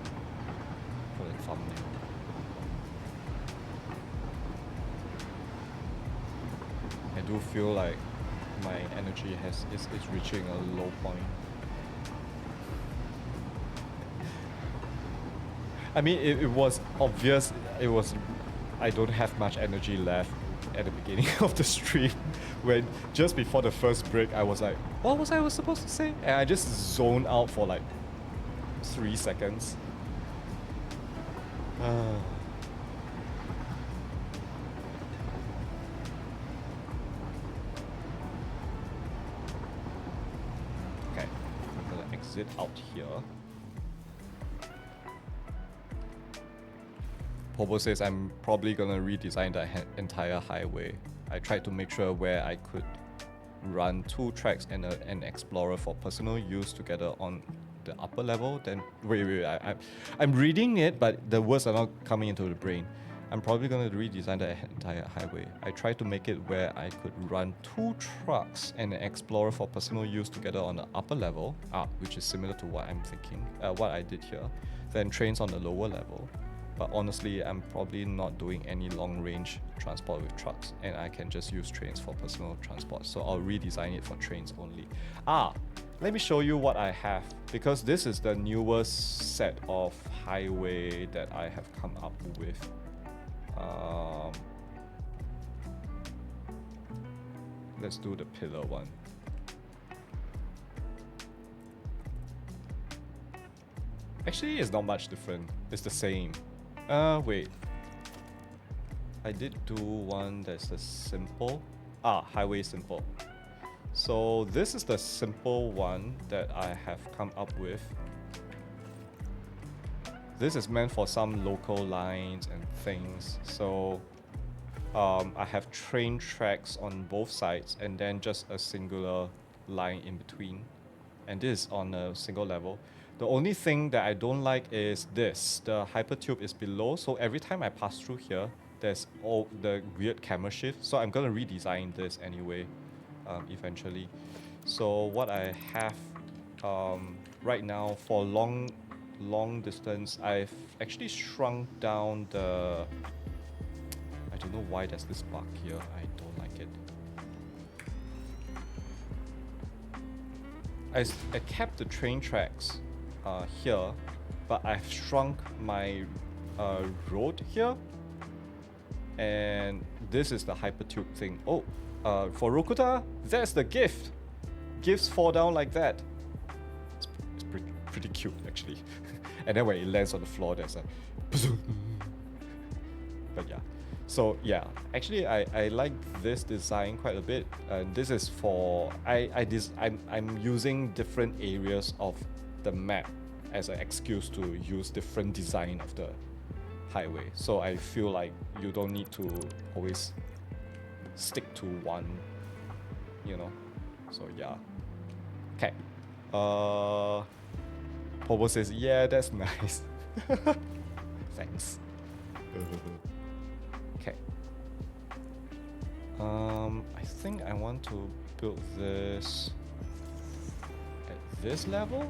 for the thumbnail. I do feel like my energy is reaching a low point. I mean, it was obvious. I don't have much energy left at the beginning of the stream, when just before the first break, I was like, what was I supposed to say? And I just zoned out for like 3 seconds. Okay, I'm gonna exit out here. Pobo says I'm probably gonna redesign the entire highway. I tried to make sure where I could run 2 tracks and an explorer for personal use together on the upper level. Then wait, I'm reading it, but the words are not coming into the brain. I'm probably gonna redesign the entire highway. I tried to make it where I could run 2 trucks and an explorer for personal use together on the upper level, which is similar to what I'm thinking, what I did here. Then trains on the lower level. But honestly, I'm probably not doing any long-range transport with trucks, and I can just use trains for personal transport. So I'll redesign it for trains only. Let me show you what I have, because this is the newest set of highway that I have come up with. Let's do the pillar one. Actually, it's not much different. It's the same. Wait. I did do one that's the simple. Highway simple. So this is the simple one that I have come up with. This is meant for some local lines and things. So I have train tracks on both sides and then just a singular line in between. And this is on a single level. The only thing that I don't like is this. The hypertube is below, so every time I pass through here, there's all the weird camera shift. So I'm gonna redesign this anyway, eventually. So what I have right now for long distance, I've actually shrunk down the... I don't know why there's this bug here. I don't like it. I kept the train tracks here, but I've shrunk my road here, and this is the hypertube thing. Oh, for Rokuta, that's the gift. Gifts fall down like that. It's pretty cute actually. And then when it lands on the floor, there's a... But yeah. So yeah, actually I like this design quite a bit. And this is for... I'm using different areas of the map as an excuse to use different design of the highway. So I feel like you don't need to always stick to one, you know. So yeah. Okay. Pobo says, yeah, that's nice. Thanks. Okay. I think I want to build this at this level.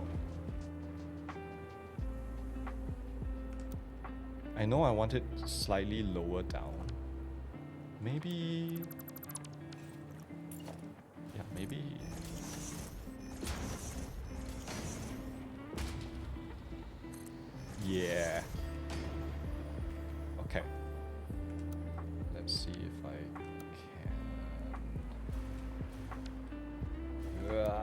I know I want it slightly lower down. Maybe... Yeah, maybe... Yeah. Okay. Let's see if I can...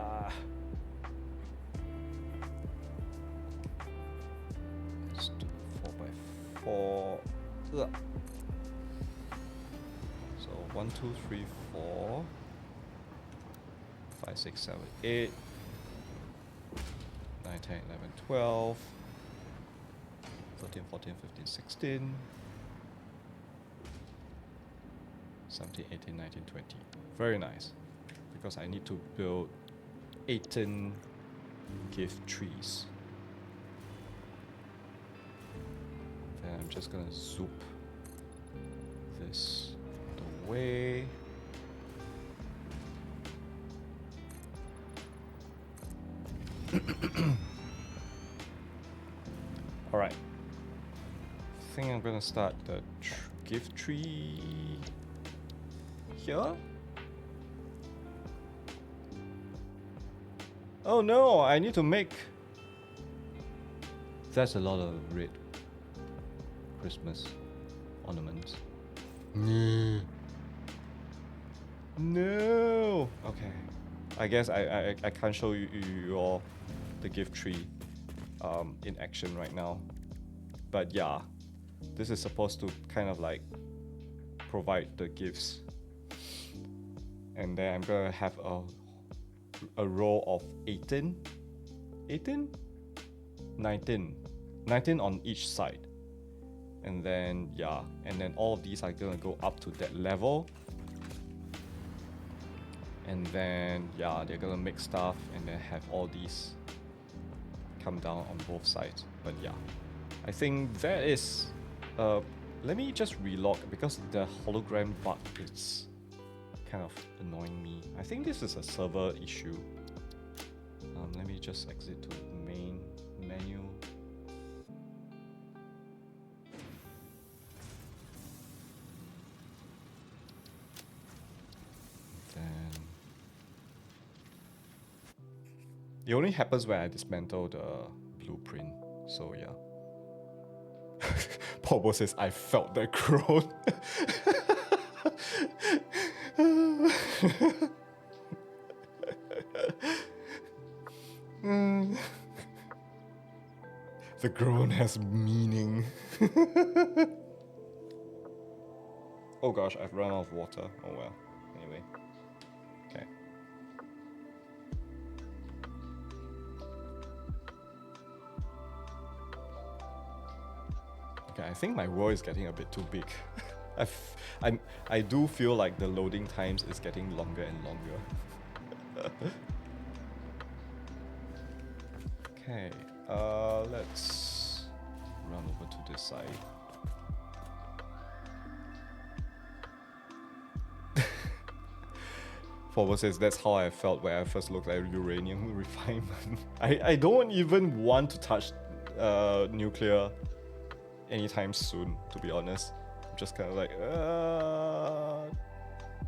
4. Ugh. So 1, 2, 3, 4, 5, 6, 7, 8, 9, 10, 11, 12, 13, 14, 15, 16, 17, 18, 19, 20. Very nice. Because I need to build 18 gift trees. Then I'm just gonna zoop this the way. Alright. I think I'm gonna start the gift tree here. Oh no, I need to make... That's a lot of red Christmas ornaments. No. Okay. I guess I can't show you all the gift tree in action right now. But yeah, this is supposed to kind of like provide the gifts. And then I'm gonna have a row of 18? 19 on each side. And then yeah, and then all of these are gonna go up to that level. And then yeah, they're gonna make stuff and then have all these come down on both sides. But yeah, I think that is let me just relog because the hologram bug is kind of annoying me. I think this is a server issue. Let me just exit to main menu. Then it only happens when I dismantle the blueprint. So yeah. Pobo says I felt the groan. The groan has meaning. Oh gosh, I've run out of water. Oh well. Anyway. Okay. Okay, I think my world is getting a bit too big. I do feel like the loading times is getting longer and longer. Okay, let's run over to this side. Forward says that's how I felt when I first looked at uranium refinement. I don't even want to touch nuclear anytime soon, to be honest. I'm just kind of like,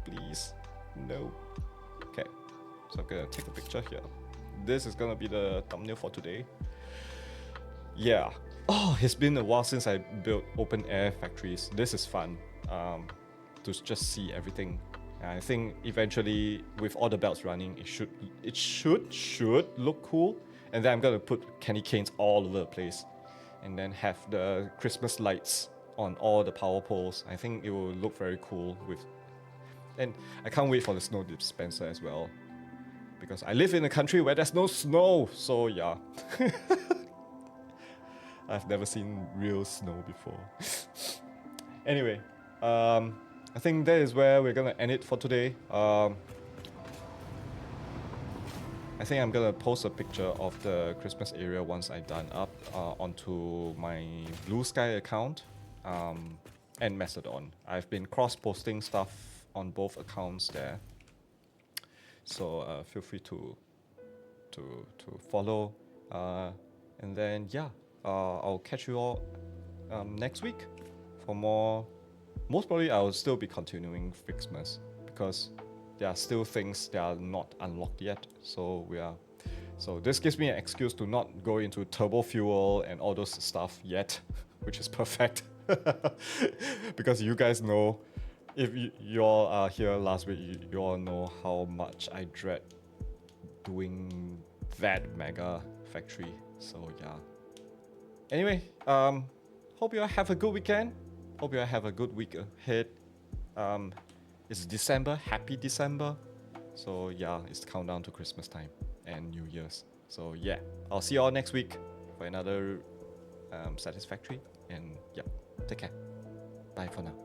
please, no. Okay, so I'm gonna take a picture here. This is gonna be the thumbnail for today. Yeah. Oh, it's been a while since I built open air factories. This is fun. To just see everything. And I think eventually, with all the belts running, it should look cool. And then I'm gonna put candy canes all over the place, and then have the Christmas lights on all the power poles. I think it will look very cool with. And I can't wait for the snow dispenser as well, because I live in a country where there's no snow. So yeah. I've never seen real snow before. Anyway, I think that is where we're gonna end it for today. I think I'm gonna post a picture of the Christmas area once I'm done up onto my Blue Sky account and Mastodon. I've been cross-posting stuff on both accounts there, so feel free to follow. And then yeah. I'll catch you all next week for more. Most probably I will still be continuing FICSMAS because there are still things that are not unlocked yet. So this gives me an excuse to not go into turbo fuel and all those stuff yet, which is perfect. Because you guys know, if you all are here last week, you all know how much I dread doing that mega factory. So yeah. Anyway, hope hope you all have a good weekend. Hope you all have a good week ahead. It's December, happy December. So yeah, it's countdown to Christmas time and New Year's. So yeah, I'll see you all next week for another Satisfactory. And yeah, take care. Bye for now.